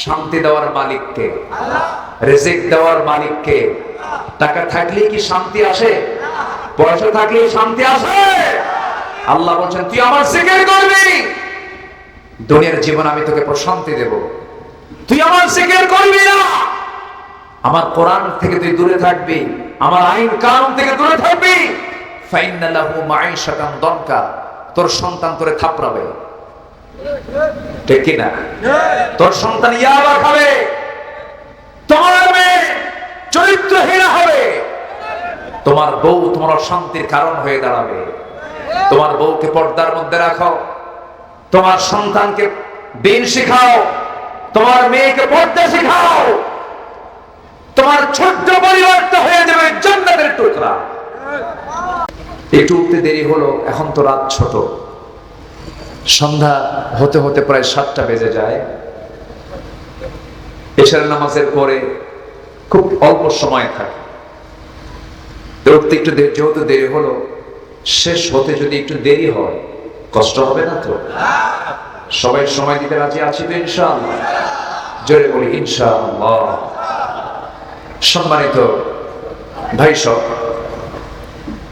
শান্তি দেওয়ার মালিককে, রিজিক দেওয়ার মালিককে। টাকা থাকলে কি শান্তি আসে? পয়সা থাকলে শান্তি আসে? আল্লাহ বলছেন তুই আমার জিকির করবি, দুনিয়ার জীবন আমি তোকে প্রশান্তি দেব। তুই আমার জিকির করবি না, আমার কোরআন থেকে তুই দূরে থাকবি, আমার আইন কানুন থেকে দূরে থাকবি, ফাইন্না লাহু মাঈশাতান দনকা, তোর সন্তান তোরে থাপড়াবে। ঠিক কি না? তোর সন্তান ইয়াবা খাবে, তোমার মেয়ে চরিত্রহীন হবে, তোমার বউ তোমার অশান্তির কারণ হয়ে দাঁড়াবে। তোমার বউকে পর্দার মধ্যে রাখো, তোমার সন্তানকে দিন শিখাও, তোমার মেয়েকে পর্দা শিখাও, তোমার ছোট্ট পরিবর্তন হয়ে যাবে জান্নাতের টুকরা। একটু উঠতে দেরি হলো, এখন তো রাত ছোট, সন্ধ্যা হতে হতে প্রায় 7টা বেজে যায়। এশার নামাজের পরে খুব অল্প সময় থাকে, উঠতে একটু যেহেতু দেরি হলো, শেষ হতে যদি একটু দেরি হয় কষ্ট হবে না তো? সবাই সময় দিতে রাজি আছি তো ইনশাআল্লাহ? জোরে বলি ইনশাআল্লাহ। সম্মানিত ভাই সব,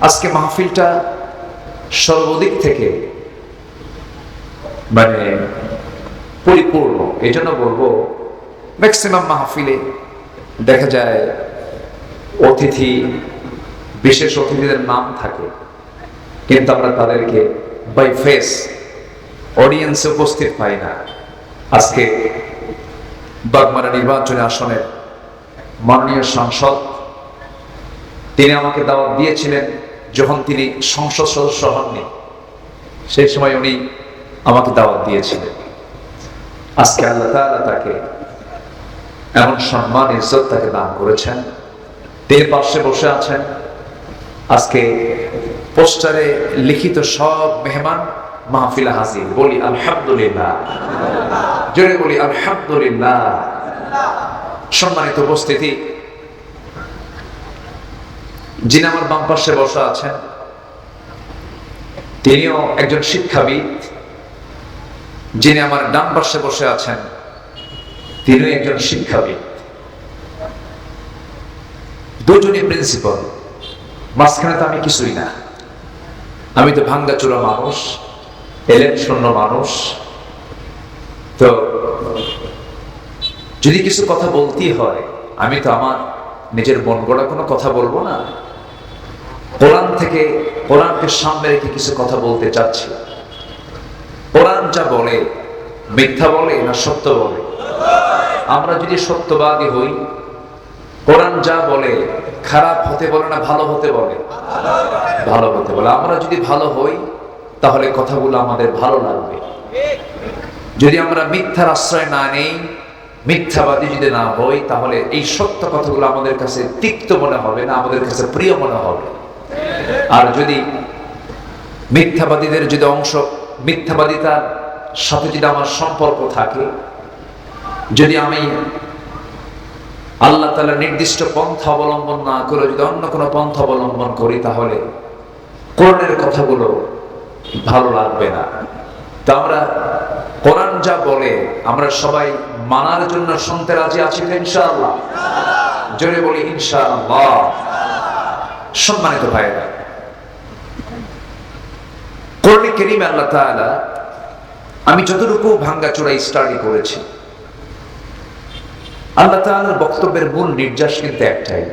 আজকে মাহফিলটা সর্বদিক থেকে পরিপূর্ণ। এই জন্য বলবো, ম্যাক্সিমাম মাহফিলে দেখা যায় অতিথি, বিশেষ অতিথিদের নাম থাকে, কিন্তু আমরা তাদেরকে বাই ফেস অডিয়েন্সে উপস্থিত পাই না। আজকে বাগমারা নির্বাচনী আসনের মাননীয় সাংসদ, তিনি আমাকে দাওয়াত দিয়েছিলেন যখন তিনি সংসদ সদস্য হননি, সেই সময় উনি আমাকে দাওয়াত দিয়েছিলেন। আজকে আল্লাহ তাআলা তাকে এমন সম্মান ইজ্জত তাকে দান করেছেন, তিনি পাশে বসে আছেন। আজকে পোস্টারে লিখিত সব মেহমান মাহফিলে হাজির। বলি আলহামদুলিল্লাহ, জোরে বলি আলহামদুলিল্লাহ। সম্মানিত উপস্থিতি, যিনি আমার বাম পাশে বসে আছেন তিনিও একজন শিক্ষাবিদ, যিনি আমার ডান পাশে বসে আছেন তিনিও একজন শিক্ষাবিদ। দুজনই প্রিন্সিপাল, মাঝখানে তো আমি কিছুই না। আমি তো ভাঙ্গাচোরা মানুষ, এলেন শূন্য মানুষ। তো যদি কিছু কথা বলতেই হয়, আমি তো আমার নিজের মন গড়া কোনো কথা বলবো না। কোরআন থেকে, কোরআনকে সামনে রেখে কিছু কথা বলতে চাচ্ছি। কোরআন যা বলে মিথ্যা বলে না সত্য বলে? আমরা যদি সত্যবাদী হই, কোরআন যা বলে খারাপ হতে বলে না ভালো হতে বলে? ভালো হতে বলে। আমরা যদি ভালো হই তাহলে কথাগুলো আমাদের ভালো লাগবে। যদি আমরা মিথ্যার আশ্রয় না নেই, মিথ্যাবাদী যদি না হই, তাহলে এই সত্য কথাগুলো আমাদের কাছে তিক্ত মনে হবে না, আমাদের কাছে প্রিয় মনে হবে। আর যদি মিথ্যাবাদীদের যদি মিথ্যাবাদিতার সাথে যদি আমার সম্পর্ক থাকে, যদি আমি আল্লাহ তাআলা নির্দিষ্ট পন্থা অবলম্বন না করে যদি অন্য কোনো পন্থা অবলম্বন করি, তাহলে কোরআনের কথাগুলো ভালো লাগবে না। তো আমরা কোরআন যা বলে আমরা সবাই মানার জন্য শুনতে রাজি আছি তো ইনশাআল্লাহ? জোরে বলি ইনশাআল্লাহ। সম্মানিত ভাইরা, কোরআনে কারীমে আল্লাহ তাআলা, আমি যতটুকু ভাঙ্গাচোরা স্টাডি করেছি, আল্লাহ তাআলার বক্তব্যের মূল নির্যাস কিন্তু একটাই,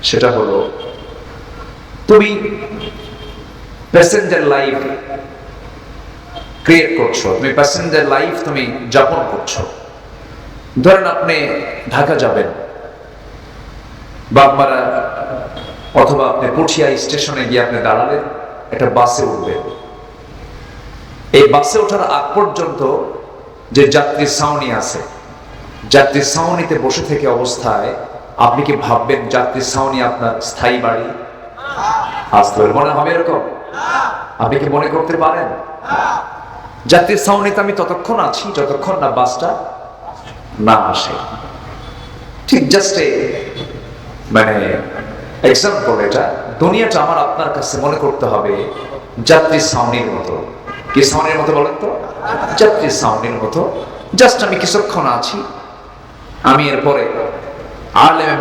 সেটা হলো তুমি প্যাসেঞ্জার লাইফ ক্রিয়েট করছো, তুমি প্যাসেঞ্জার লাইফ তুমি যাপন করছো। ধরেন আপনি ঢাকা যাবেন, বাগমারা অথবা আপনি পুঠিয়া স্টেশনে গিয়ে আপনি দাঁড়ালেন, একটা বাসে উঠবেন। এই বাসে ওঠার আগ পর্যন্ত যে যাত্রী ছাউনি আছে, যাত্রী ছাউনিতে বসে থেকে অবস্থায় আপনি কি ভাববেন যাত্রী ছাউনি আপনার স্থায়ী বাড়ি? আসতে মনে হবে এরকম? আপনি কি মনে করতে পারেন? যাত্রী ছাউনিতে আমি ততক্ষণ আছি যতক্ষণ না বাসটা না আসে। ঠিক জাস্ট এক্সাম্পল, এটা দুনিয়াটা আমার আপনার কাছে মনে করতে হবে যাত্রী ছাউনির মতো। কি ছাউনির মতো বলেন তো? যাত্রী ছাউনির মতো। জাস্ট আমি কিছুক্ষণ আছি, আমি এরপরে আলেমে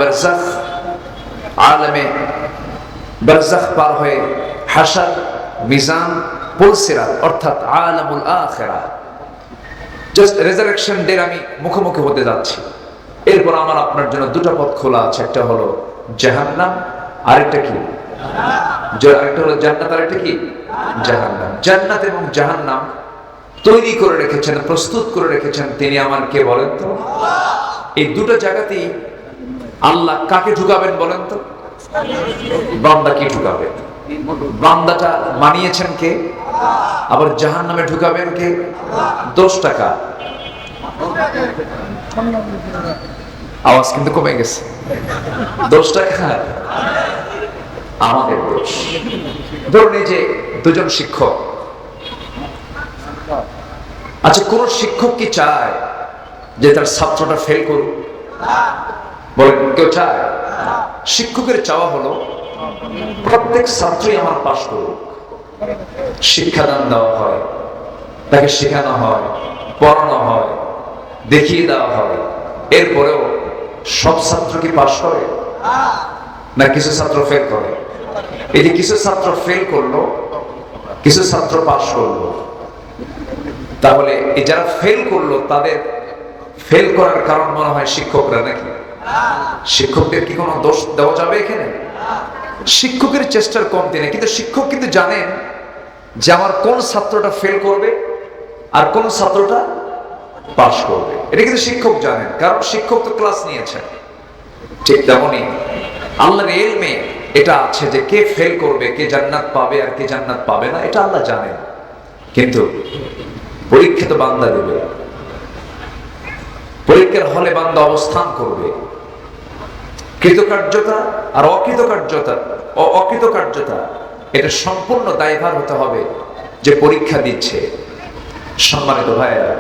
বারজাখ পার হয়ে হাশর, মিজান, পুলসিরাত অর্থাৎ আলামুল আখিরা, জাস্ট রেজারেকশন ডের আমি মুখোমুখি হতে যাচ্ছি। এরপর আমার আপনার জন্য দুটো পথ খোলা আছে, একটা হলো জাহান্নাম, আরেকটা কি? আরেকটা হলো জান্নাত, আরেকটা কি? জাহান্নাম। জান্নাত এবং জাহান্নাম তৈরি করে রেখেছেন, প্রস্তুত করে রেখেছেন তিনি আমার কে বলেন তো? এই দুটো জায়গাতেই আল্লাহ কাকে ঢুকাবেন বলেন তো? বান্দা কি ঢুকাবেন? বান্দাটা মানিয়েছেন কে? আবার জাহান্নামে ঢুকাবেন কে? 10 টাকা আওয়াজ কিন্তু কমে গেছে। 10 টাকা আমাদের দোষ। ধরুন এই যে দুজন শিক্ষক, আচ্ছা কোন শিক্ষক কি চায় যে তার ছাত্রটা ফেল করুক? বলেন, কেউ চায়? শিক্ষকের চাওয়া হলো প্রত্যেক ছাত্রই আমার পাশ করুক। শিক্ষাদান দেওয়া হয়, তাকে শেখানো হয়, পড়ানো হয়, দেখিয়ে দেওয়া হয়। এরপরেও সব ছাত্র কি পাশ করে? না কিছু ছাত্র ফেল করে। এই যে কিছু ছাত্র ফেল করলো, কিছু ছাত্র পাশ করলো, তাহলে এই যারা ফেল করলো তাদের ফেল করার কারণ মনে হয় শিক্ষকরা নাকি? শিক্ষকদের কি কোনো দোষ দেওয়া যাবে এখানে? শিক্ষকের চেষ্টার কমতি নেই, কিন্তু শিক্ষক কিন্তু জানেন যে আমার কোন ছাত্রটা ফেল করবে আর কোন ছাত্রটা পাস করবে। এটা কিন্তু শিক্ষক জানেন, কারণ শিক্ষক তো ক্লাস নিয়েছেন। ঠিক তেমনি আল্লাহর ইলমে এটা আছে যে কে ফেল করবে, কে জান্নাত পাবে আর কে জান্নাত পাবে না, এটা আল্লাহ জানেন। কিন্তু পরীক্ষা তো বান্দা দেবে, পরীক্ষার হলে বান্দা অবস্থান করবে। কৃতকার্যতা আর অকৃতকার্যতা এটা সম্পূর্ণ দায়ভার হতে হবে যে পরীক্ষা দিচ্ছে। সম্মানিত ভাইয়েরা,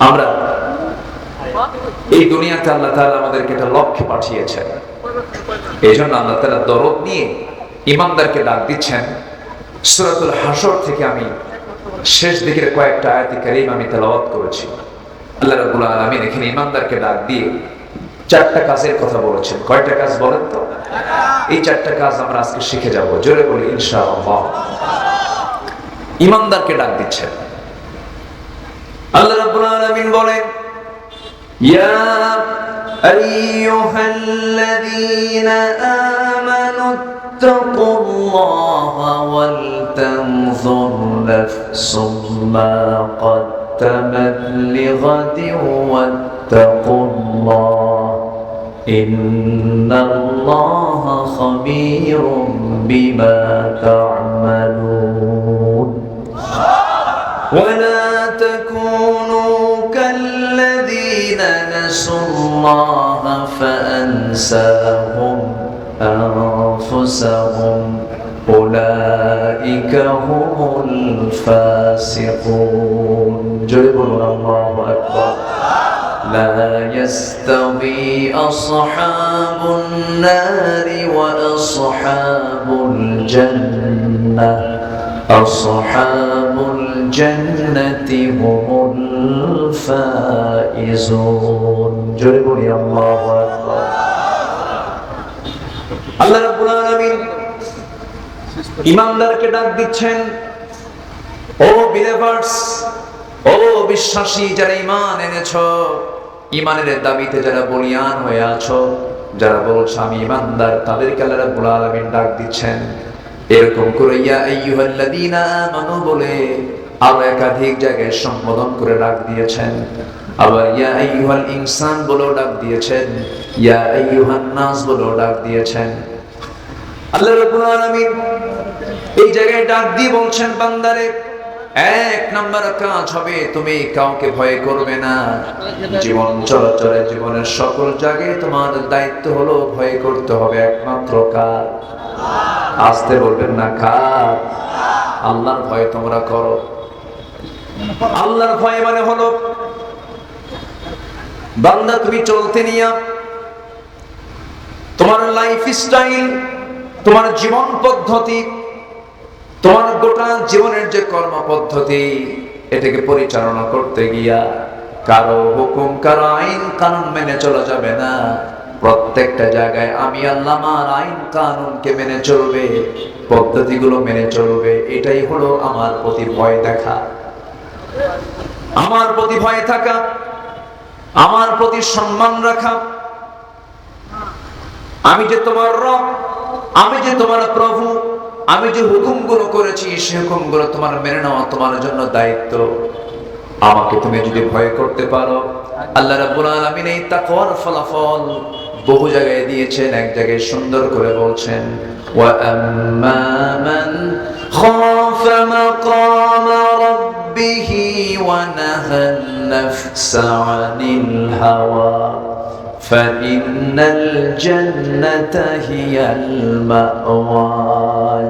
আমরা এই দুনিয়াতে আল্লাহ তাআলা আমাদেরকে একটা লক্ষ্যে পাঠিয়েছেন। এই জন্য আল্লাহ তাআলা দরদ নিয়ে ইমানদারকে ডাক দিচ্ছেন। সূরাতুল হাশর থেকে আমি শেষ দিকের কয়েকটা আয়াত কারীম আমি তেলাওয়াত করেছি। আল্লাহ রাব্বুল আলামিন এখানে ইমানদারকে ডাক দিয়ে 4টা কাজের কথা বলেছেন। কয়টা কাজ বলেন তো? এই 4টা কাজ আমরা আজকে শিখে যাব। জোরে বলি ইনশাআল্লাহ। ইমানদারকে ডাক দিচ্ছেন আল্লাহ রাব্বুল আলামিন বলেন, ইয়া আইয়ুহাল্লাযীনা আমানু তাকুল্লাহা ওয়াল তানজুর নাফসুম মা قدمت لغد واتقوا الله إن الله خبير بما تعملون ولا تكونوا كالذين نسوا الله فأنساهم أنفسهم أولئك هم الفاسقون. جربوا الله أكبر. لا يستوي أصحاب النار وأصحاب الجنة أصحاب الجنة هم الفائزون. جربوا الله أكبر. الله رب العالمين ইমানদারকে ডাক দিচ্ছেন, ও বিলিভার্স, ও বিশ্বাসী যারা ঈমান এনেছো, ঈমানের দাবিতে যারা বলিয়ান হয়ে আছো, যারা বলছো আমি ঈমানদার, তাদেরকে আল্লাহ রাব্বুল আলামিন ডাক দিচ্ছেন। এরকম করে ইয়া আইয়ুহাল্লাযীনা আমানু বলে আরো একাধিক জায়গায় সম্বোধন করে ডাক দিয়েছেন। আবার ইয়া আইয়ুহাল ইনসান বলেও ডাক দিয়েছেন, ইয়া আইয়ুহান নাস বলেও ডাক দিয়েছেন। আল্লাহ রাব্বুল আলামিন এই জায়গায় ডাক দিয়ে বলছেন, বান্দারে 1 নাম্বার কাজ হবে তুমি কাউকে ভয় করবে না। জীবন চলাচলে জীবনের সকল জায়গায় তোমার দায়িত্ব হলো ভয় করতে হবে একমাত্র কার? আসতে বলবেন না, কার? আল্লাহর ভয় তোমরা করো। আল্লাহর ভয় মানে হলো বান্দা তুমি চলতে নিয়া তোমার লাইফ স্টাইল, তোমার জীবন পদ্ধতি, তোমার গোটা জীবনের যে কর্ম পদ্ধতি, এটাকে পরিচালনা করতে গিয়া কারো হুকুম কারো আইন কানুন মেনে চলা যাবে না। প্রত্যেকটা জায়গায় আমি আল্লাহ আমার আইন কানুনকে মেনে চলবে, পদ্ধতিগুলো মেনে চলবে। এটাই হলো আমার প্রতি ভয় দেখা, আমার প্রতি ভয় থাকা, আমার প্রতি সম্মান রাখা। আমি যে তোমার রব, আমি যে তোমার প্রভু, আমি যে হুকুমগুলো করেছি সে হুকুমগুলো তোমার মেনে নেওয়া তোমার জন্য দায়িত্ব। আমাকে তুমি যদি ভয় করতে পারো, আল্লাহ রাব্বুল আলামিন এই তাকওয়ার ফলাফল বহু জায়গায় দিয়েছেন। এক জায়গায় সুন্দর করে বলছেন, ওয়া আম্মা মান খাফা মাকামা রাব্বিহি ওয়া নাহান নাফসা আনিল হাওয়া ফাইন্নাল জান্নাতা হিয়াল মাওয়া।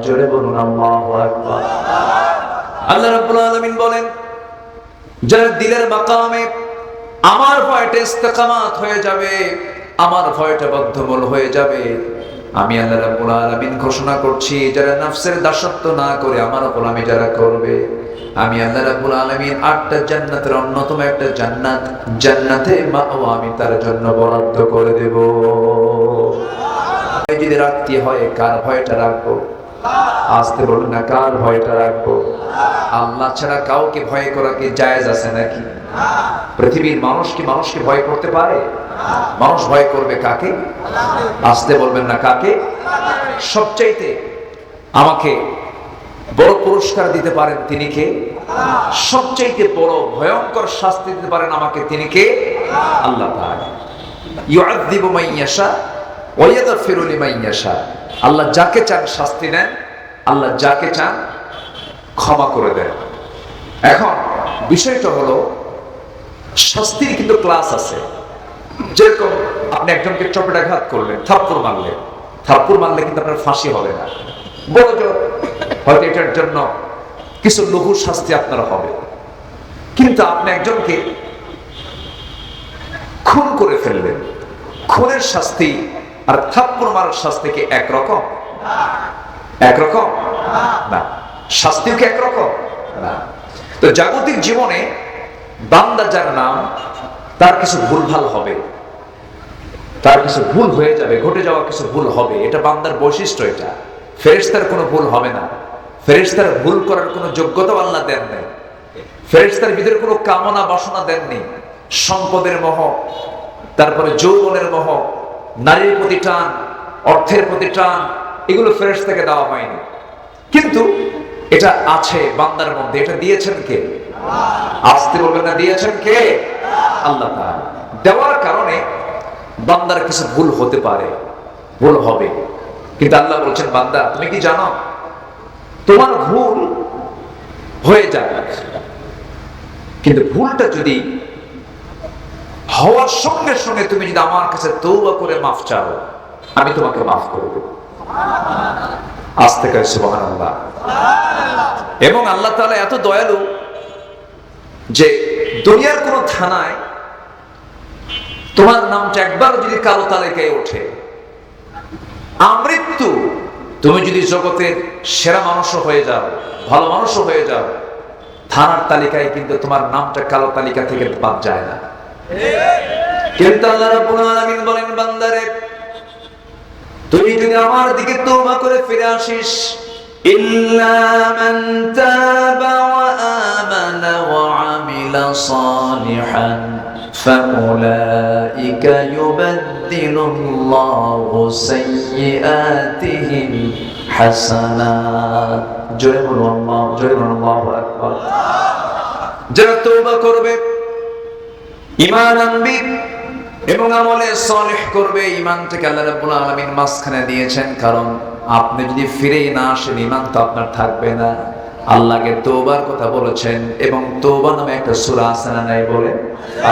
জোরে বলুন আল্লাহু আকবার। আল্লাহ রাব্বুল আলামিন বলেন, যারা দিলের মাকামে আমার ভয়টা ইস্তেকামাত হয়ে যাবে, আমার ভয়টা বদ্ধমূল হয়ে যাবে, আমি আল্লাহ রাব্বুল আলামিন ঘোষণা করছি, যারা নফসের দাসত্ব না করে আমার গোলামি যারা করবে, আমি আল্লাহ রাব্বুল আলামিন 8টা জান্নাতের অন্যতম একটা জান্নাত, জান্নাতে মাওয়া আমি তার জন্য বরাদ্দ করে দেব। যদি রাখতে হয় কার ভয়টা রাখবো? আসতে বলুন না, কার ভয়টা রাখবো? আল্লাহ ছাড়া কাউকে ভয় করা কি জায়েজ আছে নাকি? পৃথিবীর মানুষ কি মানুষকে ভয় করতে পারে? মানুষ ভয় করবে কাকে? আসতে বলবেন না, কাকে? সবচাইতে আমাকে বড় পুরস্কার দিতে পারেন তিনি কে? সবচাইতে বড় ভয়ঙ্কর শাস্তি দিতে পারেন আমাকে তিনি কে? আল্লাহ তাআলা। ইউআযযিবু মান ইয়াশা ওয়া ইয়াগফিরু লিমান ইয়াশা। আল্লাহ যাকে চান শাস্তি দেন, আল্লাহ যাকে চান ক্ষমা করে দেন। এখন বিষয়টা হলো, শাস্তির কিন্তু ক্লাস আছে। যেরকম আপনি একজনকে চপেটাঘাত করলেন, থাপ্পড় মারলেন, থাপ্পড় মারলে কিন্তু আপনার ফাঁসি হবে না, বড় জোর হয়তো এটার জন্য কিছু লঘু শাস্তি আপনার হবে। কিন্তু আপনি একজনকে খুন করে ফেললেন, খুনের শাস্তি আর থাপ্পড় মারার শাস্তি কি একরকম? একরকম না। শাস্তিও কি একরকম না? তো জাগতিক জীবনে বান্দা যার নাম, তার কিছু ভুলভাল হবে, তার কিছু ভুল হয়ে যাবে, ঘটে যাওয়া কিছু ভুল হবে। এটা বান্দার বৈশিষ্ট্য। এটা ফেরেশতার কোনো ভুল হবে না। ফেরেশতার ভুল করার কোনো যোগ্যতা আল্লাহ দেন নাই। ফেরেশতার ভিতরে কোনো কামনা বাসনা দেননি। সম্পদের মোহ, তারপরে যৌবনের মোহ, নারীর প্রতি টান, অর্থের প্রতি টান, এগুলো ফেরেশতাকে দেওয়া হয়নি। কিন্তু এটা আছে বান্দার মধ্যে। এটা দিয়েছেন কে? আসতে বলবেন না, দিয়েছেন কে? আল্লাহ তাআলা। দেওয়ার কারণে বান্দার কিছু ভুল হতে পারে, ভুল হবে। কিন্তু আল্লাহ বলছেন, বান্দা তুমি কি জানো তোমার ভুল হয়ে যাবে, কিন্তু ভুলটা যদি হওয়ার সঙ্গে সঙ্গে তুমি যদি আমার কাছে তওবা করে মাফ চাও, আমি তোমাকে মাফ করব। আস্তে করে সুবহানাল্লাহ। এবং আল্লাহ তাআলা এত দয়ালু যে দুনিয়ার কোন থানায় তোমার নামটা একবার যদি কালো তালিকায় ওঠে, আমৃত্যু তুমি যদি জগতের সেরা মানুষও হয়ে যাও, ভালো মানুষও হয়ে যাও, থানার তালিকায় কিন্তু তোমার নামটা কালো তালিকা থেকে বাদ যায় না। কিন্তু আল্লাহ রাব্বুল আলামিন বলেন, বান্দারে তুই যদি আমার দিকে তওবা করে ফিরে আসিস, ইল্লা মান তাবা ওয়া আমানা ওয়া আমিলা সালিহান ফাউলাইকা ইউবাদদিলুল্লাহু সাইয়্যাতিহিম হাসানাত। জোরে বলুন আল্লাহু, জোরে বলুন আল্লাহু আকবার। যারা তওবা করবে, ঈমান আনবে এবং আমলে সালেহ করবে, ঈমান থেকে আল্লাহ রাব্বুল আলামিন মাঝখানে দিয়েছেন। কারণ আপনি যদি ফিরেই না আসেন, ঈমান তো আপনার থাকবে না। আল্লাহকে তওবার কথা বলেছেন এবং তওবা নামে একটা সূরা আছে না নাই? বলে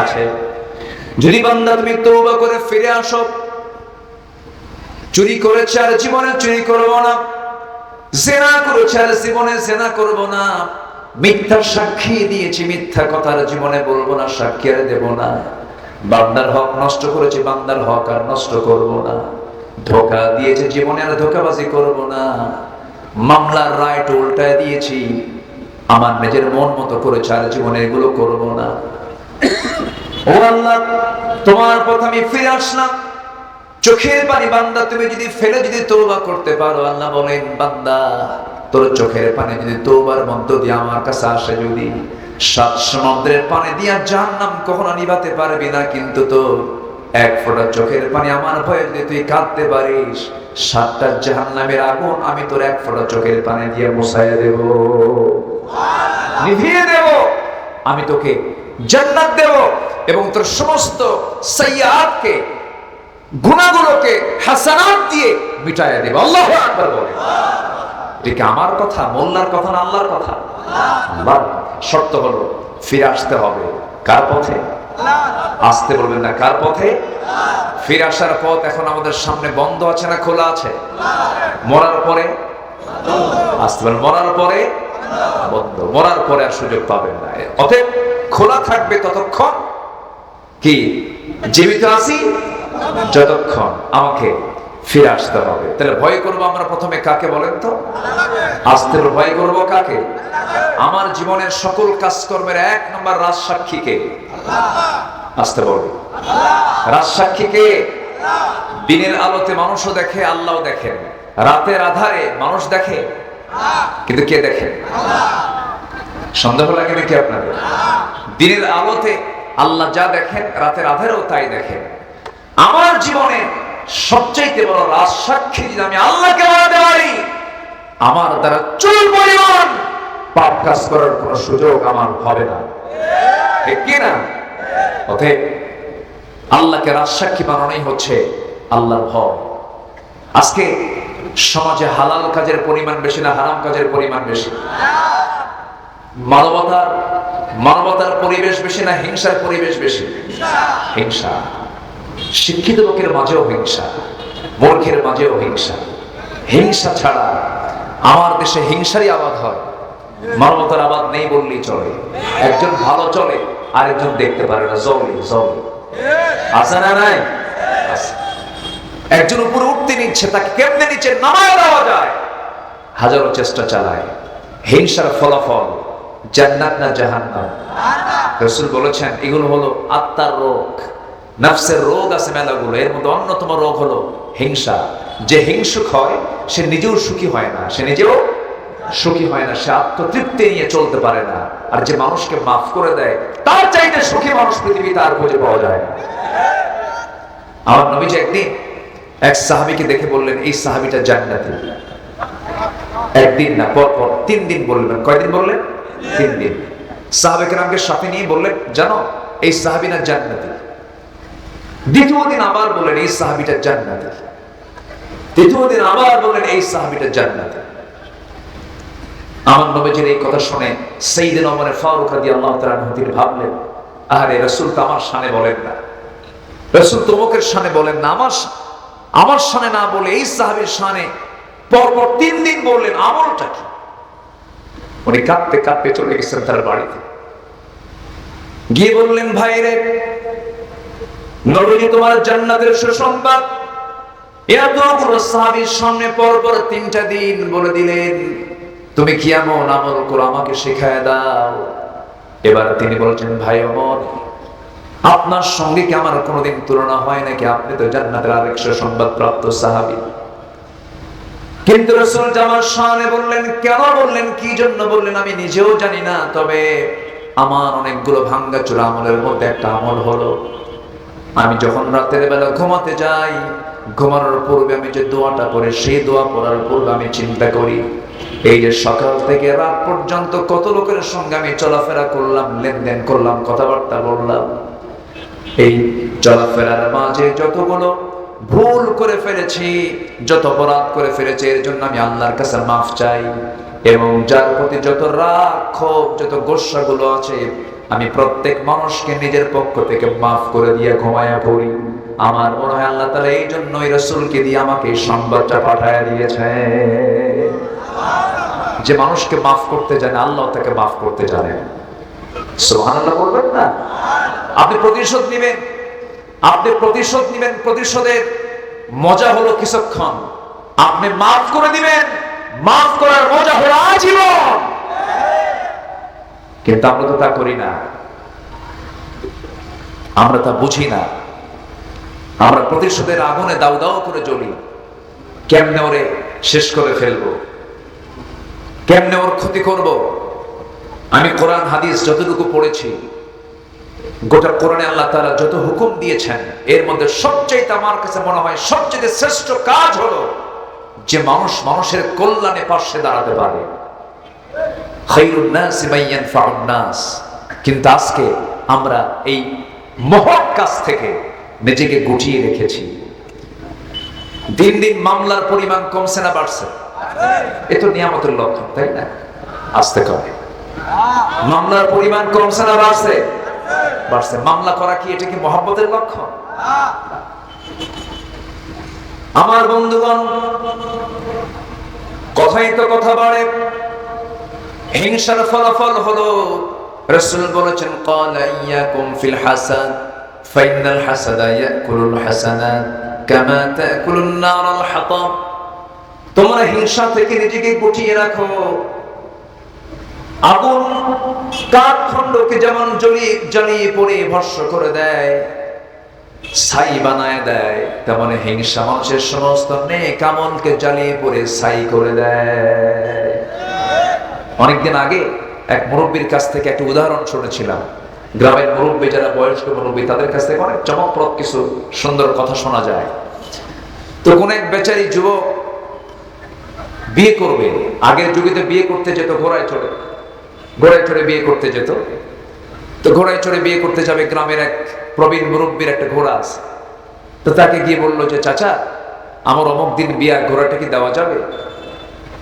আছে। যদি বান্দা তুমি তওবা করে ফিরে আসো, চুরি করেছে আর জীবনে চুরি করব না, জিনা করেছে আর জীবনে জিনা করব না, মিথ্যা সাক্ষী দিয়েছি, মিথ্যা কথা আর জীবনে বলবো না, সাক্ষী আর দেব না, বান্দার হক নষ্ট করেছি, বান্দার হক আর নষ্ট করব না, ধোঁকা দিয়েছে জীবনে আর ধোঁকাবাজি করব না, মামলার রায়টা উল্টায় দিয়েছি, আমার নিজের মন মতো করেছে আর জীবনে এগুলো করব না। ও আল্লাহ, তোমার পথে আমি ফিরে আসলাম। চোখের পানি বান্দা তুমি যদি ফেলে যদি তওবা করতে পারো, আল্লাহ বলেন বান্দা তোর চোখের পানি যদি তওবার মধ্য দিয়ে আমার কাছে আসে, যদি 7 সমুদ্রের পানি দিয়া জাহান্নাম কখনো নিভাতে পারবি না, কিন্তু তোর এক ফোঁটা চোখের পানি আমার ভয়ে যদি তুই কাঁদতে পারিস, 7টা জাহান্নামের আগুন আমি তোর এক ফোঁটা চোখের পানি দিয়ে মুছাইয়া দেব, নিভিয়ে দেব। আমি তোকে জান্নাত দেব এবং তোর সমস্ত সাইয়্যাতকে, গুনাহগুলোকে হাসানাত দিয়ে মিটাইয়া দেব। আল্লাহু আকবার বলে। এটা আমার কথা, মোল্লার কথা না আল্লাহর কথা? আল্লাহর। শর্ত হলো ফিরে আসতে হবে কার পথে? আসতে বলবেন না, কার পথে? ফিরে আসার পথ এখন আমাদের সামনে বন্ধ আছে না খোলা আছে? মরার পরে আসতে বলেন, মরার পরে বন্ধ, মরার পরে আর সুযোগ পাবেন না। অতএব খোলা থাকবে ততক্ষণ কি জীবিত আছি, যতক্ষণ আমাকে ফিরে আসতে হবে। তাহলে ভয় করবো আমরা প্রথমে কাকে বলেন তো? আসতে ভয় করবো কাকে? আমার জীবনের সকল কাজকর্মের 1 নম্বর রাজসাক্ষীকে। আসতে বলবে রাজসাক্ষীকে। দিনের আলোতে মানুষও দেখে, আল্লাহও দেখেন। রাতের আধারে মানুষ দেখে, কিন্তু কে দেখে? সন্দেহ লাগে নাকি আপনাদের? দিনের আলোতে আল্লাহ যা দেখেন, রাতের আধারেও তাই দেখেন। আমার জীবনে সবচাইতে বড় রাজসাক্ষী যদি আমি আল্লাহকে বানাতে পারি, আমার দ্বারা চুল পরিমাণ পাপ কাজ করার কোন সুযোগ আমার হবে না, ঠিক কি না? অতএব আল্লাহকে রাজসাক্ষী বানানোই হচ্ছে আল্লাহর ভয়। আজকে সমাজে হালাল কাজের পরিমাণ বেশি না হারাম কাজের পরিমাণ বেশি? মানবতার পরিবেশ বেশি না হিংসার পরিবেশ বেশি? হিংসা। শিক্ষিত লোকের মাঝেও হিংসা, মূর্খের মাঝেও হিংসা। হিংসা ছাড়া আমার দেশে হিংসারই আবাদ হয়, মানবতার আবাদ নেই বললেই চলে। একজন ভালো চলে, আরেকজন দেখতে পারে না, জলে জলে। আছে না নাই? একজন উপরে উঠতে নিচ্ছে, তাকে কেমনে নিচে নামায় দেওয়া যায়, হাজারো চেষ্টা চালায়। হিংসার ফলাফল জান্নাত না জাহান্নাম? রাসূল বলেছেন এগুলো হলো আত্মার রোগ, নফসের রোগ আছে মেলাগুলো। এর মধ্যে অন্যতম রোগ হলো হিংসা। যে হিংসুক হয় সে নিজেও সুখী হয় না, সে আত্মতৃপ্তি নিয়ে চলতে পারে না। আর যে মানুষকে মাফ করে দেয়, তার চাইতে সুখী মানুষ পৃথিবীতে আর খুঁজে পাওয়া যায় না। আমার নবীজি একদিন এক সাহাবীকে দেখে বললেন, এই সাহাবীটা জান্নাতি। একদিন না, পরপর 3 দিন বললেন। কয়দিন বললেন? 3 দিন। সাহাবে কেরামকে সাথে নিয়ে বললেন, জানো এই সাহাবী না জান্নাতি। দ্বিতীয় দিন আবার বললেন, এই সাহাবীটা জান্নাতি। তৃতীয় দিন আবার বললেন, এই সাহাবীটা জান্নাতি। আমার নবীজির এই কথা শুনে সাইয়েদনা ওমর ফারুক রাদিয়াল্লাহু তাআলা আনহু তিনি ভাবলেন, আরে রাসূল তো আমার শানে বলেন না, রাসূল তো অমুকের শানে বলেন না, আমার শানে না বলে এই সাহাবীর শানে পরপর 3 দিন বললেন, আমলটা কি? উনি কাঁদতে কাঁদতে চলে গেছেন তার বাড়িতে। গিয়ে বললেন, ভাই রে, নবীজি তোমার জান্নাতের সুসংবাদ এতগুলো সাহাবীর সামনে পরপর 3টা দিন বলে দিলেন, তুমি কি এমন আমল করো আমাকে শেখায় দাও। এবার তিনি বলছেন, ভাই ওমর, আপনার সঙ্গে কি আমার কোনোদিন তুলনা হয় নাকি? আপনি তো জান্নাতের আরেক সুসংবাদ প্রাপ্ত সাহাবী। কিন্তু রাসূল জামার শানে বললেন, কেন বললেন, কি জন্য বললেন আমি নিজেও জানি না, তবে আমার অনেকগুলো ভাঙ্গাচোরা আমলের মধ্যে একটা আমল হলো, আমি যখন রাতের বেলা ঘুমাতে যাই, ঘুমানোর পূর্বে আমি যে দোয়াটা পড়ি, সেই দোয়া পড়ার পূর্বে আমি চিন্তা করি, এই যে সকাল থেকে রাত পর্যন্ত কত লোকের সঙ্গে আমি চলাফেরা করলাম, লেনদেন করলাম, কথাবার্তা বললাম, এই চলাফেরার মাঝে যতগুলো ভুল করে ফেলেছি, যত অপরাধ করে ফেলেছি, এর জন্য আমি আল্লাহর কাছে মাফ চাই। এবং যার প্রতি যত রাগ, ক্ষোভ, যত গোস্বাগুলো আছে, আমি প্রত্যেক মানুষকে নিজের পক্ষ থেকে মাফ করে দিয়ে ঘুমায়া পড়ি। আমার মনে হয় আল্লাহ তাআলা এই জন্যই রাসূলকে দিয়ে আমাকে এই সংবাদটা পাঠায় দিয়েছে। যে মানুষকে মাফ করতে জানে, আল্লাহ তাকে মাফ করতে জানে। সুবহানাল্লাহ বলবেন না? আপনি প্রতিশোধ নেবেন, প্রতিশোধের মজা হলো কিছুক্ষণ। আপনি মাফ করে দিবেন, মাফ করার মজা হলো আজীবন। কিন্তু আমরা তো তা করি না। আমরা তা বুঝি না। আমরা প্রতিশোধের আগুনে দাউ দাউ করে জ্বলি। কেমনে ওরে শেষ করে ফেলবো, কেমনে ওর ক্ষতি করব। আমি কোরআন হাদিস যতটুকু পড়েছি, গোটা কোরআনে আল্লাহ তাআলা যত হুকুম দিয়েছেন, এর মধ্যে সবচেয়ে আমার কাছে মনে হয় সবচেয়ে শ্রেষ্ঠ কাজ হলো যে মানুষ মানুষের কল্যাণে পাশে দাঁড়াতে পারে। খায়রুন নাসি মান ইয়ানফাউন নাস। কিন্তু আজকে আমরা এই মহৎ কাজ থেকে নিজেকে গুটিয়ে রেখেছি। দিন দিন মামলার পরিমাণ কমছে না বাড়ছে? এ তো নিয়ামতের লক্ষণ, তাই না? আসতে কবে মামলার পরিমাণ কমছে না বাড়ছে? বাড়ছে। মামলা করা কি এটা কি মহব্বতের লক্ষণ? আমার বন্ধুগণ, কথাই তো কথা বাড়ে, হিংসার ফলাফল হলো রাসূল বলেছেন ক্বালা ইয়াকুম ফিল হাসাদ ফাইনাল হাসাদা ইয়াকুলুল হাসানাত কামা তাকুলুন নারুল হাতাব। তোমরা হিংসা থেকে নিজেকে গুটিয়ে রাখো। আগুন কাঠখণ্ডকে যেমন জ্বালিয়ে পড়ে ভস্ম করে দেয়, ছাই বানায় দেয়, তেমন হিংসা মানুষের সমস্ত নেক আমলকে জ্বালিয়ে পড়ে ছাই করে দেয়। অনেকদিন আগে এক মুরব্বীর কাছ থেকে একটা উদাহরণ শুনেছিলাম। গ্রামের মুরব্বী, যারা বয়স্ক মুরব্বী, তাদের কাছ থেকে অনেক চমকপ্রদ কিছু সুন্দর কথা শোনা যায়। তো কোন এক বেচারি যুবক বিয়ে করবে। আগের যুগে তো বিয়ে করতে যেত ঘোড়ায় চড়ে বিয়ে করতে যেত। তো ঘোড়ায় চড়ে বিয়ে করতে যাবে, গ্রামের এক প্রবীণ মুরব্বীর একটা ঘোড়া আছে। তো তাকে গিয়ে বললো যে চাচা, আমার অমুক দিন বিয়া, ঘোড়াটা কি দেওয়া যাবে?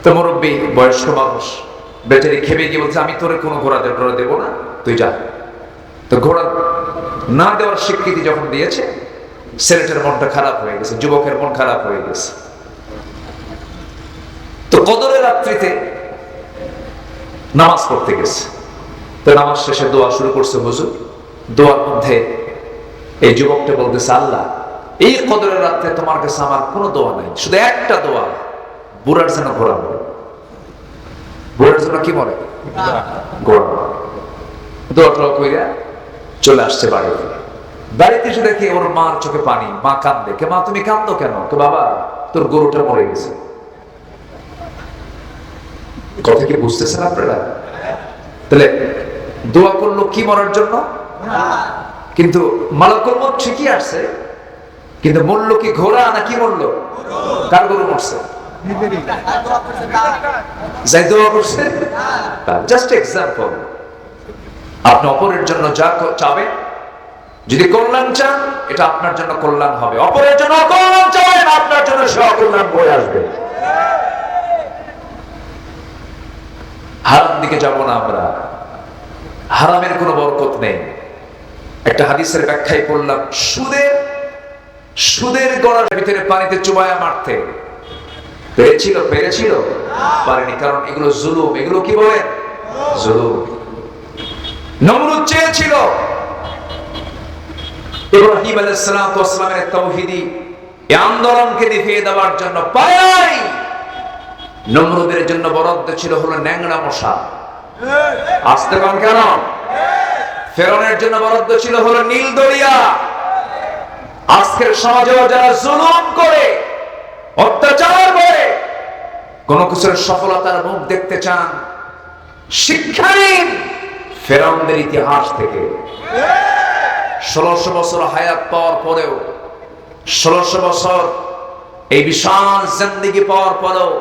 তো মুরব্বী বয়স্ক মানুষ, বেচারি খেপে গিয়ে বলছে আমি তোরে কোনো ঘোড়া দেবো না, তুই যা। তো ঘোড়া না দেওয়ার স্বীকৃতি যখন দিয়েছে, ছেলেটার মনটা খারাপ হয়ে গেছে, যুবকের মন খারাপ হয়ে গেছে। তো কদরের রাত্রিতে নামাজ পড়তে গেছে। তো নামাজ শেষে দোয়া শুরু করছে হুজুর। দোয়ার মধ্যে এই যুবকটা বলতেছে, আল্লাহ, এই কদরের রাত্রে তোমার কাছে আমার কোনো দোয়া নাই, শুধু একটা দোয়া, বুড়ার যেন ঘোড়া মরে। বুড়ার জন্য কি মরে? ঘোড়া। দোয়াটা কইরা চলে আসছে বাড়িতে। বাড়িতে এসে দেখে ওর মার চোখে পানি। মা কান্দে। কে মা, তুমি কান্দো কেন? তো বাবা, তোর গরুটা মরে গেছে। কথা কি বুঝতেছেন আপনারা? তাহলে দোয়া করলো কি মরার জন্য? কিন্তু মালাকুল মউত ঠিকই আসছে, কিন্তু মরলো কি ঘোড়া নাকি মরলো? কার গরু মরছে? যাই দোয়া করছে। Just example. আপনি অপরের জন্য যা চাবেন, যদি কল্যাণ চান, এটা আপনার জন্য কল্যাণ হবে। অপরের জন্য অকল্যাণ চাবেন, আপনার জন্য সে অকল্যাণ বয়ে আসবে। হারাম দিকে যাব না আমরা। হারামের কোনো বরকত নেই। একটা হাদিসের ব্যাখ্যায় পড়লাম, সুদের গড়ার ভিতরে পানিতে চুবায়া মারতে পেরেছিল? পারেনি। কারণ এগুলো জুলুম। এগুলো কি বলেন? জুলুম। নমরুদ চেয়েছিল ইব্রাহিম আলাইহিস সালামের তাওহীদি এই আন্দোলনকে নিভিয়ে দেওয়ার জন্য, পায়। নমরুদের জন্য বরাদ্দ ছিল হলো ন্যাংরা মশা। আসতে পান কেন? ফেরাউনের জন্য বরাদ্দ ছিল হলো নীল দরিয়া। আজকের সমাজেও যারা জুলুম করে, অত্যাচার করে, কোন কিছুর সফলতার মুখ দেখতে চান, শিক্ষা নিন ফেরাউনদের ইতিহাস থেকে। 1600 বছর হায়াত পাওয়ার পরেও, 1600 বছর এই বিশাল জিন্দেগি পাওয়ার পরেও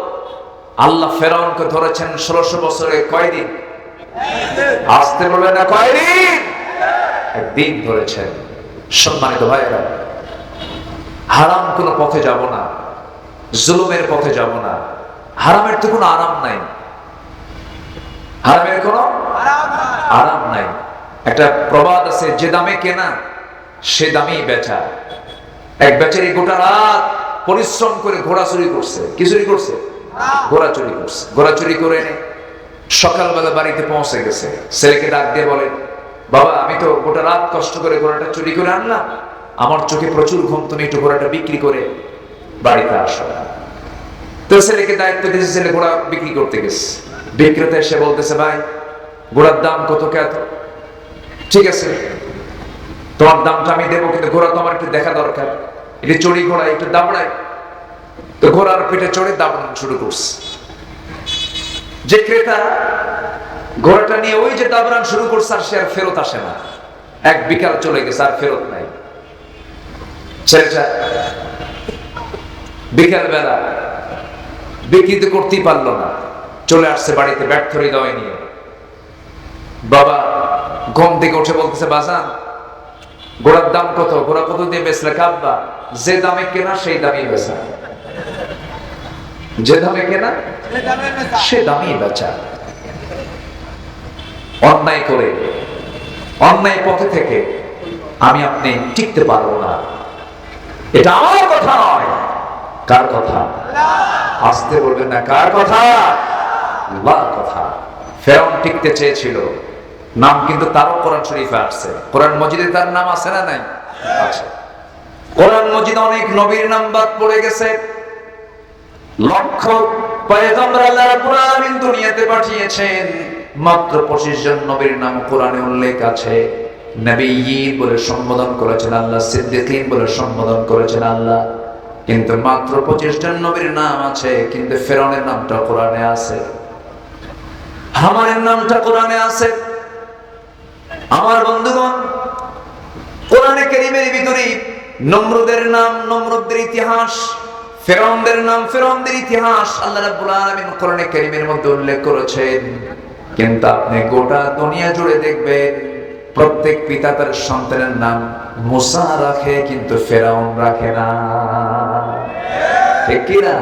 আল্লাহ ফেরাউনকে ধরেছেন 1600 বছরে কয়দিন? আসতে বলবে না, কয়দিন? একদিন ধরেছেন। সম্মানিত ভাইয়েরা, হারাম কোনো পথে যাব না, জুলুমের পথে যাব না। হারামের তো কোনো আরাম নাই। হারামের কোনো আরাম নাই। একটা প্রবাদ আছে, যে দামে কেনা সে দামেই বেচা। এক বেচারি গোটা রাত পরিশ্রম করে ঘোড়া চুরি করছে। কি চুরি করছে? ঘোড়া চুরি করছে। ঘোড়া চুরি করে এনে সকালবেলা বাড়িতে পৌঁছে গেছে। ছেলেকে ডাক দিয়ে বলে, বাবা, আমি তো গোটা রাত কষ্ট করে ঘোড়াটা চুরি করে আনলাম, আমার চোখে প্রচুর ঘুম, তুমি একটু ঘোড়াটা বিক্রি করে বাড়িতে আসো। তো ছেলেকে দায়িত্ব দিয়েছে, ছেলে ঘোড়া বিক্রি করতে গেছে। বিক্রেতা এসে বলতেছে, ভাই, ঘোড়ার দাম কত? কত? ঠিক আছে, তোমার দামটা আমি দেবো, কিন্তু ঘোড়া তো আমার একটু দেখা দরকার, এটা চড়ি ঘোড়া একটু দাবড়াই। তো ঘোড়ার পিঠে চড়ে দাবড়ানো শুরু করছে। যে ক্রেতা ঘোড়াটা নিয়ে ওই যে দাবড়ান শুরু করছে, আর সে আর ফেরত আসে না। এক বিকাল চলে গেছে, আর ফেরত নাই। ছেলেটা বিকাল বেলা বিক্রি তো করতেই পারলো না, চলে আসছে বাড়িতে ব্যর্থ হৃদয় নিয়ে। বাবা ঘুম থেকে উঠে বলতেছে, বাজান ঘোড়ার দাম কত? ঘোড়া কত দিয়ে বেচলে? কাব্বা যে দামে কেনা সেই দামেই বেচা, যে দামে কেনা সে দামেই বেচা। অন্যায় করে, অন্যায় পথে থেকে আমি আপনি টিকতে পারবো না। এটা আমার কথা নয়। কার কথা? আসতে বলবেন না। কার কথা? আল্লাহর কথা। ফেরাউন টিকতে চেয়েছিল, নাম কিন্তু তারও কোরআন শরীফে আসছে। কোরআন মজিদে তার নাম আছে না নাই? আছে। কোরআন মজিদে অনেক নবীর নাম বাদ পড়ে গেছে। লক্ষ পয়গম্বর আল্লাহ রাব্বুল আলামিন দুনিয়াতে পাঠিয়েছেন, মাত্র 25 জন নবীর নাম কোরআনে উল্লেখ আছে। নবীয়্যিন বলে সম্বোধন করেছেন আল্লাহ, সিদ্দিকীন বলে সম্বোধন করেছেন আল্লাহ। কিন্তু মাত্র 25 জন নবীর নাম আছে, কিন্তু ফেরাউনের নামটা কোরআনে আছে, হামানের নামটা কোরআনে আছে। আমার বন্ধুগণ, কোরআনে কারীমের ভিতরে নমরুদের নাম, নমরুদের ইতিহাস, ফেরাউনদের নাম, ফেরাউনদের ইতিহাস আল্লাহ রাব্বুল আলামিন কোরআনে কারীমের মধ্যে উল্লেখ করেছেন। কিন্তু আপনি গোটা দুনিয়া জুড়ে দেখবেন প্রত্যেক পিতা তার সন্তানের নাম মুসা রাখে, কিন্তু ফেরাউন রাখে না। ঠিক কি না?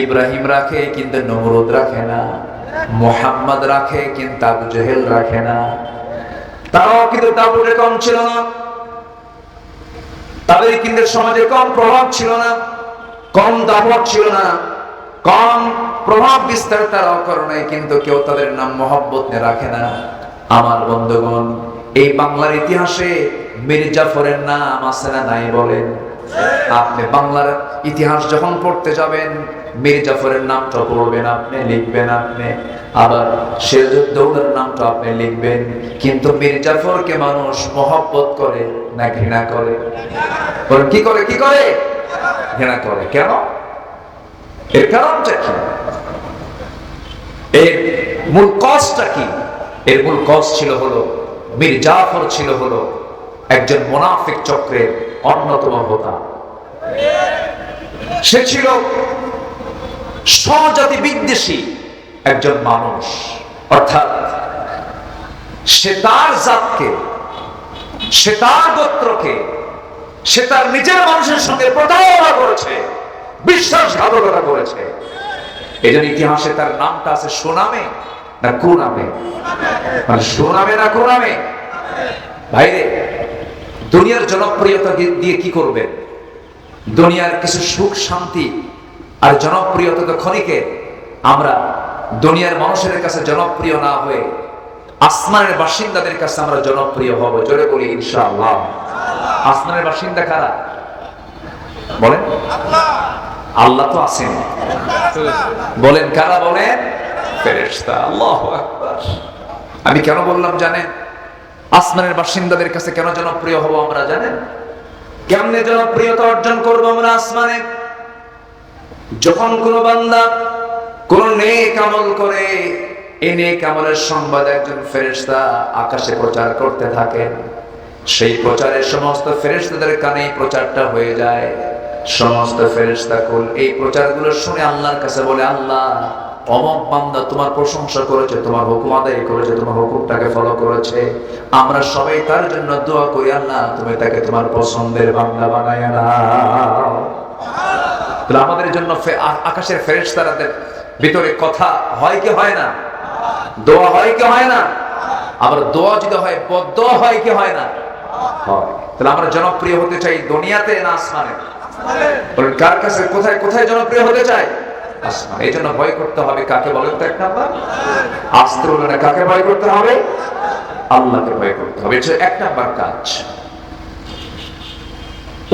ইব্রাহিম রাখে, কিন্তু নমরুদ রাখে না। মুহাম্মদ রাখে, কিন্তু আবু জেহেল রাখে না। তারাও কিন্তু দাপুরে কম ছিল না, তাদের কিন্তু সমাজে কম প্রভাব ছিল না, কম দাপট ছিল না, কম প্রভাব বিস্তার তারাও করে নাই, কিন্তু কেউ তাদের নাম মহব্বত নিয়ে রাখে না। আমার বন্ধুগণ, এই বাংলার ইতিহাসে মীর জাফরের নাম আছে না নাই বলেন? আপনি বাংলার ইতিহাস যখন পড়তে যাবেন, মীর জাফরের নামটা পড়বেন, আপনি লিখবেন, আপনি আবার সিরাজউদ্দৌলার নামটা আপনি লিখবেন। কিন্তু মীর জাফরকে মানুষ মহব্বত করে না ঘৃণা করে? বলেন কি করে? কি করে? ঘৃণা করে। কেন? এর কারণটা কি? এর মূল কজটা কি? এর মূল কজ ছিল হলো, মীর জাফর ছিল হলো একজন মুনাফিক চক্রের অন্যতম হোতা। সে ছিল স্বজাতি বিদ্বেষী একজন মানুষ। অর্থাৎ সে তার জাতকে, সে তার গোত্রকে, সে তার নিজের মানুষের সঙ্গে প্রতারণা করেছে, বিশ্বাসঘাতকতা করেছে। এই জন্য ইতিহাসে তার নামটা আছে সুনামে না কুনামে? মানে সুনামে না কুনামে? ভাইরে, দুনিয়ার জনপ্রিয়তা দিয়ে কি করবেন? দুনিয়ার কিছু সুখ শান্তি আর জনপ্রিয়তা তো ক্ষণিকের। আমরা দুনিয়ার মানুষের কাছে জনপ্রিয় না হয়ে আসমানের বাসিন্দাদের কাছে আমরা জনপ্রিয় হব। জোরে বলি ইনশাআল্লাহ। আসমানের বাসিন্দা কারা বলেন? আল্লাহ তো আছেন। বলেন কারা? বলেন ফেরেশতা। আল্লাহু আকবার। আমি কেন বললাম জানেন? আসমানের বাসিন্দাদের কাছে কেন জনপ্রিয় হব আমরা জানেন? কেমনে জনপ্রিয়তা অর্জন করব আমরা আসমানে? যখন কোন বান্দা কোন নেক আমল করে, এই নেক আমলের সংবাদ একজন ফেরেশতা আকাশে প্রচার করতে থাকেন, সেই প্রচারের সমস্ত ফেরেশতাদের কানে প্রচারটা হয়ে যায়। সমস্ত ফেরেশতাকুল এই প্রচারগুলো শুনে আল্লাহর কাছে বলে, আল্লাহ অমুক বান্দা তোমার প্রশংসা করেছে, তোমার হুকুম আদায় করেছে, তোমার হুকুমটাকে ফলো করেছে, আমরা সবাই তার জন্য দোয়া করি, আল্লাহ তুমি তাকে তোমার পছন্দের বান্দা বানায় নাও। তাহলে আমাদের জন্য আকাশের ফেরেশতাদের ভিতরে কথা হয় কি হয় না? দোয়া হয় কি হয় না? আবার দোয়া যদি হয়, বদদোয়া হয় কি হয় না? হয়। তাহলে আমরা জনপ্রিয় হতে চাই দুনিয়াতে না আসমানে? বলেন কার কাছে, কোথায় কোথায় জনপ্রিয় হতে চাই? আসমান। এই জন্য ভয় করতে হবে কাকে বলেন তো? এক নাম্বার আসতে বলে না, কাকে ভয় করতে হবে? আল্লাহকে ভয় করতে হবে। এটা এক নাম্বার কাজ।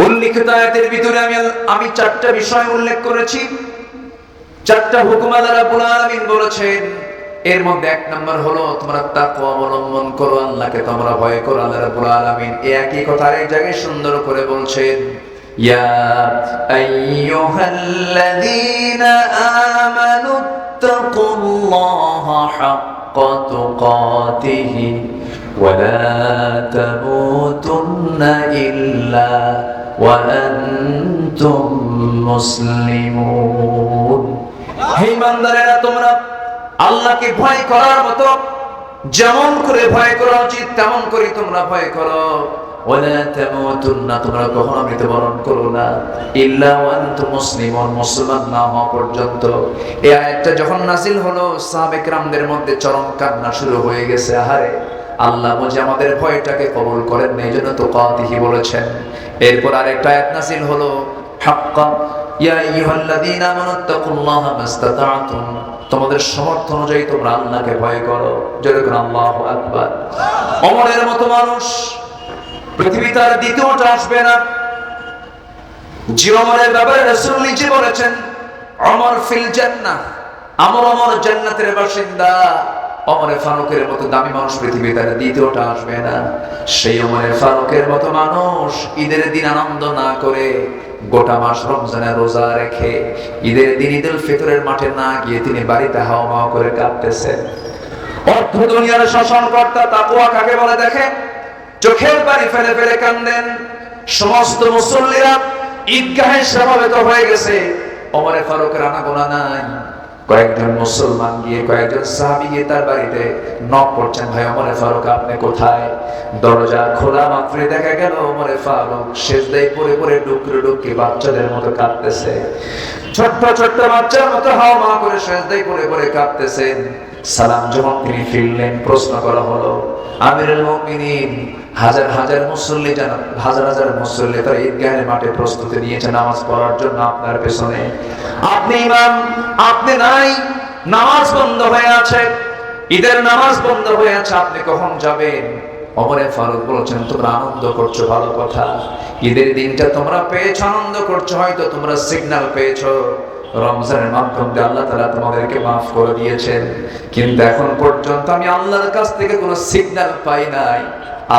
উল্লিখিত আয়াতের ভিতরে আমি চারটা বিষয় উল্লেখ করেছি, চারটা হুকুম আল্লাহ রাব্বুল আলামিন বলেছেন। এর মধ্যে এক নম্বর হলো তোমরা তাকওয়া অবলম্বন করো, আল্লাহকে তোমরা ভয় করো। আল্লাহ রাব্বুল আলামিন এই একই কথা আরেক জায়গায় সুন্দর করে বলছেন, ইয়া আইয়ুহাল্লাযীনা আমানু তাকুল্লাহা হাক্কা তুকাতিহি ওয়া লা তামুতুন্না ইল্লা ওয়া আনতুম মুসলিমুন। হে ইমানদারেরা, তোমরা আল্লাহকে ভয় করার মতো যেমন করে ভয় করা উচিত তেমন করে তোমরা ভয় করো। ওয়ালা তামুতুন্না, তোমরা কখনো মৃত্যুবরণ করো না, ইল্লা ওয়া আনতুম মুসলিমুন, মুসলমান না হওয়া পর্যন্ত। এই আয়াতটা যখন নাযিল হলো, সাহাবে কেরামদের মধ্যে চরম কান্না শুরু হয়ে গেছে। আহারে, আল্লাহ বুঝে আমাদের ভয়টাকে কবুল করেন না, এইজন্য তুকাতিহি বলেছেন। এরপর আরেকটা আয়াত নাযিল হলো, হাক্কা ইয়া আইয়ুহাল্লাযীনা আমানু তাকুল্লাহা মাসতাতা'তুম, তোমাদের সামর্থ্য অনুযায়ী তোমরা আল্লাহকে ভয় করো। জোরে করে আল্লাহু আকবার। ওমরের মতো মানুষ পৃথিবীতে আর দ্বিতীয়টা আসবে না। যে ওমরের ব্যাপারে রাসূল নিজে বলেছেন, ওমর ফিল জান্নাহ, ওমর জান্নাতের বাসিন্দা। ওমরে ফারুকের মতো দামি মানুষ পৃথিবীতে আর দ্বিতীয়টা আসবে না। সেই ওমরে ফারুকের মতো মানুষ ঈদের দিন আনন্দ না করে গোটা মাস রমজানের রোজা রেখে ঈদের দিন ঈদুল ফিতরের মাঠে না গিয়ে তিনি বাড়িতে হাওয়া করে কাঁদতেছেন। অর্ধ দুনিয়ার শাসনকর্তা তাকওয়া কাকে বলে দেখেন, চোখের পানি ফেলে ফেলে কাঁদেন। সমস্ত মুসল্লিরা ঈদগাহে সমবেত হয়ে গেছে, ওমরে ফারুকের আনাগোনা নাই। কয়েকজন মুসলমান গিয়ে, কয়েকজন সাহাবী গিয়ে তার বাড়িতে নক করছেন, ভাই ওমরে ফারুক আপনি কোথায়? দরজা খোলা মাত্রই দেখা গেল ওমরে ফারুক সিজদায় পড়ে পড়ে ডুকরে ডুকরে বাচ্চাদের মতো কাঁদতেছে। ছোট্ট ছোট্ট বাচ্চার মতো হাওয়া করে সিজদায় পড়ে পড়ে কাঁদতেছেন। সালাম যখন তিনি ফিরলেন, প্রশ্ন করা হলো, আমিরুল মুমিনিন, হাজার হাজার মুসল্লি জানান, হাজার হাজার মুসল্লি তারা ঈদগাহের মাঠে প্রস্তুতি নিয়েছে নামাজ পড়ার জন্য আপনার পেছনে, আপনি ইমাম, আপনি নাই, নামাজ বন্ধ হয়ে আছে, ঈদের নামাজ বন্ধ হয়ে আছে, আপনি কখন যাবেন? ওমরে ফারুক বলেছেন, তোমরা আনন্দ করছো ভালো কথা, ঈদের দিনটা তোমরা পেয়েছো, আনন্দ করছো, হয়তো তোমরা সিগন্যাল পেয়েছো রমজানের মাধ্যমে আল্লাহ তাআলা তোমাদেরকে মাফ করে দিয়েছেন, কিন্তু এখন পর্যন্ত আমি আল্লাহর কাছ থেকে কোনো সিগন্যাল পাই নাই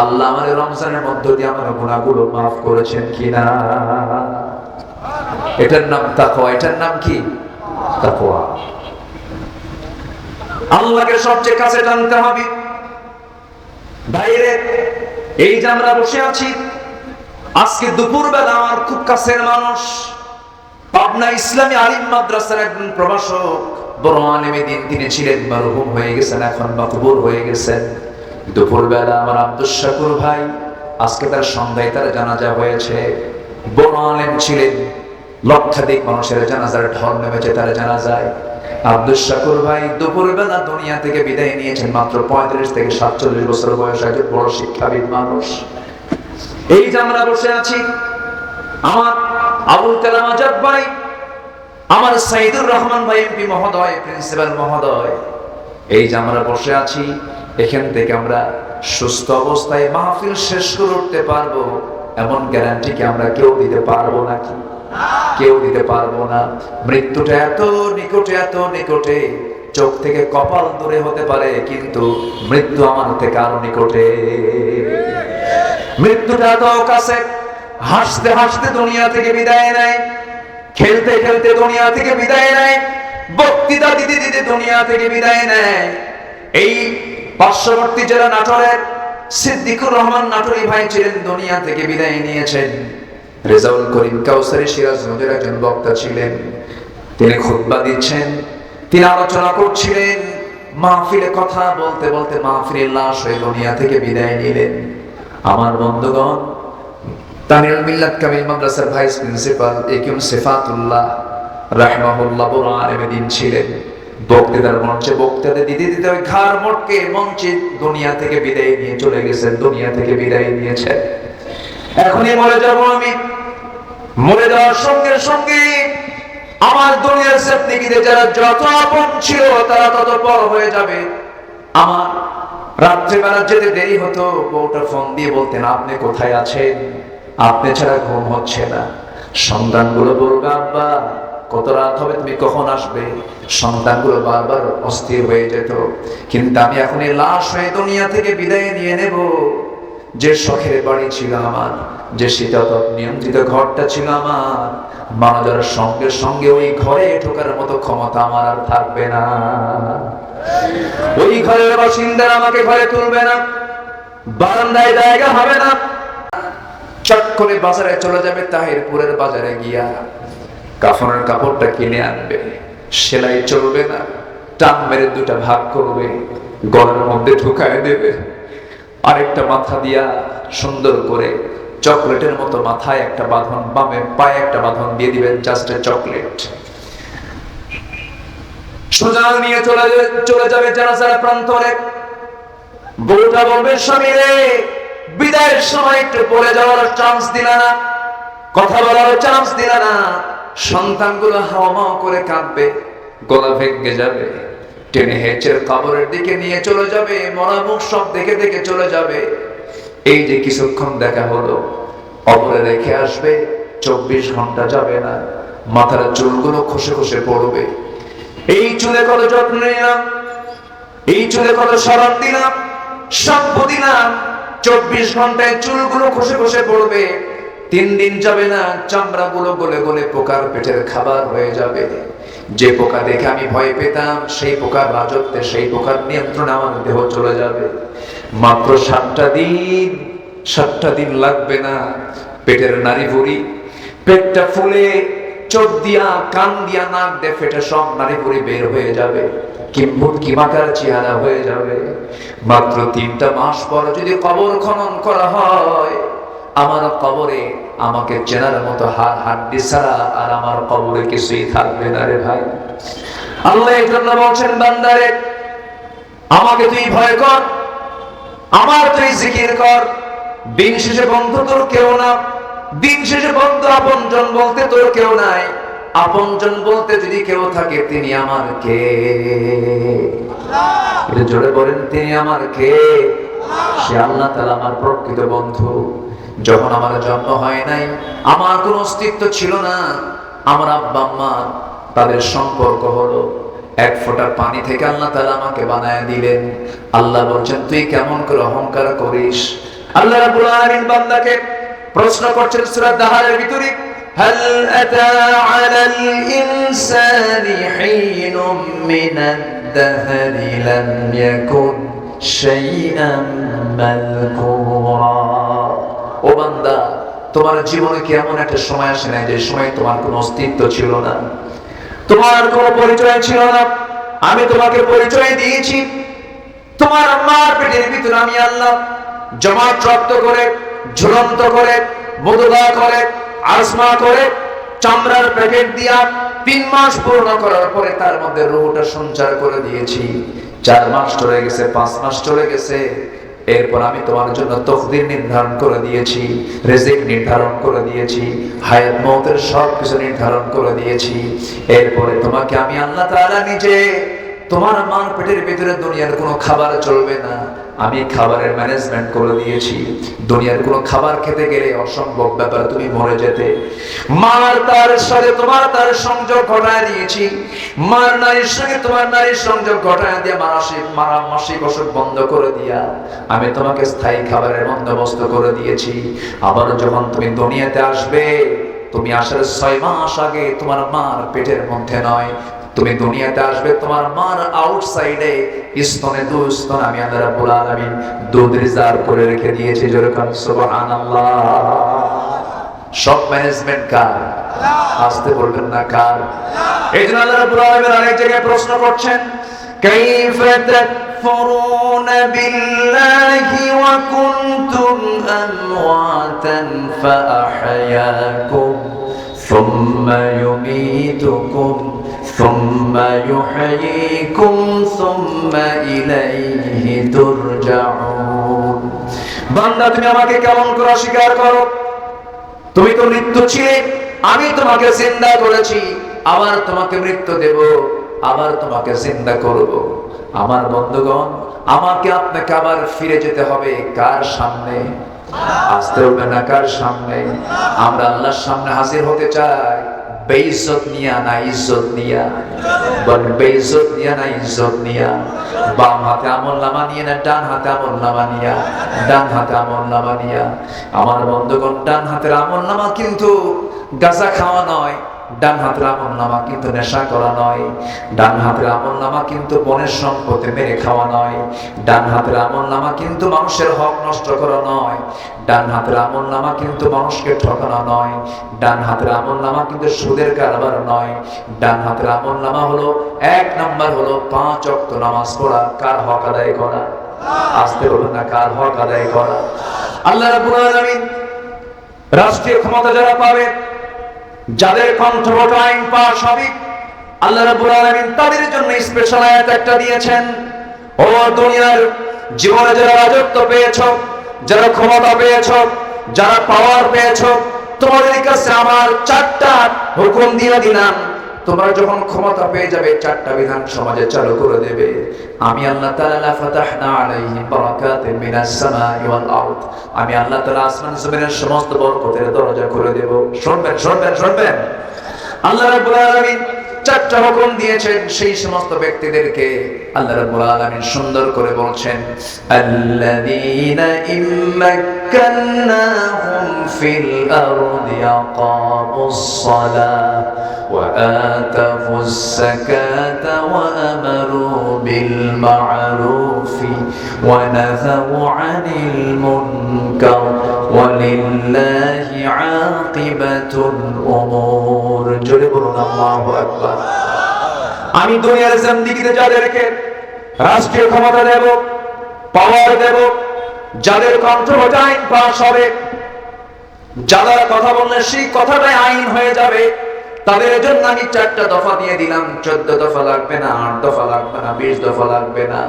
আল্লাহ আমার রমজানের মধ্য দিয়ে আমার গুনাহগুলো মাফ করেছেন কিনা। এটার নাম তাকওয়া। এটার নাম কি? তাকওয়া। আল্লাহকে সবচেয়ে কাছে টানতে হবে। ভাইরে, এই যে আমরা বসে আছি, আজকে দুপুরবেলা আমার খুব কাছের মানুষ, পাবনা ইসলামী আলিম মাদ্রাসার একজন প্রভাষক, বড় আলেমে দিন তিনি ছিলেন, মরহুম হয়ে গেছেন, এখন মাকবুর হয়ে গেছেন। দুপুরবেলা আমার আব্দুস শাকুর ভাই, আজকে তার সন্ধ্যায় তার জানাজা হয়েছে। বড় আলেম ছিলেন, লক্ষাধিক মানুষের জানাজার ঢল নেমেছে তার জানাজায়। আব্দুস শাকুর ভাই দুপুরবেলা দুনিয়া থেকে বিদায় নিয়েছেন, মাত্র 35 থেকে 47 বছর বয়স, একজন বড় শিক্ষাবিদ মানুষ। এই যে আমরা বসে আছি, আমার আবুল কালাম আজাদ ভাই, আমার সাইদুর রহমান ভাই এমপি মহোদয়, প্রিন্সিপাল মহোদয়, এই যে আমরা বসে আছি, এখান থেকে আমরা সুস্থ অবস্থায় মাহফিল শেষ করে উঠতে পারবো এমন গ্যারান্টি কি আমরা কেউ দিতে পারবো নাকি? কেউ দিতে পারবো না। মৃত্যুটা এত নিকটে, এত নিকটে, চোখ থেকে কপাল দূরে হতে পারে, কিন্তু মৃত্যু আমার থেকে আরো নিকটে। মৃত্যুটা এত কাছে, হাসতে হাসতে দুনিয়া থেকে বিদায় নেয়, খেলতে খেলতে দুনিয়া থেকে বিদায় নেয়, বক্তৃতা দিতে দিতে দুনিয়া থেকে বিদায় নেয়। এই পার্শ্ববর্তী জেলা নাটোরের সিদ্দিকুর রহমান নাটোরি ভাই ছিলেন, দুনিয়া থেকে বিদায় নিয়েছেন। রেজাউল করিম কাউসারি সিরাজগঞ্জের একজন বক্তা ছিলেন, তিনি খুতবা দিচ্ছেন, তিনি আলোচনা করছিলেন, মাহফিলে কথা বলতে বলতে মাহফিলের লাশ হয়ে দুনিয়া থেকে বিদায় নিলেন। আমার বন্ধুগণ, তামিরুল মিল্লাত কামিল মাদ্রাসার ভাইস প্রিন্সিপাল একিউম সিফাতুল্লাহ রাহমাহুল্লাহ বড় আলেমে দিন ছিলেন। বক্তৃতার মঞ্চে বক্তৃতা দিতে দিতে ওই ঘাড় মোটকে মঞ্চে দুনিয়া থেকে বিদায় নিয়ে চলে গেছেন, দুনিয়া থেকে বিদায় নিয়েছেন। এখনই মরে যাব আমি, মরে যাওয়ার সঙ্গে সঙ্গে আমার দুনিয়ার জিন্দেগিতে যারা যত আপন ছিল তারা তত পর হয়ে যাবে। আমার রাত্রিবেলা যেতে দেরি হতো, বউটা ফোন দিয়ে বলতেন, আপনি কোথায় আছেন? আপনি ছাড়া ঘুম হচ্ছে না। সন্তানগুলো বলবে, আব্বা কত রাত হবে, তুমি কখন আসবে। সন্তানগুলো বারবার অস্থির হয়ে যেত। কিন্তু আমি এখন এই লাশ হয়ে দুনিয়া থেকে বিদায় নিয়ে নেব। যে শখের বাড়ি ছিল আমার, যে শীতল নিয়ন্ত্রিত ঘরটা ছিল আমার, মারা যাওয়ার সঙ্গে সঙ্গে ওই ঘরে ঢোকার মতো ক্ষমতা আমার আর থাকবে না। ওই ঘরের বাসিন্দারা আমাকে ঘরে তুলবে না, বারান্দায় জায়গা হবে না। চট করে বাজারে চলে যাবে, তাহিরপুরের বাজারে গিয়া কাফনের কাপড়টা কিনে আনবে। সেলাই চলবে না, টান মেরে দুটা ভাগ করবে, গলার মধ্যে ঢুকায় দেবে। আরেকটা মাথা দিয়া সুন্দর করে চকলেটের মতো মাথায় একটা বাঁধন, বামে পায়ে একটা বাঁধন দিয়ে দিবেন, জাস্ট চকলেট। সোজা নিয়ে চলে যাবে জানাজার প্রান্তরে। বউটা বলবে, স্বামী রে, বিদায়ের সময় একটু পড়ে যাওয়ার চান্স দিলা না, কথা বলার চান্স দিলা না। সন্তানগুলো হাওয়া করে কাঁদবে, গলা ভেঙে যাবে। টেনে হেঁচে কবরের দিকে নিয়ে চলে যাবে, মরা মুখ সব দেখে দেখে চলে যাবে। এই যে কিছুক্ষণ দেখা হলো, কবরে রেখে আসবে, 24 ঘন্টা যাবে না, মাথার চুলগুলো খসে খসে পড়বে। এই চুলে কত যত্ন নিলাম, এই চুলে কত স্মরণ দিলাম, সব দিলাম, 24 ঘন্টায় চুলগুলো খসে খসে পড়বে। 3 দিন যাবে না, চামড়াগুলো গলে গলে পোকার পেটের খাবার হয়ে যাবে। যে পোকা দেখে আমি ভয় পেতাম, সেই পোকার রাজত্বে, সেই পোকার নিয়ন্ত্রণে আমার দেহ চলে যাবে। মাত্র 7টা দিন লাগবে না, পেটের নাড়ি ভুঁড়ি, পেটটা ফুলে, চোখ দিয়া, কান দিয়া, নাক দিয়ে ফেটে সব নাড়ি ভুঁড়ি বের হয়ে যাবে, কিম্ভূত কিমাকার চেহারা হয়ে যাবে। মাত্র 3টা মাস পর যদি কবর খনন করা হয়, আমার কবরে আমাকে চেনার মতো হাড্ডি ছাড়া আর আমার কবরে কিছুই থাকবে না রে ভাই। আল্লাহ এই জন্য বলছেন, বান্দারে, আমাকে তুই ভয় কর, আমার তুই জিকির কর। দিন শেষে বন্ধু তোর কেউ না, দিন শেষে বন্ধু আপনজন বলতে তোর কেউ নাই। আপনজন বলতে যদি কেউ থাকে, তিনি আমার কে? এটা জোরে বলেন, তিনি আমার কে? সে আল্লাহ তাআলা আমার প্রকৃত বন্ধু। যখন আমার জন্ম হয় নাই, আমার কোনো অস্তিত্ব ছিল না। আমার আব্বা আম্মা, তাদের সম্পর্ক হলো, 1 ফোঁটা পানি থেকে আল্লাহ তাআলা আমাকে বানায় দিলেন। আল্লাহ বলছেন, তুই কেমন করে অহংকার করিস? আল্লাহ রাব্বুল আলামিন বান্দাকে প্রশ্ন করছেন সূরা দাহারের ভিতরে, হাল আতা আলাল ইনসানি হিনুম মিনাদ দাহরি লাম ইয়াকুন শাইআম মাযকুরা। ও বান্দা, তোমার জীবনে কি এমন একটা সময় আসে না, যে সময় তোমার কোনো অস্তিত্ব ছিল না, তোমার কোনো পরিচয় ছিল না? আমি তোমাকে পরিচয় দিয়েছি। তোমার মার পেটের ভিতরে আমি আল্লাহ জমাট রক্ত করে, ঝুলন্ত করে, মুদগা করে, আসমা করে, চামড়ার প্যাকেট দিয়া 3 মাস পূর্ণ করার পরে তার মধ্যে রূহটা সঞ্চার করে দিয়েছি। 4 মাস চলে গেছে, 5 মাস চলে গেছে। এরপর আমি তোমার জন্য তকদির নির্ধারণ করে দিয়েছি, রিজিক নির্ধারণ করে দিয়েছি, হায়াত মওতের সব কিছু নির্ধারণ করে দিয়েছি। এরপরে তোমাকে আমি আল্লাহ তাআলা নিজে, তোমার মার পেটের ভিতরে দুনিয়ার কোনো খাবার চলবে না, আমি খাবারের ম্যানেজমেন্ট করে দিয়েছি। দুনিয়ার কোনো খাবার খেতে গেলে অসম্ভব ব্যাপার, তুমি মরে যেতে। মার তার সাথে তোমার তার সংযোগ ঘটায় দিয়েছি। মার নারীর সঙ্গে তোমার নারীর সংযোগ ঘটায় দিয়ে মাসিক অসুখ বন্ধ করে দিয়া আমি তোমাকে স্থায়ী খাবারের বন্দোবস্ত করে দিয়েছি। আবার যখন তুমি দুনিয়াতে আসবে, তুমি আসার 6 মাস আগে তোমার মার পেটের মধ্যে নয়, তুমি দুনিয়াতে আসবে তোমার মার আউটসাইডে স্তনে 2 স্তন আমি আল্লাহ রাব্বুল আলামিন দুধ রিজার্ভ করে রেখে দিয়েছি। জোরে কান সুবহানাল্লাহ। সব ম্যানেজমেন্ট কার? আসতে বলবেন না কার? এইজন্য আল্লাহ রাব্বুল আলামিন অনেক জায়গায় প্রশ্ন করছেন, কাইফা তাকফুরুনা বিল্লাহি ওয়া কুনতুম আমওয়াতান ফাআহয়াকুম সুম্মা ইউমীতুকুম সুম্মা ইউহয়ীকুম সুম্মা ইলাইহি তুরজাউন। বান্দা, তুমি আমাকে কেমন করে অস্বীকার করো? তুমি তো মৃত্যু ছিলে, আমি তোমাকে জিন্দা করেছি, আবার তোমাকে মৃত্যু দেব, আবার তোমাকে জিন্দা করব। আমার বন্ধুগণ, আমাকে আপনাকে আবার ফিরে যেতে হবে কার সামনে? আসতে হবে না কার সামনে? আমরা আল্লাহর সামনে হাজির হতে চাই, বেইজ্জত নিয়া না ইজ্জত নিয়া? বল বেইজ্জত নিয়া না ইজ্জত নিয়া? বাম হাতে আমলনামা নিয়ে না ডান হাতে আমলনামা নিয়া? ডান হাতে আমলনামা নিয়া। আমার বন্ধুগণ, ডান হাতের আমলনামা কিন্তু গাঁজা খাওয়া নয়, ডান হাতের আমলনামা কিন্তু নেশা করা নয়, ডান হাতের আমলনামা কিন্তু বনের সম্পত্তি মেরে খাওয়া নয়, ডান হাতের আমলনামা কিন্তু মানুষের হক নষ্ট করা নয়, ডান হাতের আমলনামা কিন্তু মানুষকে ঠকানো নয়, ডান হাতের আমলনামা কিন্তু সুদের কারবার নয়। ডান হাতের আমলনামা হলো 1 নাম্বার হলো 5 ওয়াক্ত নামাজ পড়া। কার হক আদায় করা? আসতে বলবেন না, কার হক আদায় করা? আল্লাহ রাব্বুল আলামিন রাষ্ট্রীয় ক্ষমতা যারা পাবে, যাদের কণ্ঠবদ্ধ আইন পাস হবে, আল্লাহ রাব্বুল আলামিন তাদের জন্য স্পেশাল আয়াত একটা দিয়েছেন। ও দুনিয়ার জীবনে যারা রাজত্ব পেয়েছো, যারা ক্ষমতা পেয়েছো, যারা পাওয়ার পেয়েছো, তোমাদের কাছে আমার 4টা হুকুম দিয়ে দিলাম। তোমরা যখন ক্ষমতা পেয়ে যাবে 4টা বিধান সমাজে চালু করে দেবে। আমি আল্লাহ তাআলা ফাতাহনা আলাইহিম বারাকাতিন মিনাস সামাই ওয়াল আরদ, আমি আল্লাহ তাআলা আসমান জমিনের সমস্ত বরকতের দরজা খুলে দেব। শুনবেন শুনবেন শুনবেন, আল্লাহ রাব্বুল আলামিন 4টা হুকুম দিয়েছেন। সেই সমস্ত ব্যক্তিদেরকে আল্লাহ রাব্বুল আলামিন সুন্দর করে বলছেন, আল্লাযীনা ইম্মাক্কান্নাহুম ফিল আরদি আকামুস সালাহ ওয়া আতাফুস যাকাতা ওয়া আমারু বিল মা'রুফি ওয়া নাহাউ আনিল মুনকার ওয়া লিল্লাহি আকিবাতুল উমুর। জোরে বলুন আল্লাহু আকবার। আমি দুনিয়ার জিন্দেগিতে যাদেরকে রাষ্ট্রীয় ক্ষমতা দেব, পাওয়ার দেব, যাদের কণ্ঠবদ্ধ আইন পাস হবে, যারা কথা বললে সেই কথাটাই আইন হয়ে যাবে, তাদের জন্য আমি 4টা দফা দিয়ে দিলাম। 14 দফা লাগবে না, 8 দফা লাগবে না, 20 দফা লাগবে না,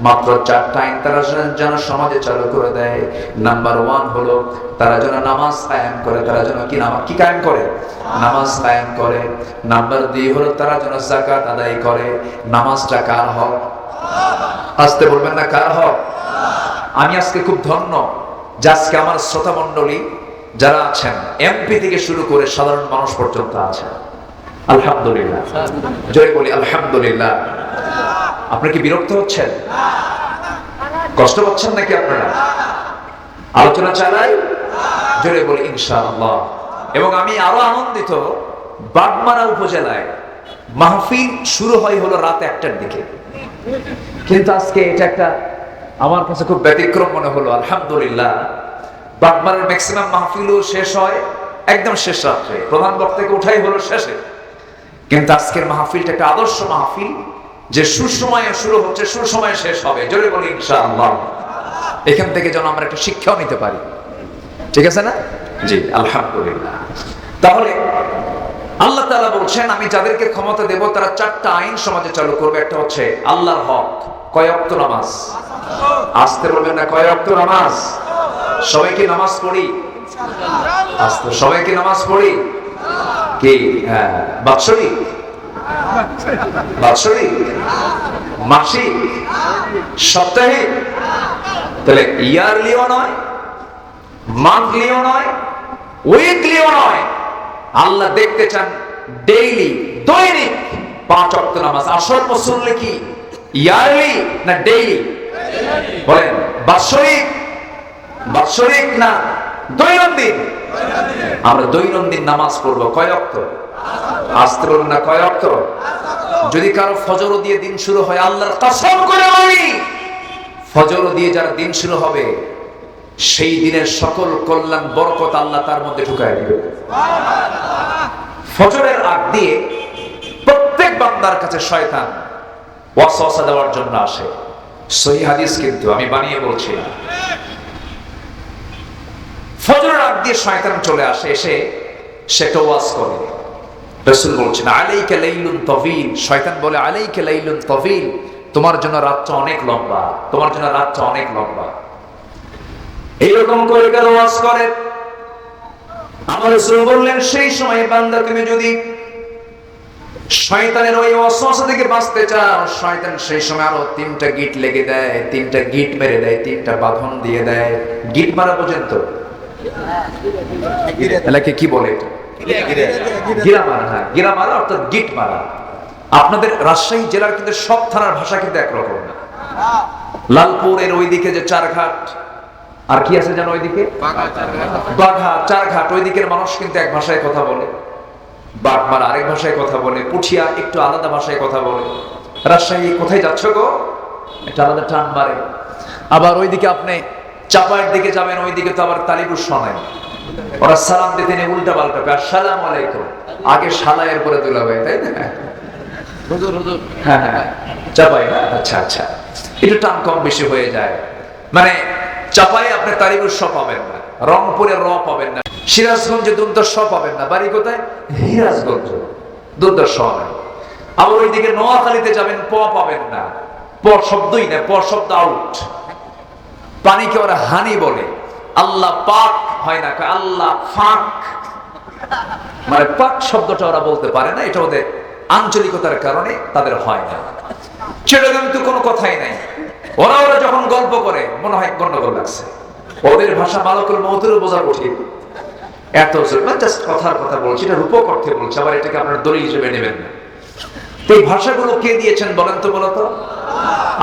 মাত্র 4টা আইন তারা যেন সমাজে চালু করে দেয়। নাম্বার 1 হলো তারা যেন নামাজ কায়েম করে। তারা যেন কি কায়েম করে? নামাজ কায়েম করে। নাম্বার 2 হলো তারা যেন যাকাত আদায় করে। নামাজটা কার হক? আসতে বলবেন না, কার হক? আমি আজকে খুব ধন্য যে আজকে আমার শ্রোতা মণ্ডলী যারা আছেন, এমপি থেকে শুরু করে সাধারণ মানুষ পর্যন্ত আছেন। আলহামদুলিল্লাহ, জয় বলি আলহামদুলিল্লাহ। আপনি কি বিরক্ত হচ্ছেন? কষ্ট পাচ্ছেন নাকি আপনারা? আলোচনা চালাই, জোরে বলি ইনশাআল্লাহ। এবং আমি আরো আনন্দিত, বাগমারা উপজেলায় মাহফিল শুরু হলো রাত 1টার দিকে, কিন্তু আজকে এটা একটা আমার কাছে খুব ব্যতিক্রম মনে হলো। আলহামদুলিল্লাহ, বাগমারার ম্যাক্সিমাম মাহফিলও শেষ হয় একদম শেষ রাত্রে, প্রধান বক্তাকে উঠাই হলো শেষে। কিন্তু আজকের মাহফিলটা একটা আদর্শ মাহফিল, যে সুসময়ে শুরু হচ্ছে, সুসময়ে শেষ হবে। জোরে বলি ইনশাআল্লাহ। এখান থেকে যেন আমরা একটা শিক্ষাও নিতে পারি, ঠিক আছে না? জি আলহামদুলিল্লাহ। তাহলে আল্লাহ তাআলা বলছেন, আমি যাদেরকে ক্ষমতা দেব তারা 4টা আইন সমাজে চালু করবে। একটা হচ্ছে আল্লাহর হক। কয় ওয়াক্ত নামাজ? আসতে বলবেন না, কয় ওয়াক্ত নামাজ? সবাই কি নামাজ পড়ি? আসতে, সবাই কি নামাজ পড়ি? কি বাৎসরিক, বাৎসরিক, মাসিক, সাপ্তাহিক? তাহলে ইয়ারলিও নয়, মান্থলিও নয়, উইকলিও নয়। আল্লাহ দেখতে চান ডেইলি, দৈনিক 5 ওয়াক্ত নামাজ। আসল মুসল্লি কি ইয়ারলি না ডেইলি? বলেন, বাৎসরিক, বাৎসরিক না দৈনন্দিন? আমরা দৈনন্দিন নামাজ পড়বো। কয় ওয়াক্ত? আসতে বলুন না, কয় ওয়াক্ত? যদি কারো ফজর দিয়ে দিন শুরু হয়, আল্লাহর কসম করে বলি, ফজর দিয়ে যার দিন শুরু হবে, সেই দিনের সকল কল্যাণ বরকত আল্লাহ তার মধ্যে ঢুকায় দিবে। ফজরের আগ দিয়ে প্রত্যেক বান্দার কাছে শয়তান ওয়াসওয়াসা দেওয়ার জন্য আসে। সহিহ হাদিস, কিন্তু আমি বানিয়ে বলছি না। ফজরের আগ দিয়ে শয়তান চলে আসে, এসে সেটা ওয়াজ করে। রাসূল বলছেন, আলাইকা লাইলুন তাওয়িল। শয়তান বলে, আলাইকা লাইলুন তাওয়িল, তোমার জন্য রাতটা অনেক লম্বা, তোমার জন্য রাতটা অনেক লম্বা। এইরকম করে কেন ওয়াজ করে? আমার রাসূল বললেন, সেই সময় বান্দা তুমি যদি শয়তানের ওই ওয়াসওয়াসা থেকে বাঁচতে চাও, শয়তান সেই সময় আরো 3টা গিট লেগে দেয়, 3টা গিট মেরে দেয়, 3টা বাঁধন দিয়ে দেয়। গিট মারা পর্যন্ত এলাকে কি বলে এটা? গিরা মারা। হ্যাঁ, গিরা মারা অর্থাৎ গিট মারা। আপনাদের রাজশাহী জেলার কিন্তু সব থানার ভাষা কিন্তু একরকম না। লালপুরের ওইদিকে যে চারঘাট, আর কি আছে যেন ওইদিকে বাঘা, চারঘাট, ওই দিকের মানুষ কিন্তু এক ভাষায় কথা বলে। বাগমারা আরেক ভাষায় কথা বলে। পুঠিয়া একটু আলাদা ভাষায় কথা বলে। রাজশাহী কোথায় যাচ্ছ গো, একটা আলাদা টান মারে। আবার ওইদিকে আপনি চাপায়ের দিকে যাবেন, ওইদিকে তো আবার তালিবুর শোনায়। ওরা সালাম দিতে নিয়ে উল্টা পাল্টা, আসসালামু আলাইকুম, আগে শালায়ের পরে দুলাভাই, তাই না? হুজুর হুজুর, হ্যাঁ হ্যাঁ, চাপাই না, আচ্ছা আচ্ছা, একটু টান কম বেশি হয়ে যায়। মানে চাপাই আপনি তালিবুর শ পাবেন না, রংপুরে র পাবেন না, সিরাজগঞ্জে দুর্দশ পাবেন না। বাড়ি কোথায়? সিরাজগঞ্জ, দুর্দশ নাই। আবার ওইদিকে নোয়াখালীতে যাবেন, প পাবেন না, প শব্দই না, প শব্দ আউট। পানিকে ওরা হানি বলে, আল্লাহ পাক হয় না, আল্লাহ ফাক, মানে পাক শব্দটা ওরা বলতে পারে না। এটা ওদের আঞ্চলিকতার কারণে তাদের হয় না। সেটা কিন্তু কোনো কথাই নাই। ওরা যখন গল্প করে মনে হয় গন্ডগোল লাগছে। ওদের ভাষা মালাকুল মউতেরও বোঝা কঠিন, এত জাস্ট কথার কথা বলছি, এটা রূপক অর্থে বলছে, আবার এটাকে আপনার দলিল হিসেবে নেবেন না। এই ভাষাগুলো কে দিয়েছেন বলেন তো, বলতো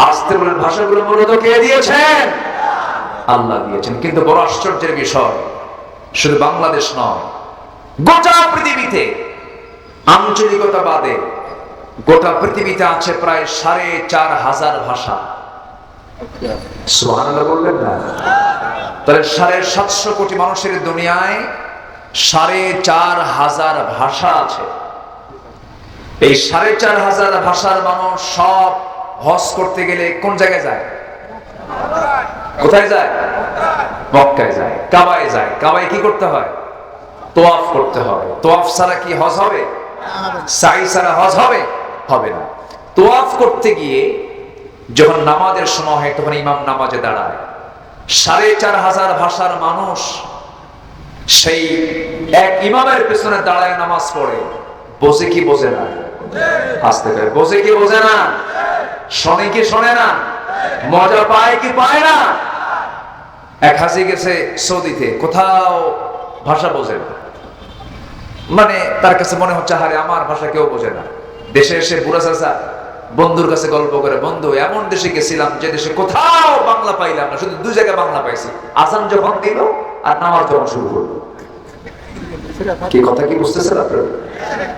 আসতে বলেন, ভাষাগুলো মূলত কে দিয়েছেন? আল্লাহ দিয়েছেন। কিন্তু বড় আশ্চর্যের বিষয়, শুধু বাংলাদেশ নয়, গোটা পৃথিবীতে আঞ্চলিকতা বাদে গোটা পৃথিবীতে আছে প্রায় ৪৫০০ ভাষা। সুবহানাল্লাহ বললেন না? তাহলে ৭৫০ কোটি মানুষের দুনিয়ায় ৪৫০০ ভাষা আছে। এই ৪৫০০ ভাষার মানুষ সব হজ করতে গেলে কোন জায়গায় যায়? কোথায় যায়? মক্কায় যায়, কাবায় যায়। কাবায় কি করতে হয়? তোয়াফ করতে হয়। তোয়াফ ছাড়া কি হজ হবে? সাই ছাড়া হজ হবে? হবে না। তোয়াফ করতে গিয়ে যখন নামাজের সময় হয়, তখন ইমাম নামাজে দাঁড়ায়। ৪৫০০ ভাষার মানুষ সেই এক ইমামের পেছনে দাঁড়ায় নামাজ পড়ে। বোঝে কি বোঝে না? আসতে পারে, বোঝে কি বোঝে না? শোনে কি শোনে না? মজা পায় কি পায় না? এক হাজি গেছে সৌদিতে, কোথাও ভাষা বোঝে না। মানে তার কাছে মনে হচ্ছে, হারে আমার ভাষা কেউ বোঝে না। দেশে এসে বুড়া চাচা বন্ধুর কাছে গল্প করে, বন্ধু এমন দেশে গেছিলাম যে দেশে কোথাও বাংলা পাইলাম না, শুধু ২ জায়গায় বাংলা পাইছি, আজান যখন দিল আর নামাজ যখন শুরু করলো। কি কথা কি বুঝতেছেন আপনারা?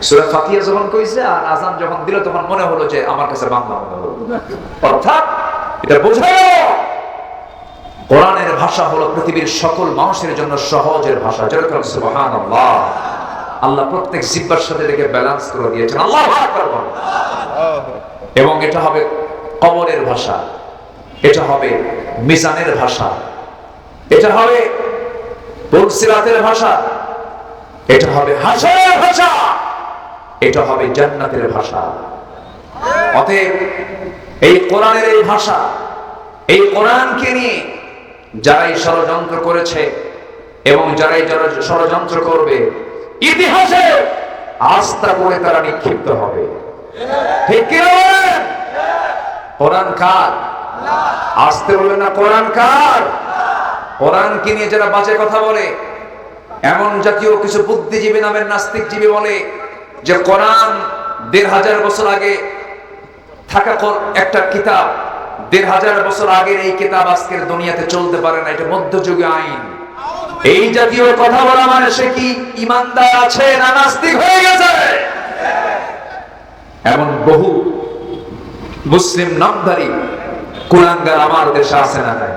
সূরা ফাতিহা যখন কইছে আর আজান যখন দিল, তখন মনে হলো যে আমার কাছে বাংলা মনে হলো। অর্থাৎ এটা বোঝায় কোরআনের ভাষা হলো পৃথিবীর সকল মানুষের জন্য সহজের ভাষা। যেরকম সুবহানাল্লাহ, আল্লাহ প্রত্যেক জিহ্বার সাথে এটাকে ব্যালেন্স করে দিয়েছেন। আল্লাহু আকবার বলেন। এবং এটা হবে কবরের ভাষা, এটা হবে মিজানের ভাষা, এটা হবে পুলসিরাতের ভাষা, এটা হবে হাসরের ভাষা, এটা হবে জান্নাতের ভাষা। অতএব এই কোরআনের এই ভাষা, এই কোরআনকে নিয়ে যারাই ষড়যন্ত্র করেছে এবং যারাই ষড়যন্ত্র করবে, ইতিহাসে আস্থা করে তারা নিক্ষিপ্ত হবে। ঠিক কি বলেন? কোরআন কার? আসতে বলবেন না, কোরআন কার? কোরআনকে নিয়ে যারা বাজে কথা বলে, এমন জাতীয় কিছু বুদ্ধিজীবী নামের নাস্তিকজীবী বলে যে কোরআন ১৫০০ বছর আগে থাকা একটা কিতাব, ১৫০০ বছর আগের এই কিতাব আজকের দুনিয়াতে চলতে পারে না, এটা মধ্যযুগীয় আইন। এই জাতীয় কথা বলা মানে সে কি ইমানদার আছে না নাস্তিক হয়ে গেছে? এমন বহু মুসলিম নামধারী কুলাঙ্গার আমার দেশে আছে না নাই?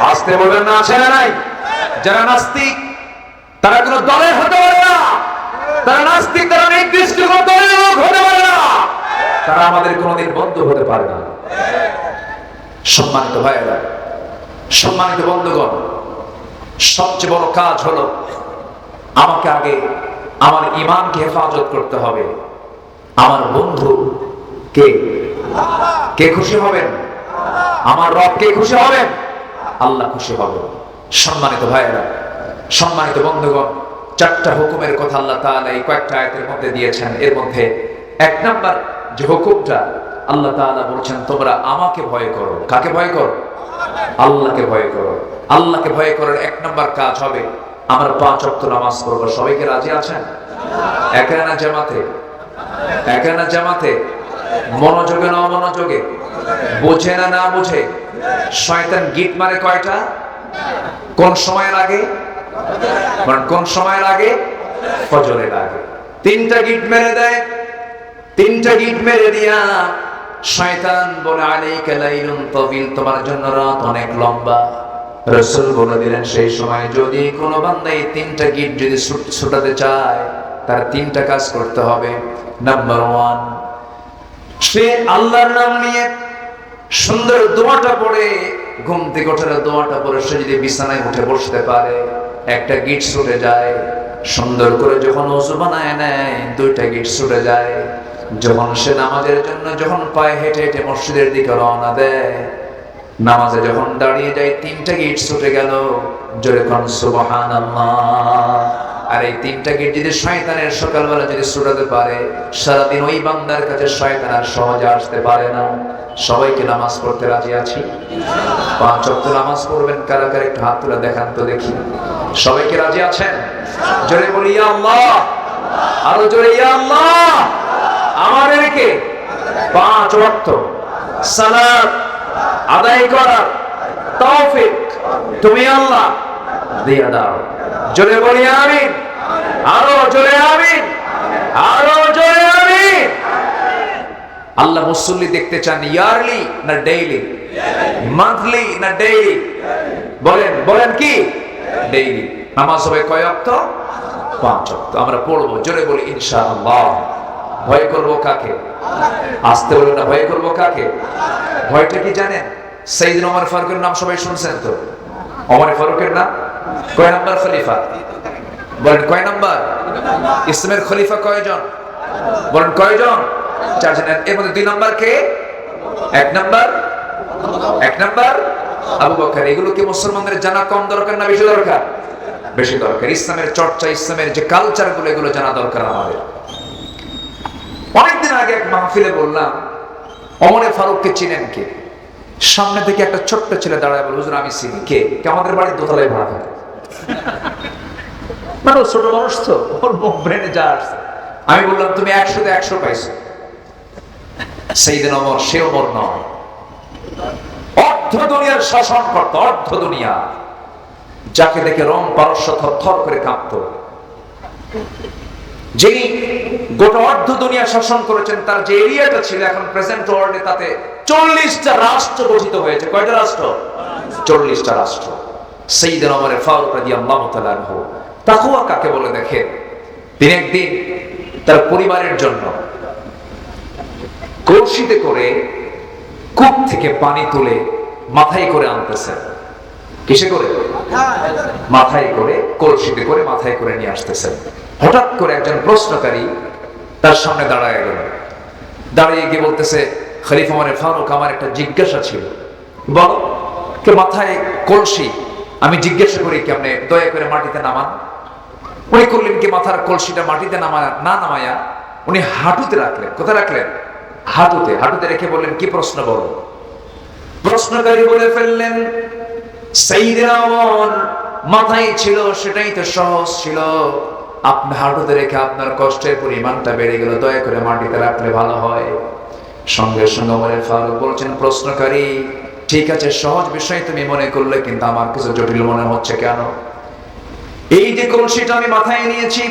আসতে বলবেন না, আছে না নাই? যারা নাস্তিক তারা কোনো দলের হতে পারে না, তারা নাস্তিক, তারা নির্দিষ্ট কোনো দলের লোক হতে পারে না, তারা আমাদের কোনোদিন বন্ধু হতে পারে না। সম্মানিত ভাইয়েরা, সম্মানিত বন্ধুগণ, সবচেয়ে বড় কাজ হলো আমাকে আগে আমার ঈমানকে হেফাজত করতে হবে। আমার বন্ধু কে? কে খুশি হবেন? আমার রব কে খুশি হবেন? আল্লাহ খুশি হবেন। সম্মানিত ভাইয়েরা, সম্মানিত বন্ধুগণ, 4টা হুকুমের কথা আল্লাহ তাআলা এই কয়েকটা আয়াতের মধ্যে দিয়েছেন। এর মধ্যে 1 নাম্বার যে হুকুমটা, আল্লাহ তাআলা বলছেন তোমরা আমাকে ভয় করো। কাকে ভয় করো? আল্লাহকে ভয় করো। আল্লাহকে ভয় করার 1 নাম্বার কাজ হবে আমরা 5 ওয়াক্ত নামাজ পড়বো। সবাইকে রাজি আছেন? একা না জামাতে? একা না জামাতে? মনোযোগে না অমনোযোগে? বুঝে না না বুঝে? শয়তান গিট মারে কয়টা? কোন সময়ের আগে? কোন সময়ের আগে? ফজরের আগে 3টা গিট মেরে দেয়। 3টা গিট মেরে দিয়া শয়তান বলে আলাইকা লাইলুন তাবিল, তোমার জন্য রাত অনেক লম্বা। রাসূল বলে দিলেন সেই সময় যদি কোনো বান্দা এই 3টা গিট যদি ছুটাতে চায় তার 3টা কাজ করতে হবে। নাম্বার 1, সে আল্লাহর নাম নিয়ে সুন্দর দোয়াটা পড়ে, ঘুম থেকে ওঠার দোয়াটা পড়ে সে যদি বিছানায় উঠে বসতে পারে, একটা গিট ছুটে যায়। সুন্দর করে যখন ওযু বানায় নেয় 2টা গিট ছুটে যায়। যখন সে নামাজের জন্য যখন পায়ে হেঁটে হেঁটে মসজিদের দিকে রওনা দেয়, নামাজে যখন দাঁড়িয়ে যায় 3টা গিট ছুটে গেল। জোরে কোন সুবহানাল্লাহ। আর এই 3টা গিট যদি শয়তানের সকালবেলা যদি ছুটাতে পারে, সারাদিন ওই বান্দার কাছে শয়তান আর সহজে আসতে পারে না। সবাইকে নামাজ পড়তে রাজি আছি? 5 ওয়াক্ত নামাজ পড়বেন কারা কারা একটু হাত তুলে দেখান তো দেখি। সবাইকে রাজি আছেন? জোরে বলি ইয়া আল্লাহ, আরো জোরে ইয়া আল্লাহ। আমাদেরকে 5 ওয়াক্ত সালাত আদায় করার তৌফিক তুমি আল্লাহ দিয়ে দাও। জোরে বলি আমিন, আরো জোরে আমিন, আরো জোরে আমিন। আল্লাহ মুসল্লি দেখতে চান ইয়ারলি না ডেইলি? মান্থলি না ডেইলি? বলেন বলেন কি? ডেইলি। নামাজ হবে কয় ওয়াক্ত? 5 ওয়াক্ত। আমরা পড়বো, জোরে বলি ইনশাআল্লাহ। ভয় করবো কাকে? আসতে বলে না, ভয় করবো কাকে? ভয়টা কি জানেন? সাইয়েদনা ওমর ফারুকের নাম সবাই শুনছেন তো? ওমর ফারুকের নাম কয় নাম্বার খলিফা? বলেন কয় নাম্বার? ইসলামের খলিফা কয়জন? বলেন কয়জন? 4 জন। এর মধ্যে 2 নাম্বার কে? 1 নাম্বার আবু বকর। এগুলো কি মুসলমানদের জানা কম দরকার না বেশি দরকার? বেশি দরকার। ইসলামের চর্চা, ইসলামের যে কালচার গুলো, এগুলো জানা দরকার আমাদের। অনেকদিন আগে এক মাহফিলে বললাম ওমর ফারুককে চিনেন কে? সামনে থেকে একটা ছোট্ট ছেলে দাঁড়ায় বলে হুজুর আমি চিনি। কে? আমাদের বাড়ির দোতলায় ভাড়া থাকে। মানে ছোট মানুষ তো, ওর ব্রেনে যা আসছে। আমি বললাম তুমি 100-তে 100 পাইছো। সাইয়েদনা ওমর সে ওমর নয়, অর্ধ দুনিয়ার শাসন করত, অর্ধ দুনিয়া, যাকে দেখে রোম পারস্য থরথর করে কাঁপত। যিনি গোটা অর্ধ দুনিয়া শাসন করেছেন, তার যে এরিয়াটা ছিল এখন প্রেজেন্ট ওয়ার্ল্ডে, তাতে 40টা রাষ্ট্র গঠিত হয়েছে। কয়টা রাষ্ট্র? 40টা রাষ্ট্র। সাইয়েদনা ওমর ফারুক রাদিয়াল্লাহু তাআলা আনহু তাকওয়া কাকে বলে দেখেন। তিনি একদিন তার পরিবারের জন্য কলসিতে করে কূপ থেকে পানি তুলে মাথায় করে আনতেছেন। কিসে করে? মাথায় করে, কলসিতে করে মাথায় করে নিয়ে আসতেছেন। হঠাৎ করে একজন প্রশ্নকারী তার সামনে দাঁড়ায় গেল। দাঁড়িয়ে গিয়ে বলতেছে, খলিফা ওমর ফারুক, আমার একটা জিজ্ঞাসা ছিল। বলো। কে? মাথায় কলসি, আমি জিজ্ঞাসা করি কেমনে, দয়া করে মাটিতে নামান। উনি করলেন কি, মাথার কলসিটা মাটিতে নামায়া উনি হাঁটুতে রাখলেন। কোথায় রাখলেন? হাঁটুতে। হাঁটুতে রেখে বললেন কি প্রশ্ন বলো। প্রশ্নকারী বলে ফেললেন, সাইয়েদনা ওমর মাথায় ছিল সেটাই তো সহজ ছিল, আপনি হাঁটুতে রেখে আপনার কষ্টের পরিমাণটা বেড়ে গেল, দয়া করে মাটিতে রাখলে ভালো হয়। সঙ্গে সঙ্গে ওমর ফারুক বলছেন, প্রশ্নকারী ঠিক আছে, সহজ বিষয় তুমি মনে করলে, কিন্তু আমার কিছু জটিল মনে হচ্ছে। কেন? এই যে কলসিটা আমি মাথায় নিয়েছি,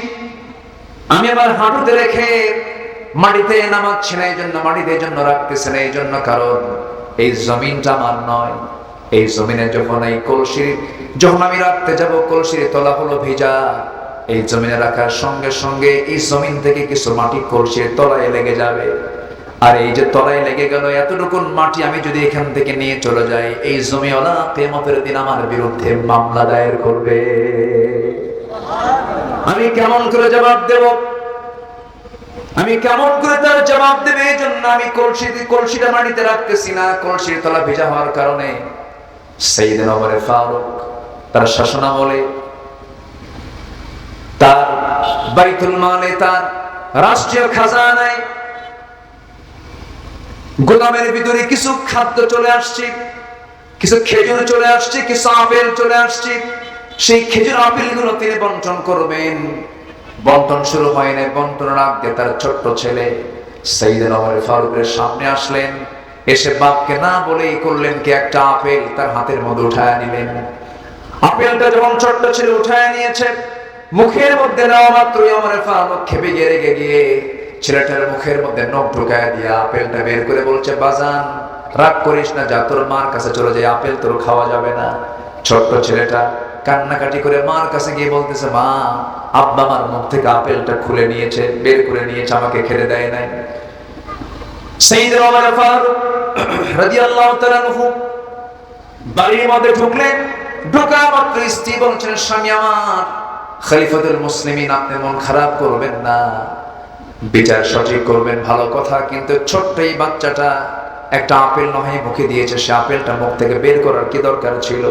আমি আমার হাঁটুতে রেখে মাটিতে নামাচ্ছি না, এই জন্য মাটিতে এই জন্য রাখতেছি না, এই জন্য কারণ এই জমিনটা আমার নয়। এই জমিনে যখন এই কলসি যখন আমি রাখতে যাব, কলসির তলা হলো ভেজা। এই জমিনে রাখার সঙ্গে সঙ্গে এই জমিন থেকে কিছু মাটি কলসির তলায় লেগে যাবে। আর এই যে তলায় লেগে গেল, এতটুকু মাটি আমি যদি এখান থেকে নিয়ে চলে যাই, এই জমিওয়ালা কিয়ামতের দিন আমার বিরুদ্ধে মামলা দায়ের করবে। আমি কেমন করে জবাব দেব? আমি কেমন করে তার জবাব দেবে? এই জন্য আমি কলসিটা মাটিতে রাখতেছি না, কলসির তলা ভেজা হওয়ার কারণে। সাইয়েদনা ওমর ফারুক তার শাসনামলে, তার বাইতুল মালে, তার রাষ্ট্রীয় খাজানায় গোলামের ভিতরে কিছু খাদ্য চলে আসছে, কিছু খেজুর চলে আসছে, কিছু আপেল চলে আসছে, সেই খেজুর আপেলগুলো তিনি বন্টন করবেন। বন্টন শুরু হয় না, বন্টনের আগে তার ছোট্ট ছেলে সাইয়েদনা ওমর ফারুকের সামনে আসলেন। এসে বাপকে না বলেই করলেন কি, একটা আপেল তার হাতের মধ্যে উঠায় নিলেন। আপেলটা যখন ছোট্ট ছেলে উঠায় নিয়েছে, মুখের মধ্যে নেওয়া মাত্রই ওমর ফারুক খেপে রেগে গিয়ে ছেলেটার মুখের মধ্যে নখ ঢুকায় দিয়ে আপেলটা বের করে বলছে, বাজান রাগ করিস না, যা তোর মার কাছে চলে যায়, আপেল তোর খাওয়া যাবে না। ছোট্ট ছেলেটা কান্নাকাটি করে মার কাছে গিয়ে বলতেছে, মা আব্বা আমার মুখ থেকে আপেলটা খুলে নিয়েছে, বের করে নিয়েছে, আমাকে খেতে দেয় নাই। সাইয়েদনা ওমর ফারুক রাদিয়াল্লাহু তাআলা আনহু বাড়ির মধ্যে ঢুকলেন। ঢোকা মাত্র স্ত্রী বলছেন, স্বামী আমার, খলিফাতুল মুসলিমিন, আপনি মন খারাপ করবেন না, বিচার সঠিক করবেন, ভালো কথা, কিন্তু ছোট্ট এই বাচ্চাটা একটা আপেল নয় মুখে দিয়েছে, সে আপেলটা মুখ থেকে বের করার কি দরকার ছিল?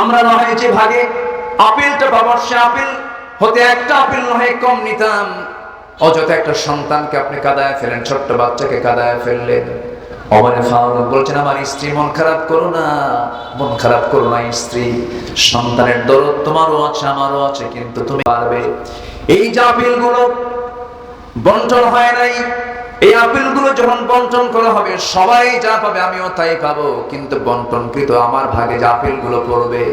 আমরা নয় যে ভাগে আপেলটা বাবার, সে আপেল হতে একটা আপেল নয় কম নিতাম। অযথা একটা সন্তানকে আপনি কাঁদায় ফেলেন, ছোট্ট বাচ্চাকে কাঁদায় ফেললেন। ওমর ফারুক বলছেন, আমার স্ত্রী, মন খারাপ করো না, মন খারাপ করো না স্ত্রী, সন্তানের দরদ তোমারও আছে আমারও আছে, কিন্তু তুমি পারবে। এই যে আপেলগুলো বন্টন হয় নাই, এই আপেলগুলো যখন বন্টন করা হবে, সবাই যা পাবে আমিও তাই পাবো, কিন্তু বন্টনকৃত আমার ভাগে যে আপেলগুলো পড়বে,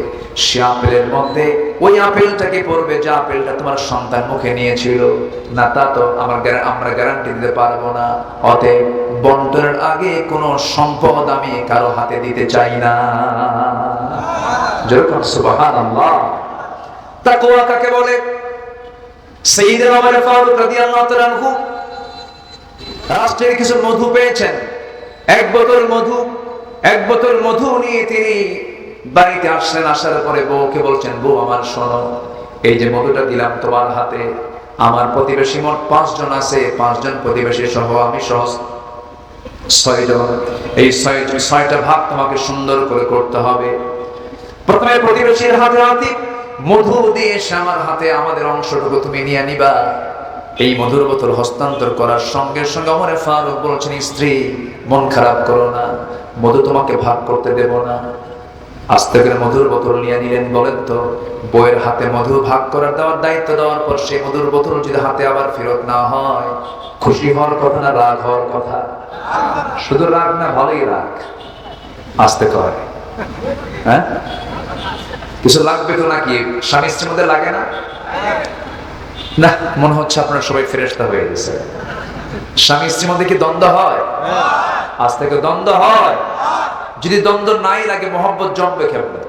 সে আপেলের মধ্যে ওই আপেলটাকে পড়বে যে আপেলটা তোমার সন্তান মুখে নিয়েছিল না, তা তো আমরা গ্যারান্টি দিতে পারবো না। অতএব বন্টনের আগে কোনো সম্পদ আমি কারো হাতে দিতে চাই না। যেরকম সুবহানাল্লাহ। তাকওয়া কাকে বলে? সাইয়েদনা ওমর ফারুক রাদিয়াল্লাহু তাআলা আনহু রাষ্ট্রের কিছু মধু পেয়েছেন, এক বোতল মধু নিয়ে তিনি বাড়িতে আসলেন। আসার পরে বউকে বলছেন, বউ আমার শোনো, এই যে মধুটা দিলাম তোমার হাতে, আমার প্রতিবেশী মোট 5 জন আছে, 5 জন প্রতিবেশী সহ আমি সহ 6 জন, এই 6টা ভাগ তোমাকে সুন্দর করে করতে হবে। প্রথমে প্রতিবেশীর হাতে মধু দিয়ে এসে আমার হাতে আমাদের অংশটুকু তুমি নিয়ে নিবা। এই মধুর বোতল হস্তান্তর করার সঙ্গে সঙ্গে ওমর ফারুক বলছেন, স্ত্রী মন খারাপ করো না, মধু তোমাকে ভাগ করতে দেব না। আস্তে করে মধুর বোতল নিয়ে নিলেন। বলেন তো, বউয়ের হাতে মধু ভাগ করার দেওয়ার দায়িত্ব দেওয়ার পর সেই মধুর বোতল যদি হাতে আবার ফেরত না হয়, খুশি হওয়ার কথা না রাগ হওয়ার কথা? শুধু রাগ না, ভালোই রাগ। আস্তে কয়, হ্যাঁ কিছু লাগবে তো নাকি? স্বামী স্ত্রীর মধ্যে লাগে না? না, মনে হচ্ছে আপনারা সবাই ফেরেশতা হয়ে গেছে। স্বামী স্ত্রীর মধ্যে কি দ্বন্দ্ব হয়? আজ থেকে দ্বন্দ্ব হয়। যদি দ্বন্দ্ব নাই লাগে, মহব্বত জমবে কেমনে?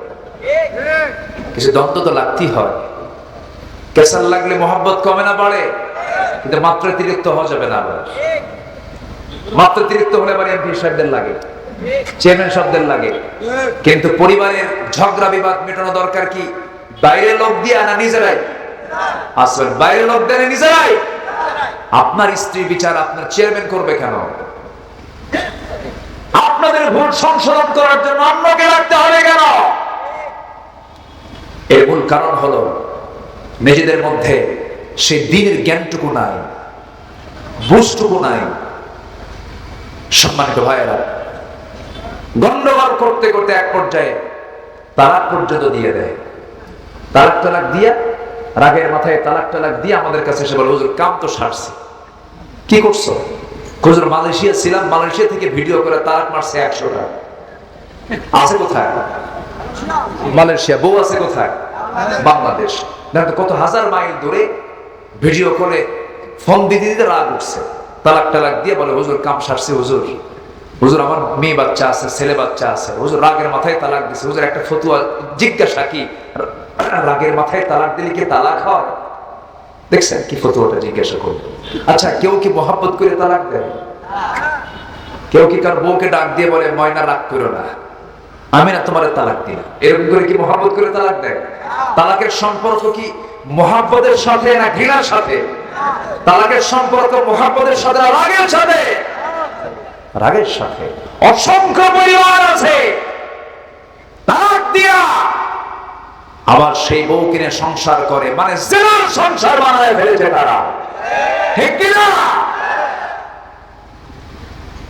কিছু দ্বন্দ্ব তো লাগতেই হয়। কেসার লাগলে মহব্বত কমে না বাড়ে? কিন্তু মাত্রাতিরিক্ত হওয়া যাবে না। আবার মাত্রাতিরিক্ত হলে আবার এমপি সাহেবদের লাগে, চেয়ারম্যান সাহেবদের লাগে। কিন্তু পরিবারের ঝগড়া বিবাদ মেটানো দরকার কি বাইরের লোক দিয়া না নিজেরাই? আসলে বাইরের লোক দেন নিজেরাই। আপনার স্ত্রী বিচার আপনার চেয়ারম্যান করবে কেন? আপনাদের ভুল সংশোধন করার জন্য অন্যকে রাখতে হবে কেন? এর মূল কারণ হলো নিজেদের মধ্যে সেই দিনের জ্ঞানটুকু নাই, বুঝটুকু নাই। সম্মানিত ভাইয়েরা, গন্ডগোল করতে করতে এক পর্যায়ে তালাক পর্যন্ত দিয়ে দেয়। তালাক দিয়া রাগের মাথায় তালাক দিয়ে আমাদের কাছে এসে বলে, হুজুর কাম তো সারছি। কি করছো? হুজুর মালয়েশিয়া ছিলাম, মালয়েশিয়া থেকে ভিডিও করে তালাক মারছে 100টা। আছে কোথায়? মালয়েশিয়া। বউ আছে কোথায়? বাংলাদেশ। কত হাজার মাইল দূরে ভিডিও করে ফোন দিতে দিতে রাগ উঠছে। তালাক দিয়ে বলে, হুজুর কাম সারছি, হুজুর আমার মেয়ে বাচ্চা আছে, ছেলে বাচ্চা আছে, হুজুর রাগের মাথায় তালাক দিছে। হুজুর একটা ফতুয়া জিজ্ঞাসা, কি রাগের মাথায় তালাক দিলে কি তালাক হয়? দেখছেন কি ফতুয়াটা জিজ্ঞাসা করবে। আচ্ছা, কেউ কি মহব্বত করে তালাক দেয়? কেউ কি কার বউকে ডাক দিয়ে বলে, ময়না রাগ করো না, আমি না তোমার তালাক দিলাম, এরকম করে কি মহব্বত করে তালাক দেয়? তালাকের সম্পর্ক কি মহব্বতের সাথে না ঘৃণার সাথে? তালাকের সম্পর্ক মহব্বতের সাথে না রাগের সাথে? রাগের সাথে। অসংখ্য পরিবার আছে তালাক দিয়া আবার সেই বউ কিনে সংসার করে, মানে জেনার সংসার বানায় ফেলেছে তারা। ঠিক কিনা?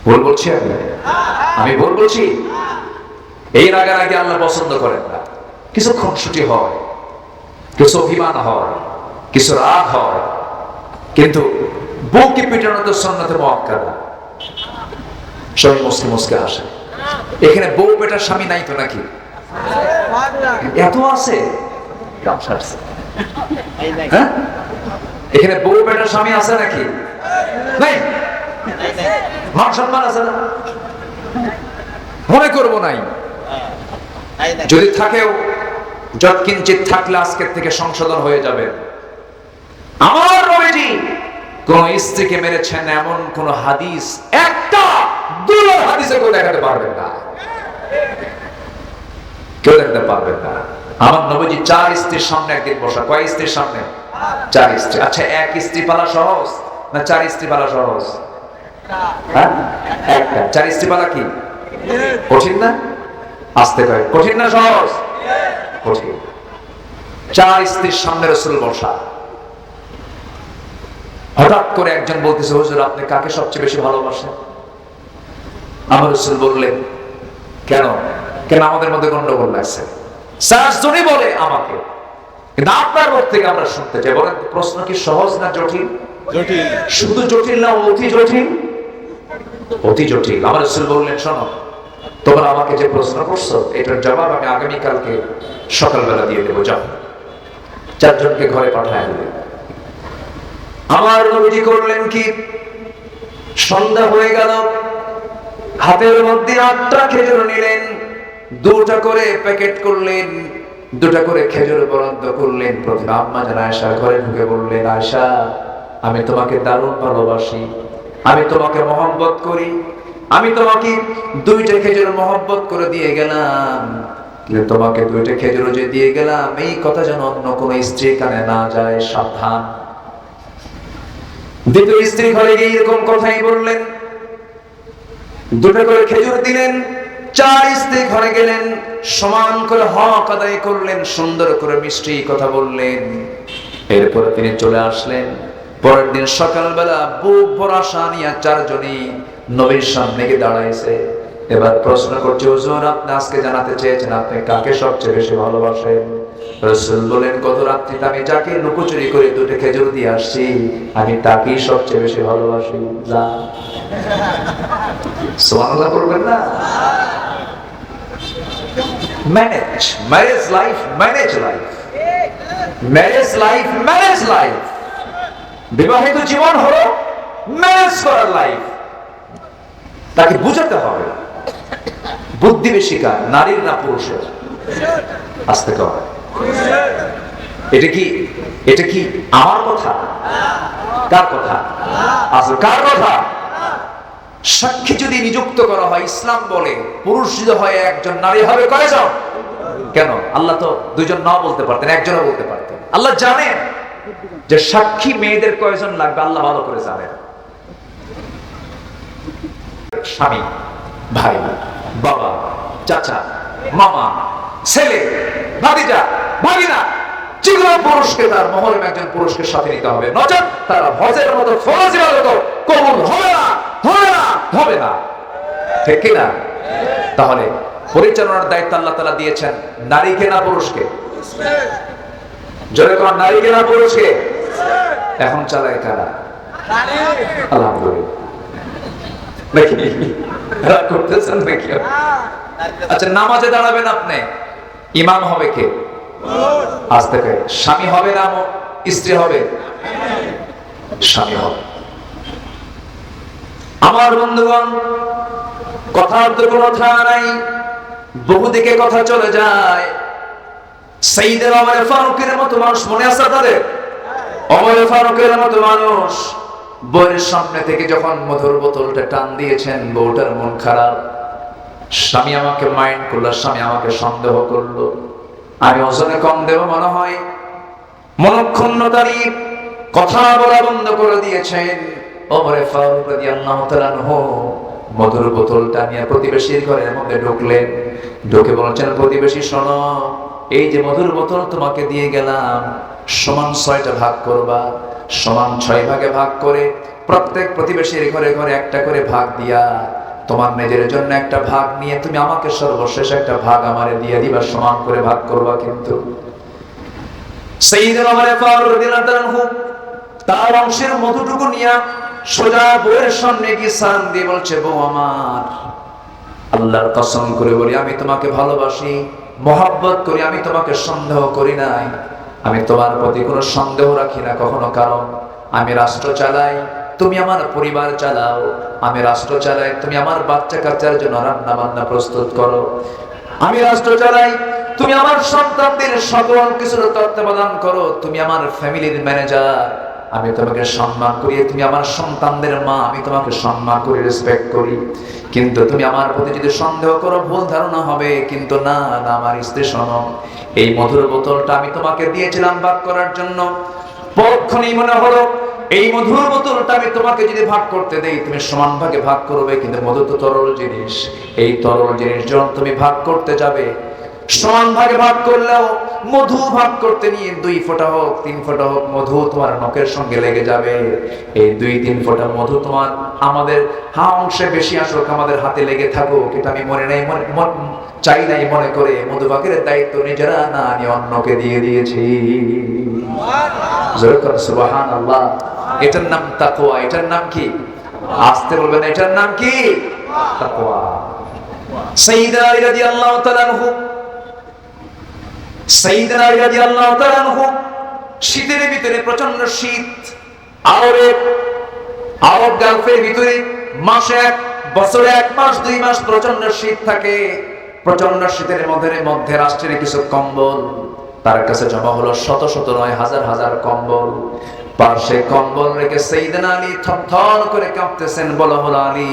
ভুল বলছি আমি ভুল বলছি? এই রাগারাগি আল্লাহ পছন্দ করেন না। কিছু খুনসুটি হয়, কিছু অভিমান হয়, কিছু রাগ হয়, কিন্তু বউকে পিটানো তো সুন্নতে মুআক্কাদা। সবাই মুসকে মুসকে আসে। এখানে বউ পেটার স্বামী নাই তো নাকি? এত আছে। হ্যাঁ, এখানে বউ পেটার স্বামী আছে নাকি? নাই। মান সম্মান আছে না? মনে করবো নাই। যদি থাকেও যৎকিঞ্চিত থাকলে আজকের থেকে সংশোধন হয়ে যাবে। আমার নবীজি কোন স্ত্রীকে মেরেছেন এমন কোন হাদিস একটা দুটো হাদিসে কেউ দেখাতে পারবেন না, কেউ দেখাতে পারবেন না। আমার নবীজি 4 স্ত্রীর সামনে একদিন বসা। কয় স্ত্রীর সামনে? 4 স্ত্রী। আচ্ছা, এক স্ত্রী পালা সহজ না 4 স্ত্রী পালা সহজ? হ্যাঁ, একটা। 4 স্ত্রী পালা কি কঠিন না? আসতে কয় কঠিন না সহজ? কঠিন। 4 স্ত্রীর সামনে রাসূল বসা। হঠাৎ করে একজন বলতেছে, হুজুর আপনি কাকে সবচেয়ে বেশি ভালোবাসেন? আমার রাসূল বললেন, কেন কেন আমাদের মধ্যে গন্ডগোল লাগছে? 4 জনই বলে আমাকে, কিন্তু আপনার মুখ থেকে আমরা শুনতে চাই। বলেন প্রশ্ন কি সহজ না জটিল? জটিল। শুধু জটিল না অতি জটিল? অতি জটিল। আমার রাসূল বললেন, শোনো, তোমরা আমাকে যে প্রশ্ন করছো এটার জবাব আমি আগামীকালকে সকালবেলা দিয়ে দেবো। যাও 4 জনকে ঘরে পাঠায় দেবে। আমার নবীজি করলেন কি, সন্ধ্যা হয়ে গেল, হাতের মধ্যে 8টা খেজুর নিলেন, 2টা করে প্যাকেট করলেন, 2টা করে খেজুর বরাদ্দ করলেন। প্রথমে আম্মা জান আয়েশা ঘরে ঢুকে বললেন, আয়েশা আমি তোমাকে দারুণ ভালোবাসি, আমি তোমাকে মহব্বত করি, আমি তোমাকে 2টা খেজুর মহব্বত করে দিয়ে গেলাম, কিন্তু তোমাকে 2টা খেজুর যে দিয়ে গেলাম এই কথা যেন অন্য কোনো স্ত্রীর কানে না যায়, সাবধান। দ্বিতীয় স্ত্রী ঘরে গিয়ে এরকম কথাই বললেন, 2টা করে খেজুর দিলেন। 4 স্ত্রী ঘরে গেলেন, সমান করে হক আদায় করলেন, সুন্দর করে মিষ্টি কথা বললেন। এরপরে তিনি চলে আসলেন। পরের দিন সকালবেলা বুক ভরা আশা নিয়ে 4 জনই নবীর সামনে গিয়ে দাঁড়াইছে। এবার প্রশ্ন করছে, হুজুর আপনি আজকে জানাতে চেয়েছেন আপনি কাকে সবচেয়ে বেশি ভালোবাসেন? রাসূল বলেন, গত রাত্রিতে আমি যাকে লুকোচুরি করে 2টা খেজুর দিয়ে আসছি আমি তাকেই সবচেয়ে বেশি ভালোবাসি। যা সুবহানাল্লাহ করবেন না? Manage marriage life, manage life, marriage life, marriage life. বিবাহিত জীবন হলো ম্যানেজ করার লাইফ। তাকে বুঝাতে হবে। বুদ্ধি বেশি কার, নারীর না পুরুষের? আস্তে কর। এটা কি আমার কথা? কার কথা? আসলে কার কথা? সাক্ষী যদি নিযুক্ত করা হয়, ইসলাম বলে পুরুষ যদি হয় 1 জন, নারী হবে কয়জন? কেন? আল্লাহ তো 2 জন নাও বলতে পারতেন, 1 জনও বলতে পারতেন। আল্লাহ জানেন যে সাক্ষী মেয়েদের কয়জন লাগবে, আল্লাহ ভালো করে জানেন। স্বামী, ভাই, বাবা, চাচা, মামা, ছেলে, ভাতিজা, ভাগিনা, যেগুলো পুরুষকে তার মহরম একজন পুরুষকে সাথে নিতে হবে, নচেত তারা হজের মতো ফরজ ইবাদত কবুল হবে না, হবে না, হবে না। ঠিক কি না? তাহলে পরিচালনার দায়িত্ব আল্লাহ তাআলা দিয়েছেন নারীকে না পুরুষকে? জোরে কোন, নারীকে না পুরুষকে? এখন চালায় কারা? আলহামদুলিল্লাহ। নাকি রাগ করতেছেন নাকি? আচ্ছা, নামাজে দাঁড়াবেন আপনি, ইমাম হবে কে? আজ থেকে স্বামী হবে না স্ত্রী হবে? স্বামী হবে। আমার বন্ধুগণ, কথার তো কোনো ঠাঁই নাই, বহুদিকে কথা চলে যায়। সাইয়েদনা ওমর ফারুকের মতো মানুষ মনে আছে তাদের? ওমর ফারুকের মতো মানুষ বউয়ের সামনে থেকে যখন মধুর বোতলটা টান দিয়েছেন, বউটার মন খারাপ। স্বামী আমাকে মাইন্ড করলো, স্বামী আমাকে সন্দেহ করলো, আমি ওজনে কম দেব মনে হয়, মনক্ষুণ্ণতারই কথা বলা বন্ধ করে দিয়েছেন। ওমর ফারুক রাদিয়াল্লাহু তাআলা আনহু মধুর বোতলটা নিয়ে প্রতিবেশীর ঘরের মধ্যে ঢুকলেন। ঢুকে বলছেন, প্রতিবেশী শোনো, এই যে মধুর বোতল তোমাকে দিয়ে গেলাম, সমান 6টা ভাগ করবা, সমান 6 ভাগে ভাগ করে প্রত্যেক প্রতিবেশীর ঘরে ঘরে একটা করে ভাগ দিয়া তোমার নিজের জন্য একটা ভাগ নিয়ে তুমি আমাকে সর্বশেষ একটা ভাগ আমারে দিয়ে দিবা, সমান করে ভাগ করবা। কিন্তু সাইয়্যিদুনা ওমর ফারুক রাদিয়াল্লাহু তাআলা আনহু তার অংশের মধুটুকু নিয়ে সোজা বউয়ের সামনে গিয়ে সালাম দিয়ে বলছে, বউ আমার, আল্লাহর কসম করে বলি আমি তোমাকে ভালোবাসি, মহব্বত করি, আমি তোমাকে সন্দেহ করি নাই, আমি তোমার প্রতি কোনো সন্দেহ রাখি না কখনো। কারণ আমি রাষ্ট্র চালাই, তুমি আমার পরিবার চালাও, আমি রাষ্ট্র চালাই, তুমি আমার বাচ্চা কাচ্চার জন্য রান্না বান্না প্রস্তুত করো, আমি রাষ্ট্র চালাই, তুমি আমার সন্তানদের সকল কিছুর তত্ত্বাবধান করো, তুমি আমার ফ্যামিলির ম্যানেজার, আমি তোমাকে সম্মান করি, তুমি আমার সন্তানদের মা, আমি তোমাকে সম্মান করি, রেসপেক্ট করি। কিন্তু তুমি আমার প্রতি যদি সন্দেহ করো, ভুল ধারণা হবে। কিন্তু না না আমার স্ত্রী, শোনো, এই মধুর বোতলটা আমি তোমাকে দিয়েছিলাম ভাগ করার জন্য, পরক্ষণেই মনে হলো এই মধুর বোতলটা আমি তোমাকে যদি ভাগ করতে দেই, তুমি সমান ভাগে ভাগ করবে। কিন্তু মধু তো তরল জিনিস, এই তরল জিনিস যখন তুমি ভাগ করতে যাবে, সমান ভাগে ভাগ করলেও মধু ভাগ করতে নিয়ে 2 ফোঁটা হোক 3 ফোঁটা হোক মধু তোমার নখের সঙ্গে লেগে যাবে। এই 2-3 ফোঁটা মধু তোমার আমাদের অংশে বেশি আসুক, আমাদের হাতে লেগে থাকুক, এটা আমি মনে নাই চাই নাই মনে করে মধু ভাগের দায়িত্ব নিজেরা না আমি অন্যকে দিয়ে দিয়েছি। সুবহানাল্লাহ। এটার নাম তাকওয়া। এটার নাম কি? আসতে বলবেন, এটার নাম কি? তাকওয়া। সাইয়্যিদনা আলী রাদিয়াল্লাহু তাআলা আনহু, সাইয়্যিদনা আলী রাদিয়াল্লাহু তাআলা আনহু শীতের ভিতরে, প্রচন্ড শীত, আরব গালফের ভিতরে মাসে বছরে 1 মাস 2 মাস প্রচন্ড শীত থাকে। প্রচন্ড শীতের মধ্যে রাষ্ট্রের কিছু কম্বল তার কাছে জমা হলো, শত শত নয় হাজার হাজার কম্বল। পার্শ্বে কম্বল রেখে সাইয়্যিদনা আলী থরথর করে কাঁপতেছেন। বলা হলো, আলী,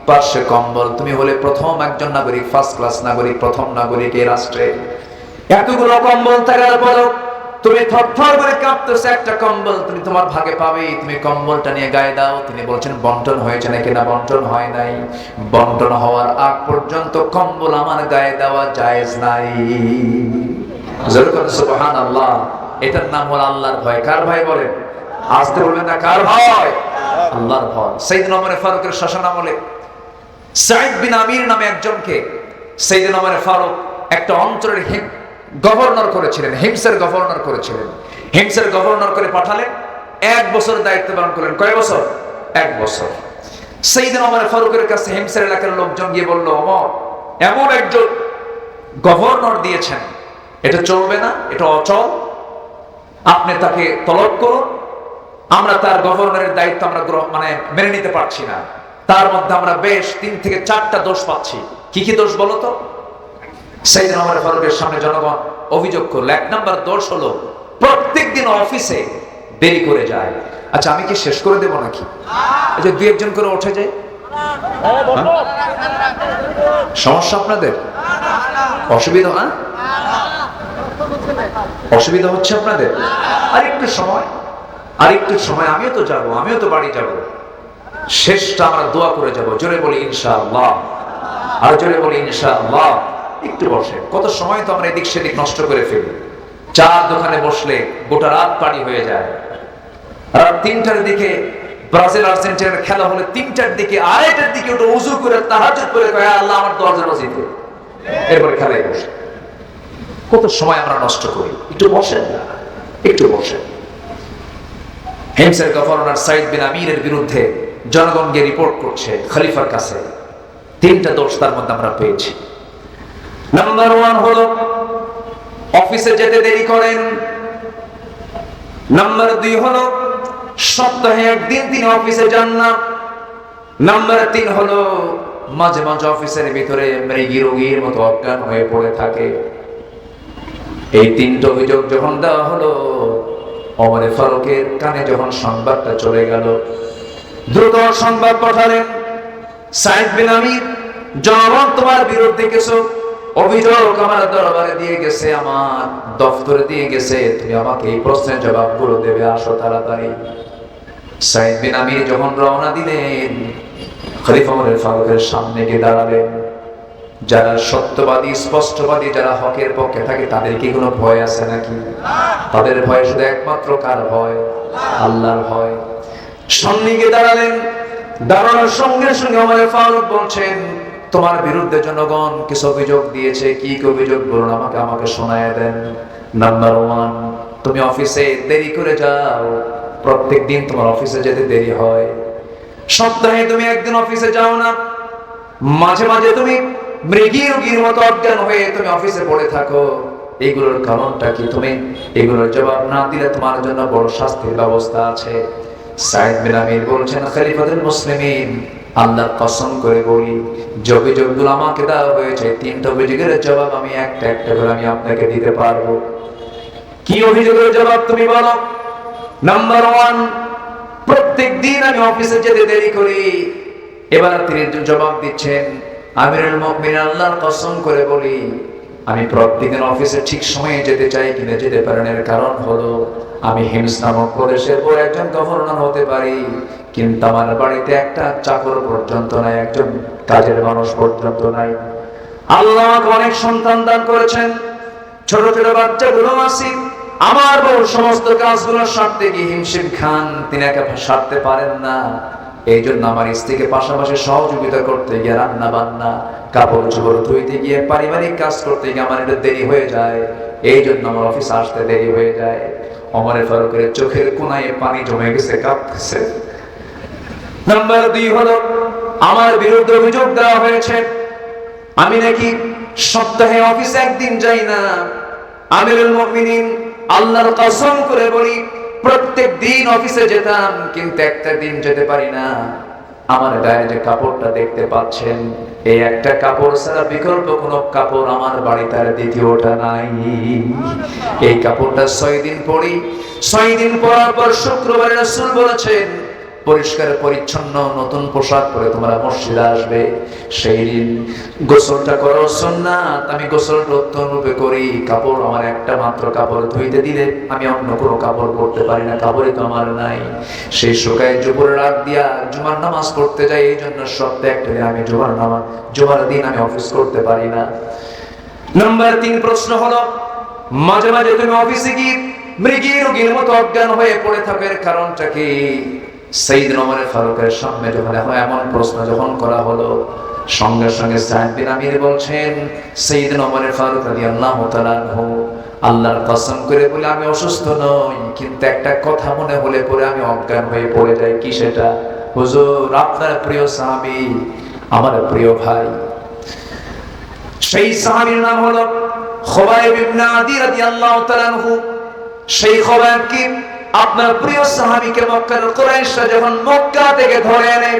পার্শ্বে কম্বল, তুমি হলে প্রথম একজন নাগরিক, ফার্স্ট ক্লাস নাগরিক, প্রথম নাগরিক এই রাষ্ট্রে। এতগুলো কম্বল থাকার পরও তুমি থরথর করে কাঁপতেছো, একটা কম্বল তুমি তোমার ভাগে পাবে, তুমি কম্বলটা নিয়ে গায়ে দাও। তিনি বলছেন, বন্টন হয়েছে নাকি? না, বন্টন হয় নাই। বন্টন হওয়ার আগ পর্যন্ত কম্বল আমার গায়ে দেওয়া জায়েজ নাই। সুবহানাল্লাহ। এটার নাম হলো আল্লাহর ভয়। কার ভয় বলেন? আসতে বলবেন না, কার ভয়? আল্লাহর ভয়। সাইয়্যিদনা ওমর ফারুকের শাসন আমলে সাঈদ বিন আমির নামে একজনকে সাইয়্যিদনা ওমর ফারুক একটা অঞ্চলের গভর্নর করেছিলেন, হিমসের গভর্নর করেছিলেন। হিমসের গভর্নর করে পাঠালেন, 1 বছর দায়িত্ব পালন করলেন। কয় বছর? 1 বছর। সাইয়্যিদনা ওমর ফারুকের কাছে হিমসের এলাকার লোকজন গিয়ে বলল, ওমর, এমন একজন গভর্নর দিয়েছেন, এটা চলবে না, এটা অচল, আপনি তাকে তলব করুন। আমরা তার গভর্নরের দায়িত্ব আমরা মেনে নিতে পারছি না। তার মধ্যে আমরা বেশ 3 থেকে 4টা দোষ পাচ্ছি। কি কি দোষ বলো তো? সাইয়্যিদনা ওমর ফারুকের সামনে জনগণ অভিযোগ করলো, 1 নম্বর দোষ হলো প্রত্যেকদিন অফিসে দেরি করে যায়। আচ্ছা, আমি কি শেষ করে দেব নাকি? এই যে 2-1 জন করে উঠে যায়, সমস্যা আপনাদের? অসুবিধা? অসুবিধা হচ্ছে আপনাদের? আরেকটু সময়, আমিও তো যাব, আমিও তো বাড়ি যাব। শেষটা আমরা দোয়া করে যাব। জোরে বলি ইনশাআল্লাহ, আর জোরে বলি ইনশাআল্লাহ। একটু বসে, কত সময় তো আমরা এদিক সেদিক নষ্ট করে ফেলি। চার দোকানে বসলে গোটা রাত পাড়ি হয়ে যায়। রাত 3টার দিকে ব্রাজিল আর্জেন্টিনার খেলা হলে 3টার দিকে, 2:30টার দিকে ওটা উযু করে তাহাজ্জুদ করে কয়, আল্লাহ আমার দরজা নসিব করে, এরপরে খেলায় বসে। কত সময় আমরা নষ্ট করি। একটু বসেন, একটু বসেন। হিমসের গভর্নর সাঈদ বিন আমিরের বিরুদ্ধে জনগণ গিয়ে রিপোর্ট করছে খলিফার কাছে। 3টা দোষ তার মধ্যে আমরা পেয়েছি। নাম্বার 1 হলো অফিসে যেতে দেরি করেন। নাম্বার 2 হলো সপ্তাহে 1 দিন তিনি অফিসে যান না। নাম্বার 3 হলো মাঝে মাঝে অফিসের ভিতরে মৃগী রোগীর মতো অজ্ঞান হয়ে পড়ে থাকে। এই 3টা অভিযোগ যখন দেওয়া হলো, ওমর ফারুকের কানে যখন সংবাদটা চলে গেল, দ্রুত সংবাদ পাঠালেন, সাঈদ বিন আমির, জনগণ তোমার বিরুদ্ধে কিছু অভিযোগ আমার দরবারে দিয়ে গেছে, আমার দফতরে দিয়ে গেছে, তুমি আমাকে এই প্রশ্নের জবাবগুলো দেবে, আসো তাড়াতাড়ি। সাঈদ বিন আমির যখন রওনা দিলেন, খলিফা ওমর ফারুকের সামনে গিয়ে দাঁড়ালেন। যারা সত্যবাদী, স্পষ্টবাদী, যারা হকের পক্ষে থাকে, তাদের কি কোনো ভয় আছে নাকি? তাদের ভয় শুধু একমাত্র কার ভয়? আল্লাহর ভয়। সামনে গিয়ে দাঁড়ালেন, দাঁড়ানোর সঙ্গে সঙ্গে ওমর ফারুক বলছেন, তোমার বিরুদ্ধে জনগণ কিছু অভিযোগ দিয়েছে। কি কি অভিযোগ বলুন, আমাকে শোনায় দেন। নাম্বার 1, তুমি অফিসে দেরি করে যাও, প্রত্যেক দিন তোমার অফিসে যেতে দেরি হয়। সপ্তাহে তুমি একদিন অফিসে যাও না। মাঝে মাঝে তুমি মৃগী রোগীর মতো অজ্ঞান হয়ে তুমি অফিসে পড়ে থাকো। এগুলোর কারণটা কি? তুমি এগুলোর জবাব না দিলে তোমার জন্য বড় শাস্তির ব্যবস্থা আছে। সাইদ বিন আমির বলছেন, খলিফাতুল মুসলিমিন, আল্লাহর কসম করে বলি, যে অভিযোগগুলো আমাকে দেওয়া হয়েছে, 3টা অভিযোগের জবাব আমি একটা একটা করে আমি আপনাকে দিতে পারবো। কি অভিযোগের জবাব তুমি বলো? নাম্বার 1, প্রত্যেক দিন আমি অফিসে যেতে দেরি করি। এবার তিনি জবাব দিচ্ছেন, আমিরুল মুমিনিন, আল্লাহর কসম করে বলি, আমি প্রত্যেকদিন অফিসে ঠিক সময়ে যেতে চাই কিন্তু যেতে পারেন। এর কারণ হলো আমি হিমস নামক প্রদেশের পর একজন গভর্নর হতে পারি, কিন্তু আমার বাড়িতে একটা চাকর পর্যন্ত নাই, একজন কাজের মানুষ পর্যন্ত নাই। আল্লাহ আমাকে অনেক সন্তান দান করেছেন, ছোট ছোট বাচ্চাগুলো আছে। আমার বউ সমস্ত কাজগুলো সারতে গিয়ে হিমশিম খান, তিনি একা সারতে পারেন না। এই জন্য আমার স্ত্রীকে পাশাপাশি সহযোগিতা করতে গিয়ে, রান্না বান্না, কাপড় চোপড় ধুইতে গিয়ে, পারিবারিক কাজ করতে গিয়ে আমার এটা দেরি হয়ে যায়। এই জন্য আমার অফিস আসতে দেরি হয়ে যায়। ওমর ফারুকের চোখের কোনায় পানি জমে গেছে, কাঁপছে। নাম্বার 2 হলো, আমার বিরুদ্ধে অভিযোগ দেওয়া হয়েছে আমি নাকি সপ্তাহে অফিসে একদিন যাই না। আমিরুল মুমিনিন, আল্লাহর কসম করে বলি, প্রত্যেক দিন অফিসে যেতাম কিন্তু একটা দিন যেতে পারি না। আমার গায়ে যে কাপড়টা দেখতে পাচ্ছেন, এই একটা কাপড় ছাড়া বিকল্প কোনো কাপড় আমার বাড়িতে আর দ্বিতীয়টা নাই। এই কাপড়টা 6 দিন পরি। 6 দিন পরার পর শুক্রবারে রাসূল বলেছেন, পরিষ্কার পরিচ্ছন্ন নতুন পোশাক পরে তোমরা মসজিদে আসবে। সেই দিন গোসলটা করো সুন্নাত, আমি গোসলটা উত্তম রূপে করি। কাপড় আমার একটা মাত্র কাপড় ধুইতে দিলে আমি অন্য কোনো কাপড় পরতে পারি না, কাপড়ই তো আমার নাই। সেই শুকায় জুপুরে রাত দিয়া জুমার নামাজ পড়তে যাই। এই জন্য সপ্তাহে একটা দিন আমি জুমার দিন আমি অফিস করতে পারি না। নাম্বার 3 প্রশ্ন হলো, মাঝে মাঝে তুমি অফিসে গিয়ে মৃগী রোগীর মতো অজ্ঞান হয়ে পড়ে থাকো, এর কারণটা কি? সাইয়েদনা ওমর ফারুকের সামনে যখন এমন প্রশ্ন যখন করা হলো, সঙ্গে সঙ্গে সাইদ বিন আমির বলছেন, সাইয়েদনা ওমর ফারুক রাদিয়াল্লাহু তাআলা আনহু, আল্লাহর কসম করে বলে আমি অসুস্থ নই, কিন্তু একটা কথা মনে হলে পরে আমি অজ্ঞান হয়ে পড়ে যাই। কি সেটা? হুজুর, আপনার প্রিয় সাহাবী, আমার প্রিয় ভাই, সেই সাহাবীর নাম হলো খুবাইব ইবনে আদি রাদিয়াল্লাহু তাআলা আনহু। সেই খুবাইব কি আপনার প্রিয় সাহাবীকে মক্কার কুরাইশরা যখন মক্কা থেকে ধরে এনে,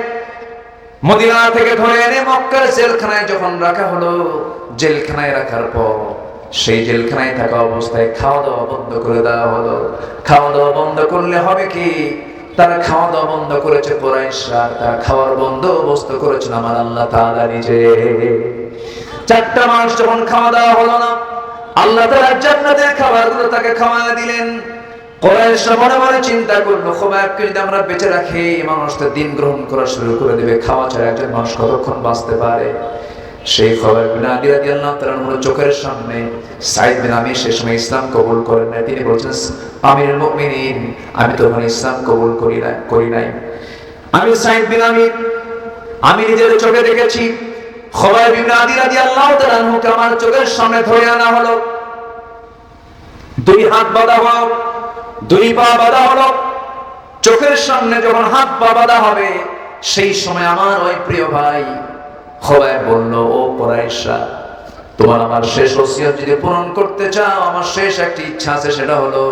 মদিনা থেকে ধরে এনে মক্কার জেলখানায় যখন রাখা হলো, জেলখানায় রাখার পর সেই জেলখানায় থাকা অবস্থায় খাওয়া দাওয়া বন্ধ করে দেওয়া হলো। খাওয়া দাওয়া বন্ধ করলে হবে কি? তারা খাওয়া দাওয়া বন্ধ করেছে কুরাইশরা, তারা খাওয়ার বন্দোবস্ত করেছেন আমার আল্লাহ তাআলা নিজে। 4টা মাস যখন খাওয়া দাওয়া হলো না, আল্লাহ তাআলা জান্নাতের খাবারগুলো তাকে খাওয়ায় দিলেন। কুরাইশরা মনে মনে চিন্তা করলো, খুবাইবকে যদি আমরা বেঁচে রাখি, মানুষ তো দিন গ্রহণ করা শুরু করে দেবে, খাওয়া ছাড়া একজন মানুষ কতক্ষণ বাঁচতে পারে? সেই খুবাইব বিন আদি রাদিয়াল্লাহু তাআলা আনহুর চোখের সামনে সাইদ বিন আমির সে সময় ইসলাম কবুল করেন না। তিনি বলছেন, আমিরুল মুমিনিন, আমি তখন ইসলাম কবুল করি নাই। আমি সাইদ বিন আমির, আমি নিজের চোখে দেখেছি খুবাইব বিন আদি রাদিয়াল্লাহু তাআলা আনহুকে আমার চোখের সামনে ধরে আনা হলো, 2 হাত বাঁধা হলো, 2 পা বাঁধা হলো। চোখের সামনে যখন হাত পা বাঁধা হবে, সেই সময় আমার ওই প্রিয় ভাই খুবাইব বলল, ও কুরাইশরা, তোমার আমার শেষ ওসিয়ত যদি পূরণ করতে চাও, আমার শেষ একটা ইচ্ছা আছে, সেটা হলো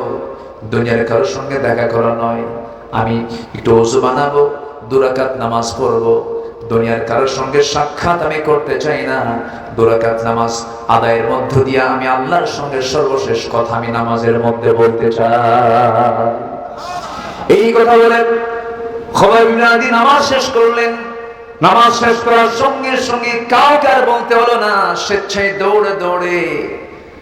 দুনিয়ার কারোর সঙ্গে দেখা করা নয়। আমি একটু ওযু বানাবো, 2 রাকাত নামাজ পড়বো। দুনিয়ার কারোর সঙ্গে সাক্ষাৎ আমি করতে চাই না। 2 রাকাত নামাজ আদায়ের মধ্য দিয়ে আমি আল্লাহর সঙ্গে সর্বশেষ কথা আমি নামাজের মধ্যে বলতে চাই। এই কথা বলে খুবাইব বিন আদি নামাজ শেষ করলেন। নামাজ শেষ করার সঙ্গে সঙ্গে কাউকে আর বলতে হলো না, স্বেচ্ছায় দৌড়ে দৌড়ে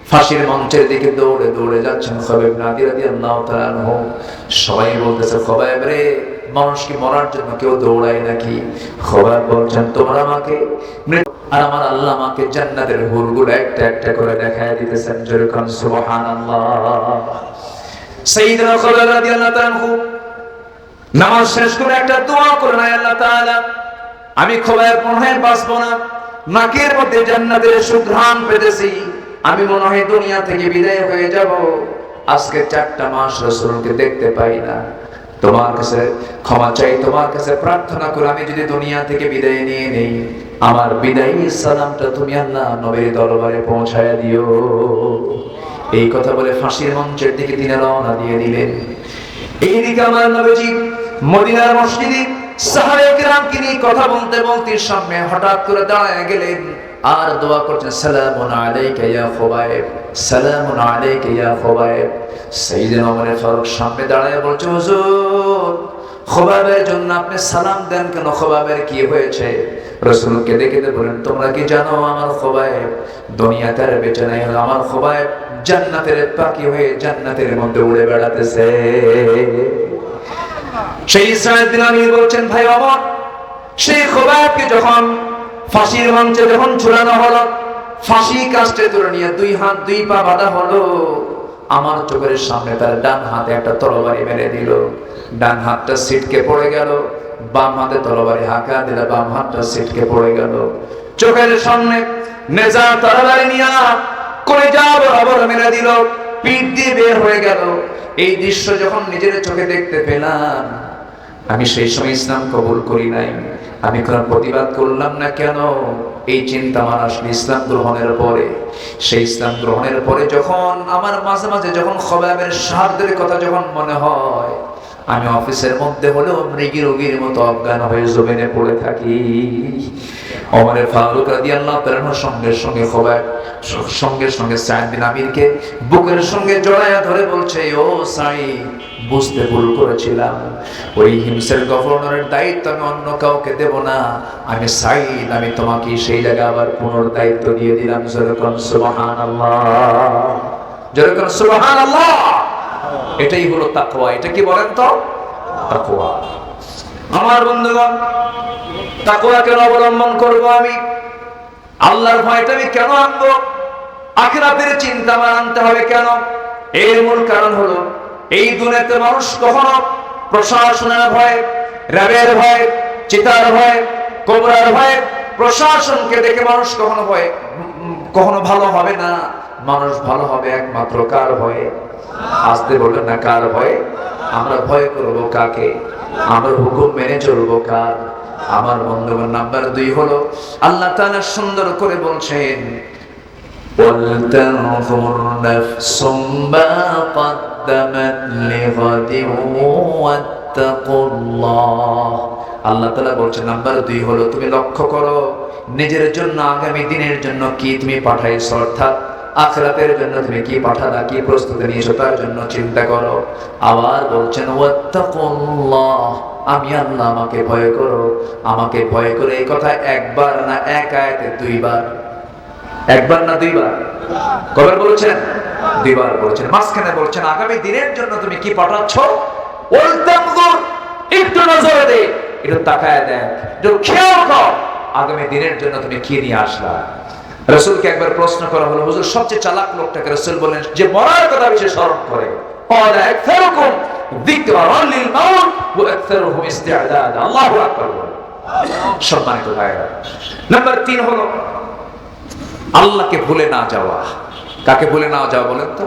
ফাঁসির মঞ্চের দিকে দৌড়ে দৌড়ে যাচ্ছেন খুবাইব বিন আদি রাদিয়াল্লাহু তাআলা আনহু। সবাই বলতেছে, খুবাইব রে, মানুষ কি মরার জন্য কেউ দৌড়ায় নাকি? খুবাইব বলছেন, তোমরা আমাকে আর আমার আল্লাহ আমাকে জান্নাতের হুরগুলো একটা একটা করে দেখায় দিতেছেন। যেরকম সুবহানাল্লাহ। সাইয়েদনা খুবাইব রাদিয়াল্লাহু তাআলা আনহু নামাজ শেষ করে একটা দোয়া করেন, আল্লাহ তাআলা আমি খোবায়ের মনে হয় বাঁচবো না, নাকের মধ্যে জান্নাতের সুঘ্রাণ পেতেছি, আমি মনে হয় দুনিয়া থেকে বিদায় হয়ে যাব, আজকে 4টা মাস রাসূলকে দেখতে পাই না, তোমার কাছে ক্ষমা চাই, তোমার কাছে প্রার্থনা করে আমি যদি দুনিয়া থেকে বিদায় নিয়ে নেই, আমার বিদায়ী সালামটা তুমি আল্লাহ নবীর দরবারে পৌঁছায়া দিও। এই কথা বলে ফাঁসির মঞ্চের দিকে তিনি রওনা দিয়ে দিলেন। এইদিকে আমার নবীজি মদিনার মসজিদে সাহাবায়ে কেরামকে নিয়ে কথা বলতে বলতে সামনে হঠাৎ করে দাঁড়ায় গেলেন আর দোয়া করছেন, সালামুন আলাইকা ইয়া খুবাইব, সালামুন আলাইকা ইয়া খুবাইব। সাইয়েদনা ওমর ফারুক সামনে দাঁড়ায় বলছে, হুজুর খুবাইবের জন্য আপনি সালাম দেন কেন, খুবাইবের কি হয়েছে? রাসূলকে দেখে বলেন, তোমরা কি জানো আমার খুবাইব দুনিয়াতে আর বেঁচে নাই, আমার খুবাইব জান্নাতের পাখি হয়ে জান্নাতের মধ্যে উড়ে বেড়াতেছে। সেই সাইয়েদনা আলী বলছেন, ভাই ওমর, সেই খুবাইবকে যখন ফাঁসির মঞ্চে যখন ঝুলানো হলো, ফাঁসি কাস্টে তুলে নিয়ে 2 হাত 2 পা বাঁধা হলো, আমার চোখের সামনে তার ডান হাতে একটা তরবারি মেরে দিল, ডান হাতটা ছিটকে পড়ে গেল, বাম হাতে তরবারি হাঁকা দিল, বাম হাতটা ছিটকে পড়ে গেল, চোখের সামনে নেজা তরবারি নিয়ে কলিজা বরাবর মেরে দিল, পিঠ দিয়ে বের হয়ে গেল। এই দৃশ্য যখন নিজের চোখে দেখতে পেলাম, আমি সেই সময় ইসলাম কবুল করি নাই, আমি কোনো প্রতিবাদ করলাম না কেন? এই চিন্তা আমার আসলে ইসলাম গ্রহণের পরে। সেই ইসলাম গ্রহণের পরে যখন আমার মাঝে মাঝে যখন খুবাইবের শাহাদাতের কথা যখন মনে হয়, আমি অফিসের মধ্যে হলেও মৃগী রোগীর মতো অজ্ঞান হয়ে জমিনে পড়ে থাকি। ওমর ফারুক রাদিয়াল্লাহু তাআলার সঙ্গে সঙ্গে খুবাইব সঙ্গে সঙ্গে সাইদ বিন আমিরকে বুকের সঙ্গে জড়ায়া ধরে বলছে, ও সাইদ, বুঝতে ভুল করেছিলাম, ওই হিমসের গভর্নরের দায়িত্ব আমি অন্য কাউকে দেব না, আমি সাইদ, আমি তোমাকে সেই জায়গায় আবার পুনর্দায়িত্ব দিয়ে দিলাম। যেরকম সুবহানাল্লাহ, যেরকম সুবহানাল্লাহ। এটাই হলো তাকওয়া। এটা কি বলেন তো? তাকওয়া। আমার বন্ধুগণ, তাকওয়া কেন অবলম্বন করব আমি? আল্লাহর ভয়টা আমি কেন আনবো? আখিরাতের চিন্তা আমার আনতে হবে কেন? এর মূল কারণ হলো, এই দুনিয়াতে মানুষ কখনো প্রশাসনের ভয়, র্যাবের ভয়, চিতার ভয়, কোবরার ভয়, প্রশাসনকে দেখে মানুষ কখনো ভালো হবে না। মানুষ ভালো হবে একমাত্র কার ভয়ে? আসতে বলবেন না, কার ভয়ে? আমরা ভয় করবো কাকে? আমরা হুকুম মেনে চলবো কার? আমার বন্ধুগণ, নাম্বার 2 হলো আল্লাহ তাআলা সুন্দর করে বলছেন, وَلْتَنْظُرْ نَفْسٌ مَا قَدَّمَتْ لِغَدٍ وَاتَّقُوا اللَّهَ। আল্লাহ তাআলা বলছেন নাম্বার 2 হলো তুমি লক্ষ্য করো নিজের জন্য আগামী দিনের জন্য কি তুমি পাঠাইছো, অর্থাৎ আখিরাতের জন্য তুমি কি পাঠালা, কি প্রস্তুতি নিয়েছো তার জন্য চিন্তা করো। আবার বলছেন ওয়াত্তাকুল্লাহ, আমি আল্লাহ, আমাকে ভয় করো, আমাকে ভয় করে। এই কথা একবার না, এক আয়াতে 2 বার। একবার না 2 বার? কবে বলেছেন? 2 বার বলেছেন। মাঝখানে বলছেন আগামী দিনের জন্য তুমি কি পাঠাচ্ছ, ওয়ালতানজুর, একটু নজর দে, একটু তাকায় দেখ, একটু খেয়াল কর আগামী দিনের জন্য তুমি কি নিয়ে আসলা। রাসূলকে একবার প্রশ্ন করা হলো, হুজুর সবচেয়ে চালাক লোকটাকে? রাসূল বলেন, যে মরার কথা বেশি স্মরণ করে। ক্বালা আকসারুকুম যিকরান লিল মাউত ওয়া আকসারুহুম ইসতি'দাদা। আল্লাহু আকবার। সম্মানিত ভাইরা, নাম্বার 3 হলো আল্লাহকে ভুলে না যাওয়া। কাকে ভুলে না যাওয়া বলেন তো?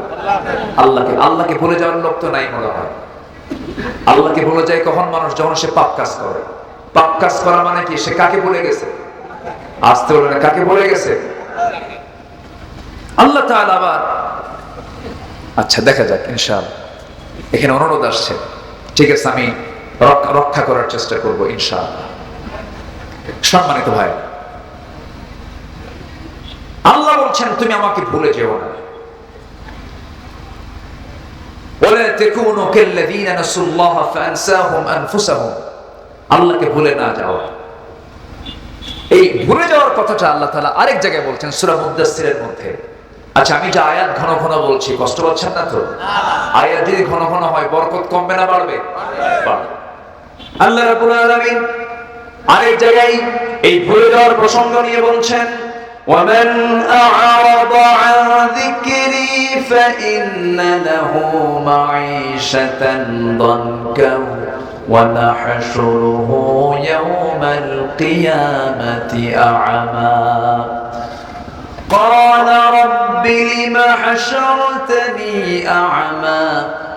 আল্লাহকে। আল্লাহকে ভুলে যাওয়ার লোক তো নাই মনে হয়। আল্লাহকে ভুলে যায় কখন? মানুষ যখন সে পাপ কাজ করে। পাপ কাজ করা মানে কি? সে কাকে ভুলে গেছে? আসতে বলে না, কাকে ভুলে গেছে? আল্লাহ তাআলা আবার, আচ্ছা দেখা যাক ইনশাআল্লাহ। এখানে অনুরোধ আসছে, ঠিক আছে, আমি রক্ষা করার চেষ্টা করব ইনশাআল্লাহ। সম্মানিত ভাই, আল্লাহ বলছেন তুমি আমাকে ভুলে যেও না। ওয়ালা তাকুনু কাল্লাযীনা নাসুল্লাহ ফাআনসাহুম আনফুসাহুম। আল্লাহকে ভুলে না যাওয়া। এই ভুলে যাওয়ার কথাটা আল্লাহ তাআলা আরেক জায়গায় বলছেন সূরা মুদ্দাসসিরের মধ্যে। আচ্ছা, আমি যে আয়াত ঘন ঘন বলছি, কষ্ট পাচ্ছেন না তো? আয়াত যদি ঘন ঘন হয় বরকত কমবে না বাড়বে? বাড়বে। আল্লাহ রাব্বুল আলামিন আরেক জায়গায় এই ভুলে যাওয়ার প্রসঙ্গ নিয়ে বলছেন, وَمَنْ أَعْرَضَ عَنْ ذِكْرِي فَإِنَّ لَهُ مَعِيشَةً ضَنكًا ونحشره يوم القيامة أعمى قال رب لم حشرتني أعمى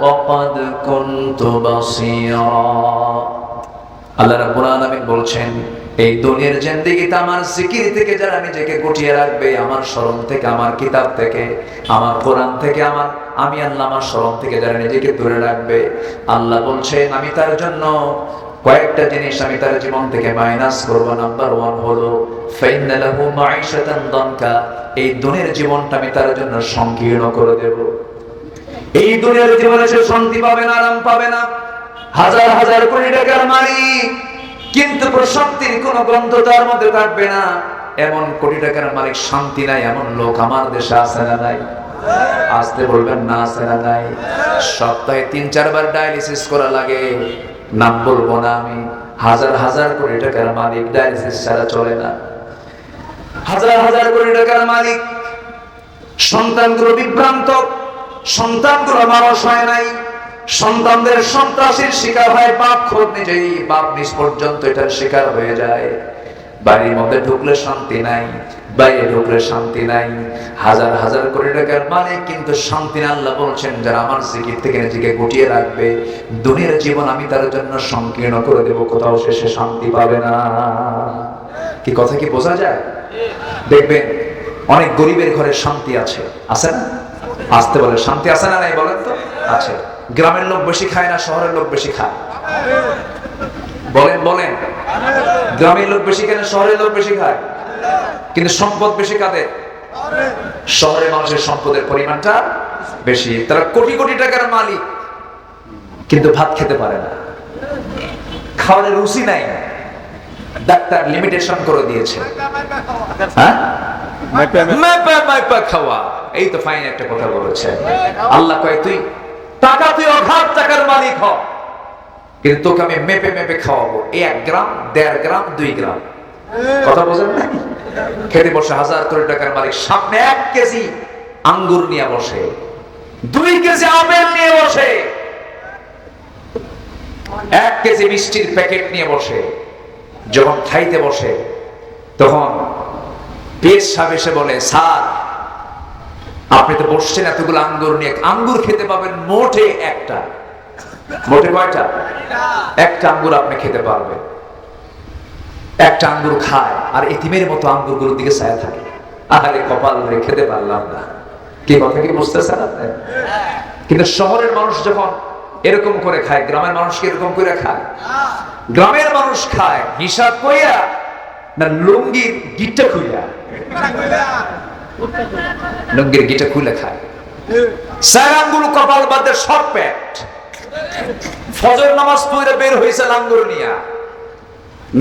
وقد كنت بصيرا আল্লাহ রাব্বুল আলামিন বলছেন এই দুনিয়ার জিন্দেগিতে আমার জিকির থেকে যারা নিজেকে গুটিয়ে রাখবে, আমার স্মরণ থেকে, আমার কিতাব থেকে, আমার কোরআন থেকে, আমি আল্লাহ আমার স্মরণ থেকে যারা নিজেকে দূরে রাখবে, আল্লাহ বলছেন আমি তার জন্য কয়েকটা জিনিস আমি তার জীবন থেকে মাইনাস করব। নাম্বার 1 হলো ফাইন্না লাহু মাঈশাতান দানকা, এই দুনিয়ার জীবনটা আমি তার জন্য সংকীর্ণ করে দেব। এই দুনিয়ার জীবনে সে শান্তি পাবে না, আরাম পাবে না, হাজার হাজার কোটি টাকার মালিক কিন্তু প্রশান্তির কোন গন্ধ তার মধ্যে থাকবে না। এমন কোটি টাকার মালিক শান্তি নাই এমন লোক আমার দেশে আছে না নাই? আসতে বলবেন না, আছে না নাই? সপ্তাহে 3-4 বার ডায়ালিসিস করা লাগে, নাম বলবো না আমি। হাজার হাজার কোটি টাকার মালিক ডায়ালিসিস ছাড়া চলে না। হাজার হাজার কোটি টাকার মালিক, সন্তানগুলো বিভ্রান্ত, সন্তানগুলো মানুষ হয় নাই, সন্তানদের সন্ত্রাসীর শিকার হয় বাপ, খোদ নিজেই বাপ নিজ পর্যন্ত এটার শিকার হয়ে যায়। বাড়ির মধ্যে ঢুকলে শান্তি নাই, বাইরে ঢুকলে শান্তি নাই। হাজার হাজার কোটি টাকার মালিক কিন্তু শান্তি না। আল্লাহ বলছেন যারা আমার জিকির থেকে নিজেকে গুটিয়ে রাখবে, দুনিয়ার জীবন আমি তার জন্য সংকীর্ণ করে দেব, কোথাও শেষে শান্তি পাবে না। কি কথা কি বোঝা যায়? দেখবেন অনেক গরিবের ঘরে শান্তি আছে, আছে না? আসতে বলে শান্তি আছে না নাই বলেন তো? আছে। গ্রামের লোক বেশি খায় না শহরের লোক বেশি খায়? বলেন বলেন। গ্রামের লোক বেশি খায় না শহরের লোক বেশি খায়? কিন্তু সম্পদ বেশি কাদের? শহরের মানুষের সম্পদের পরিমাণটা বেশি। তারা কোটি কোটি টাকার মালিক কিন্তু ভাত খেতে পারে না, খাওয়ার রুচি নাই। ডাক্তার লিমিটেশন করে দিয়েছে, হ্যাঁ মাইপা খাওয়া। এই তো ফাইন একটা কথা বলেছে আল্লাহ, কয় তুই টাকা, তুই অঘাত টাকার মালিক হ, কিন্তু তোকে আমি মেপে মেপে খাওয়াবো। 1 গ্রাম, 1.5 গ্রাম, 2 গ্রাম। কথা বোঝেন না? খেতে বসে হাজার কোটি টাকার মালিক সামনে 1 কেজি আঙ্গুর নিয়ে বসে, 2 কেজি আপেল নিয়ে বসে, 1 কেজি মিষ্টির প্যাকেট নিয়ে বসে। যখন খাইতে বসে তখন পেশ সাহেব এসে বলে, স্যার আপনি তো বসছেন এতগুলো আঙ্গুর নিয়ে, আঙ্গুর খেতে পাবেন মোটে একটা। মোটে কয়টা? একটা আঙ্গুর আপনি খেতে পারবেন। একটা আঙ্গুর খায় আর এতিমের মতো আঙ্গুরগুলোর দিকে ছায়া থাকে। আরে কপাল রে, খেতে পারলাম না। কি কথা কি বুঝতেছেন আপনি? কিন্তু শহরের মানুষ যখন এরকম করে খায়, গ্রামের মানুষ কি এরকম করে খায়? গ্রামের মানুষ খায় হিসাব কইয়া না লুঙ্গির গিটটা খুইয়া? লুঙ্গির গিটটা খুলে খায়। সারাঙ্গুলো কপাল বাদে সব পেট। ফজর নামাজ পড়ে বের হইছে আঙ্গুর নিয়া,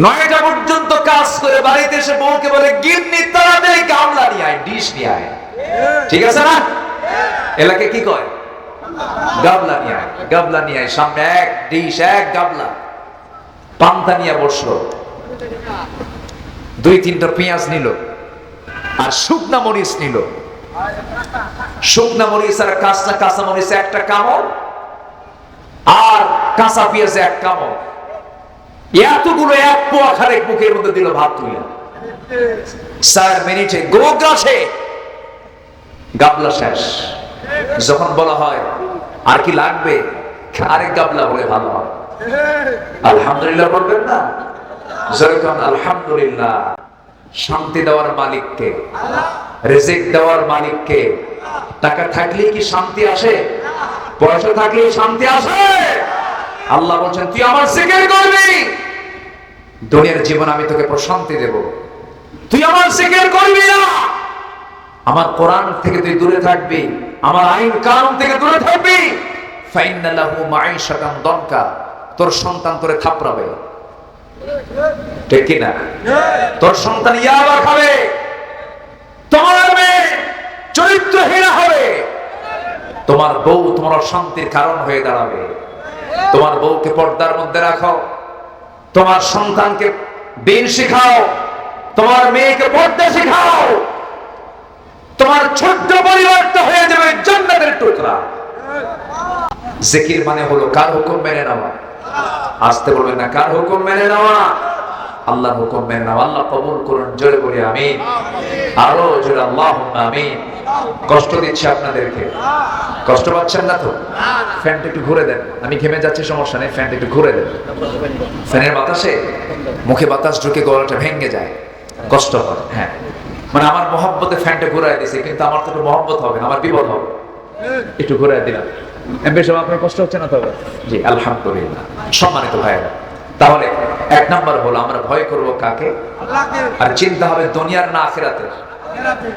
9টা পর্যন্ত কাজ করে বাড়িতে এসে বউকে বলে, গিন্নি তাড়াতাড়ি গামলা নিয়ে আয়, ডিশ নিয়ে আয়। ঠিক আছে না? এলাকে কি কয়? গামলা নিয়ে আয়, গামলা নিয়ে আয়। সামনে 1 ডিশ, 1 গামলা। পান্তা নিয়ে বসলো, 2-3টা পেঁয়াজ নিল আর শুকনা মরিচ নিল। শুকনা মরিচ আর কাঁচা মরিচ 1টা কামড়, আর কাঁচা পেঁয়াজে 1 কামড়। এতগুলো 1 পোয়া খারেক মুখের মধ্যে দিল ভাত তুলে। 4 মিনিটে গোগ্রাসে গাবলা শেষ। যখন বলা হয় আর কি লাগবে, আরেক গাবলা বলে ভালো হয়। আলহামদুলিল্লাহ বলবেন না? যেরকম আলহামদুলিল্লাহ। শান্তি দেওয়ার মালিককে, রিজিক দেওয়ার মালিককে। টাকা থাকলেই কি শান্তি আসে? পয়সা থাকলেই শান্তি আসে? আল্লাহ বলছেন তুই আমার জিকির করবি, দুনিয়ার জীবন আমি তোকে প্রশান্তি দেব। তুই আমার জিকির করবি না, আমার কোরআন থেকে তুই দূরে থাকবি, আমার আইন কানুন থেকে দূরে থাকবি, ফাইন্না লাহু মাঈশাতান দানকা, তোর সন্তান তোরে থাপড়াবে। ঠিক কি না? তোর সন্তান ইয়াবা খাবে, তোমার মেয়ে চরিত্রহীন হবে, তোমার বউ তোমার অশান্তির কারণ হয়ে দাঁড়াবে। তোমার বউকে পর্দার মধ্যে রাখো, তোমার সন্তানকে দিন শিখাও, তোমার মেয়েকে পর্দা শিখাও, তোমার ছোট্ট পরিবারটা হয়ে যাবে জান্নাতের টুকরা। জিকির মানে হলো কার হুকুম মেনে নেওয়া? আসতে বলবেন না, কার হুকুম মেনে নেওয়া? আল্লাহর হুকুম মেনে নাও। আল্লাহ কবুল করুন, জোরে বলি আমিন। আরো জোরে আল্লাহুম্মা আমিন। কষ্ট দিচ্ছে আপনাদেরকে? কষ্ট পাচ্ছেন না তো? ফ্যানটা একটু ঘুরে দেন, আমি ঘেমে যাচ্ছি, সমস্যা নেই, ফ্যানটা একটু ঘুরে দেন। ফ্যানের বাতাসে মুখে বাতাস ঢুকে গলাটা ভেঙে যায়, কষ্ট হয়। হ্যাঁ, মানে আমার মহব্বতে ফ্যানটা ঘুরাই দিছে, কিন্তু আমার তো মহব্বত হবে না, আমার বিপদ হবে। একটু ঘুরাই দিলাম। বেশ, আপনার কষ্ট হচ্ছে না তবে? জি আলহামদুলিল্লাহ। সম্মানিত ভাইয়েরা, তাহলে এক নাম্বার হলো আমরা ভয় করব কাকে? আর চিন্তা হবে দুনিয়ার না আখিরাতের।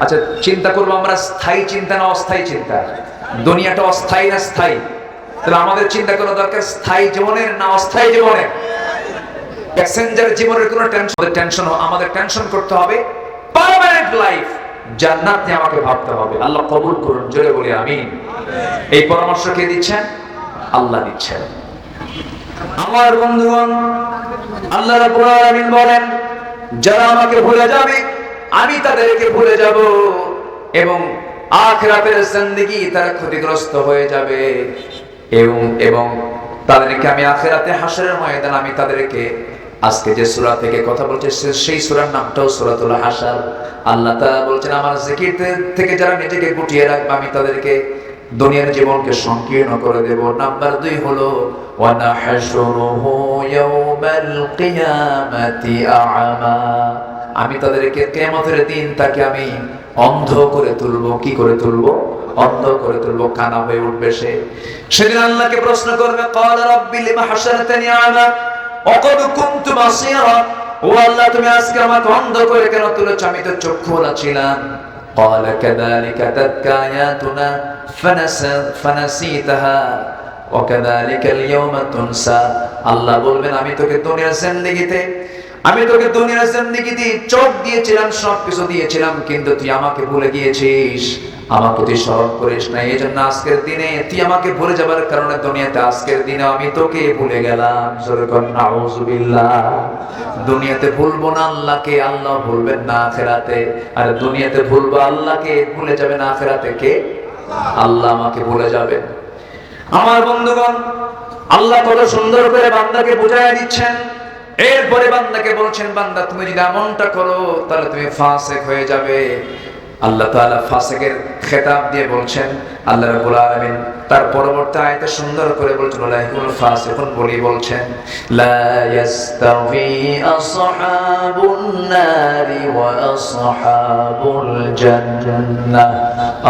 আচ্ছা, চিন্তা করবো আমরা স্থায়ী চিন্তা না অস্থায়ী চিন্তা? দুনিয়াটা অস্থায়ী না স্থায়ী? তাহলে আমাদের চিন্তা করা দরকার স্থায়ী জীবনের না অস্থায়ী জীবনের। প্যাসেঞ্জার জীবনের কোনো টেনশন, আমাদের টেনশন করতে হবে পার্মানেন্ট লাইফ, জান্নাত নিয়ে আমাকে ভাবতে হবে। আল্লাহ কবুল করুন, জোরে বলি আমিন। এই পরামর্শ কে দিচ্ছেন? আল্লাহ দিচ্ছেন। আমার বন্ধুগণ, আল্লাহ রাব্বুল আলামিন বলেন, যারা আমাকে ভুলে যাবে আমি তাদেরকে ভুলে যাব, এবং আখিরাতের জিন্দেগি তারা ক্ষতিগ্রস্ত হয়ে যাবে, এবং তাদেরকে আমি আখিরাতে হাসরের ময়দানে আমি তাদেরকে, আজকে যে সূরা থেকে কথা বলছে সেই সূরার নামটাও সূরাতুল হাসর। আল্লাহ তাআলা বলছেন, আমার জিকির থেকে যারা নিজেকে গুটিয়ে রাখবে আমি তাদেরকে দুনিয়ার জীবনকে সংকীর্ণ করে দেব। নাম্বার 2 হলো ওয়া নাহশুরুহু ইয়াওমাল কিয়ামাতি আ'মা, আমি তাদেরকে কিয়ামতের দিন তাকে আমি অন্ধ করে তুলবো। কি করে তুলবো? অন্ধ করে তুলবো, কানা হয়ে উঠবে সে। সেদিন আল্লাহকে প্রশ্ন করবে, ক্বালা রাব্বি লিমা হাশারতানি আ'মা ওয়া ক্বাদ কুনতু বাসীরা, ও আল্লাহ তুমি আজকে আমাকে অন্ধ করে কেন তুলেছ? আমি তো চক্ষুওয়ালা ছিলাম। ক্বালা কাযালিকা তাতকা আয়াতুনা ফানাসিতাহা ওয়া কাযালিকাল ইয়াওমা তুনসা। আল্লাহ বলবেন, আমি তোকে দুনিয়ার জিন্দেগিতে চোখ দিয়েছিলাম, সবকিছু দিয়েছিলাম, কিন্তু তুই আমাকে ভুলে গিয়েছিস, আমাকে তুই স্মরণ করিস না। এই জন্য আজকের দিনে তুই আমাকে ভুলে যাবার কারণে দুনিয়াতে আজকের দিনে আমি তোকে ভুলে গেলাম। নাউযুবিল্লাহ। দুনিয়াতে ভুলবো না আল্লাহকে, আল্লাহ ভুলবেন না আখিরাতে। আর দুনিয়াতে ভুলবো আল্লাহকে, ভুলে যাবেন আখিরাতে কে? আল্লাহ আমাকে ভুলে যাবেন। আমার বন্ধুগণ, আল্লাহ কত সুন্দর করে বান্দাকে বুঝাইয়া দিচ্ছেন। এরপরে বান্দাকে বলছেন, বান্দা তুমি যদি এমনটা করো তাহলে তুমি ফাসিক হয়ে যাবে। আল্লাহ তাআলা ফাসিকের খেতাব দিয়ে বলছেন, আল্লাহ রাব্বুল আলামিন তার পরবর্তী আয়াতে সুন্দর করে বলছেন, লাইকুল ফাসিকুন বলি বলছেন, লা ইস্তাওয়ি আসহাবুন নারি ওয়া আসহাবুল জান্নাহ,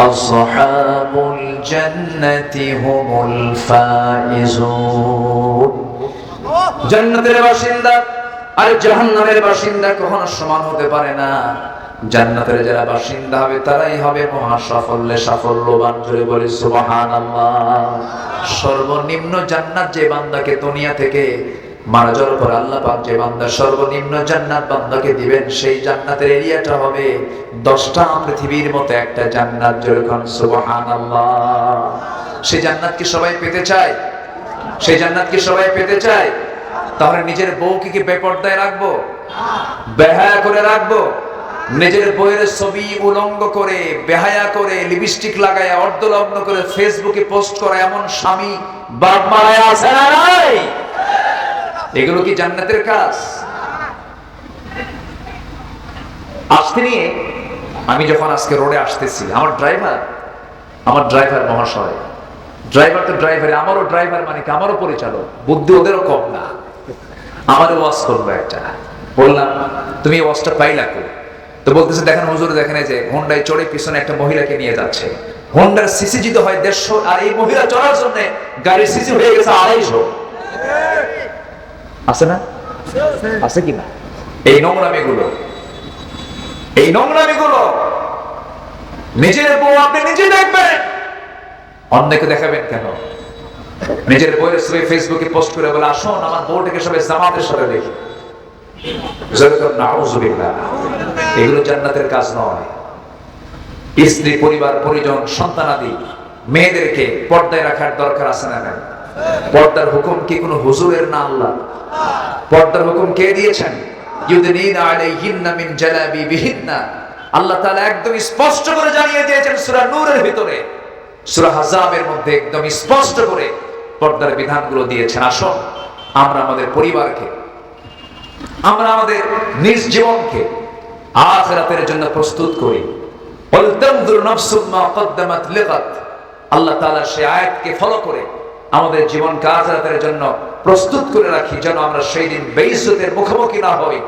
আসহাবুল জান্নাতি হুমুল ফাইজুন। জান্নাতের বাসিন্দা আর জাহান্নামের বাসিন্দা কখনো সমান হতে পারে না। জান্নাতের যারা বাসিন্দা হবে তারাই হবে মহা সাফল্যবান। জোরে বলি সুবহানাল্লাহ। সর্বনিম্ন জান্নাত যে বান্দাকে দুনিয়া থেকে মারা যাওয়ার পর আল্লাহ পাক যে বান্দা সর্বনিম্ন জান্নাত বান্দাকে দিবেন, সেই জান্নাতের এরিয়াটা হবে 10টা পৃথিবীর মতো একটা জান্নাত। জোরে কোন সুবহানাল্লাহ। সেই জান্নাত কি সবাই পেতে চায়? সেই জান্নাত কি সবাই পেতে চায়? তাহলে নিজের বউকে কি বেপরদায় রাখবো? বেহায়া করে রাখবো? নিজের বউয়ের ছবি উলঙ্গ করে, বেহায়া করে, লিপস্টিক লাগায়া, অর্ধলগ্ন করে ফেসবুকে পোস্ট করা এমন স্বামী বাপ মারায় আছে না নাই? এগুলো কি জান্নাতের কাজ? আজকে নিয়ে আমি যখন আজকে রোডে আসতেছি, আমার ড্রাইভার মহাশয়, ড্রাইভার তো ড্রাইভার, আমারও ড্রাইভার মানে কি আমারও পরিচালক, বুদ্ধি ওদেরও কম না। আমারও ওয়াজ করবো একটা, বললাম তুমি এই ওয়াজটা পাইলা কো? তো বলতেছে, দেখেন হুজুর, দেখেন এই যে হোন্ডায় চড়ে পিছনে একটা মহিলাকে নিয়ে যাচ্ছে, হোন্ডার সিসি জিত হয় 150, আর এই মহিলা চড়ার জন্য গাড়ির সিসি হয়ে গেছে 250। আছে না? আছে কি না? এই নোংরামিগুলো নিজের বউ আপনি নিজে দেখবেন, অন্যকে দেখাবেন কেন? নিজের বউয়ের ছবি ফেসবুকে পোস্ট করে বলে, আসুন আমার বউটাকে সবাই জামাতের সাথে দেখি। নাউযুবিল্লাহ। এগুলো জান্নাতের কাজ নয়। স্ত্রী, পরিবার, পরিজন, সন্তানাদি, মেয়েদেরকে পর্দায় রাখার দরকার আছে না? পর্দার হুকুম কি কোনো হুজুরের না আল্লাহ? পর্দার হুকুম কে দিয়েছেন? ইউদনিনা আলাইহিন্না মিন জালাবিবিহিন্না। আল্লাহ তাআলা একদম স্পষ্ট করে জানিয়ে দিয়েছেন সূরা নূরের ভিতরে, সূরা আহজাবের মধ্যে একদম স্পষ্ট করে পর্দার বিধানগুলো দিয়েছেন। আসুন আমরা আমাদের পরিবারকে, আমরা আমাদের নিজ জীবনকে আখিরাতের জন্য প্রস্তুত করি। আল্লাহ তাআলা সেই আয়াতকে ফলো করে আমাদের জীবনকে আখিরাতের জন্য প্রস্তুত করে রাখি, যেন আমরা সেই দিন বেইজ্জতের মুখোমুখি না হই।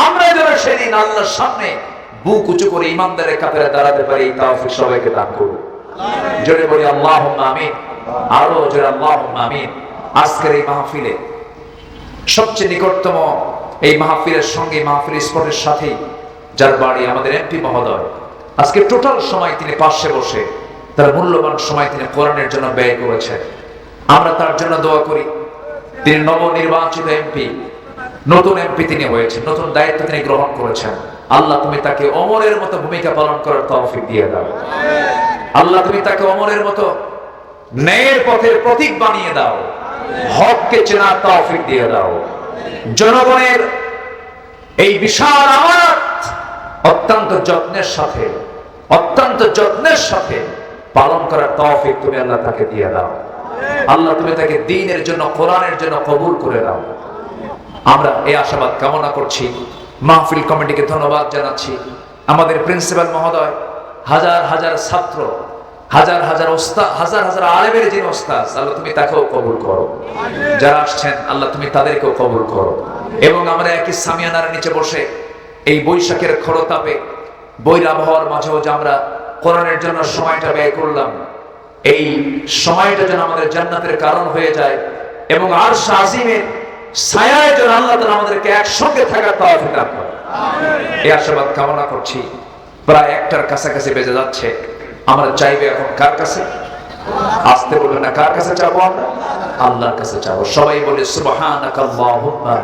আমরা যেন সেই দিন আল্লাহর সামনে বুক উঁচু করে ইমানদারের কাতারে দাঁড়াতে পারি। এই তৌফিক সবাইকে দান করুন। জোরে বলি আল্লাহুম্মা আমিন। আরো জোরে আল্লাহুম্মা আমিন। আজকের এই মাহফিলে সবচেয়ে নিকটতম এই মাহফিলের সঙ্গে, মাহফিল স্পটের সাথে যার বাড়ি আমাদের এমপি মহোদয়, আজকে টোটাল সময় তিনি পাশে বসে তার মূল্যবান সময় তিনি কোরআনের জন্য ব্যয় করেছেন। আমরা তার জন্য দোয়া করি। তিনি নবনির্বাচিত এমপি, নতুন এমপি তিনি হয়েছেন, নতুন দায়িত্ব তিনি গ্রহণ করেছেন। আল্লাহ তুমি তাকে ওমরের মতো ভূমিকা পালন করার তৌফিক দিয়ে দাও। আল্লাহ তুমি তাকে ওমরের মতো ন্যায়ের পথের প্রতীক বানিয়ে দাও, হককে চেনার তৌফিক দিয়ে দাও। জনগণের এই বিশাল আমানত অত্যন্ত যত্নের সাথে পালন করার তৌফিক তুমি আল্লাহ তাকে দিয়ে দাও। আল্লাহ তুমি তাকে দ্বীনের জন্য, কোরআনের জন্য কবুল করে দাও। আমরা এই আশাবাদ কামনা করছি। মাহফিল কমিটিকে ধন্যবাদ জানাচ্ছি। আমাদের প্রিন্সিপাল মহোদয়, হাজার হাজার ছাত্র, হাজার হাজার ওস্তাদ, হাজার হাজার আলেমের যিনি ওস্তাদ, আল্লাহ তুমি তাকেও কবুল করো। যারা আসছেন আল্লাহ তুমি তাদেরকেও কবুল করো। এবং আমরা একই সামিয়ানার নিচে বসে এই বৈশাখের খরতাপে, বৈর আবহাওয়ার মাঝেও যে আমরা কোরআনের জন্য সময়টা ব্যয় করলাম, এই সময়টা যেন আমাদের জান্নাতের কারণ হয়ে যায় এবং আরশ আজিমের ছায়ায় যেন আল্লাহ তাআলা আমাদেরকে একসঙ্গে থাকার তৌফিক দান করেন। এই আশীর্বাদ কামনা করছি। প্রায় 1টার কাছাকাছি বেজে যাচ্ছে। আমরা চাইবে এখন কার কাছে? আসতে বলবেন না, কার কাছে চাবো? আমরা আল্লাহর কাছে চাবো। সবাই বলে সুবহানাকা আল্লাহুম্মা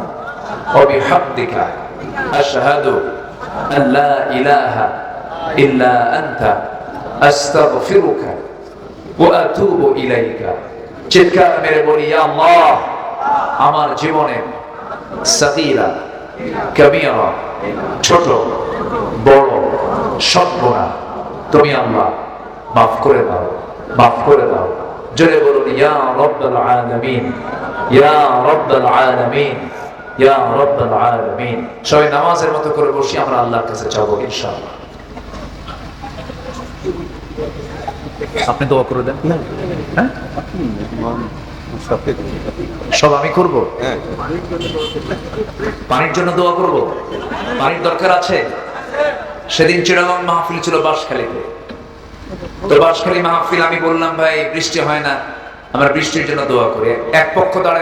ওয়া বিহামদিকা আশহাদু আল্লা ইলাহা ইল্লা আনতা আস্তাগফিরুকা ওয়া আতুবু ইলাইকা। চিৎকার মেরে বলি, ইয়া আল্লাহ, আমার জীবনে সাগীরা কবিরা, ছোট বড় সব গুনাহ তুমি আল্লাহ মাফ করে দাও, মাফ করে দাও। জোরে বলুন, ইয়া রাব্বাল আলামিন, ইয়া রাব্বাল আলামিন, ইয়া রাব্বাল আলামিন। সবাই নামাজের মতো করে বসি, আমরা আল্লাহর কাছে চাবো ইনশাআল্লাহ। আপনি দোয়া করে দেন। হ্যাঁ, সব আমি করব। পানির জন্য দোয়া করব। পানির দরকার আছে। সেদিন চিড়াগং মাহফিল ছিল বাঁশখালীতে। তো বাঁশখালী মাহফিল আমি বললাম, ভাই বৃষ্টি হয় না, আমরা বৃষ্টির জন্য দোয়া করি। এক পক্ষ দাঁড়ায়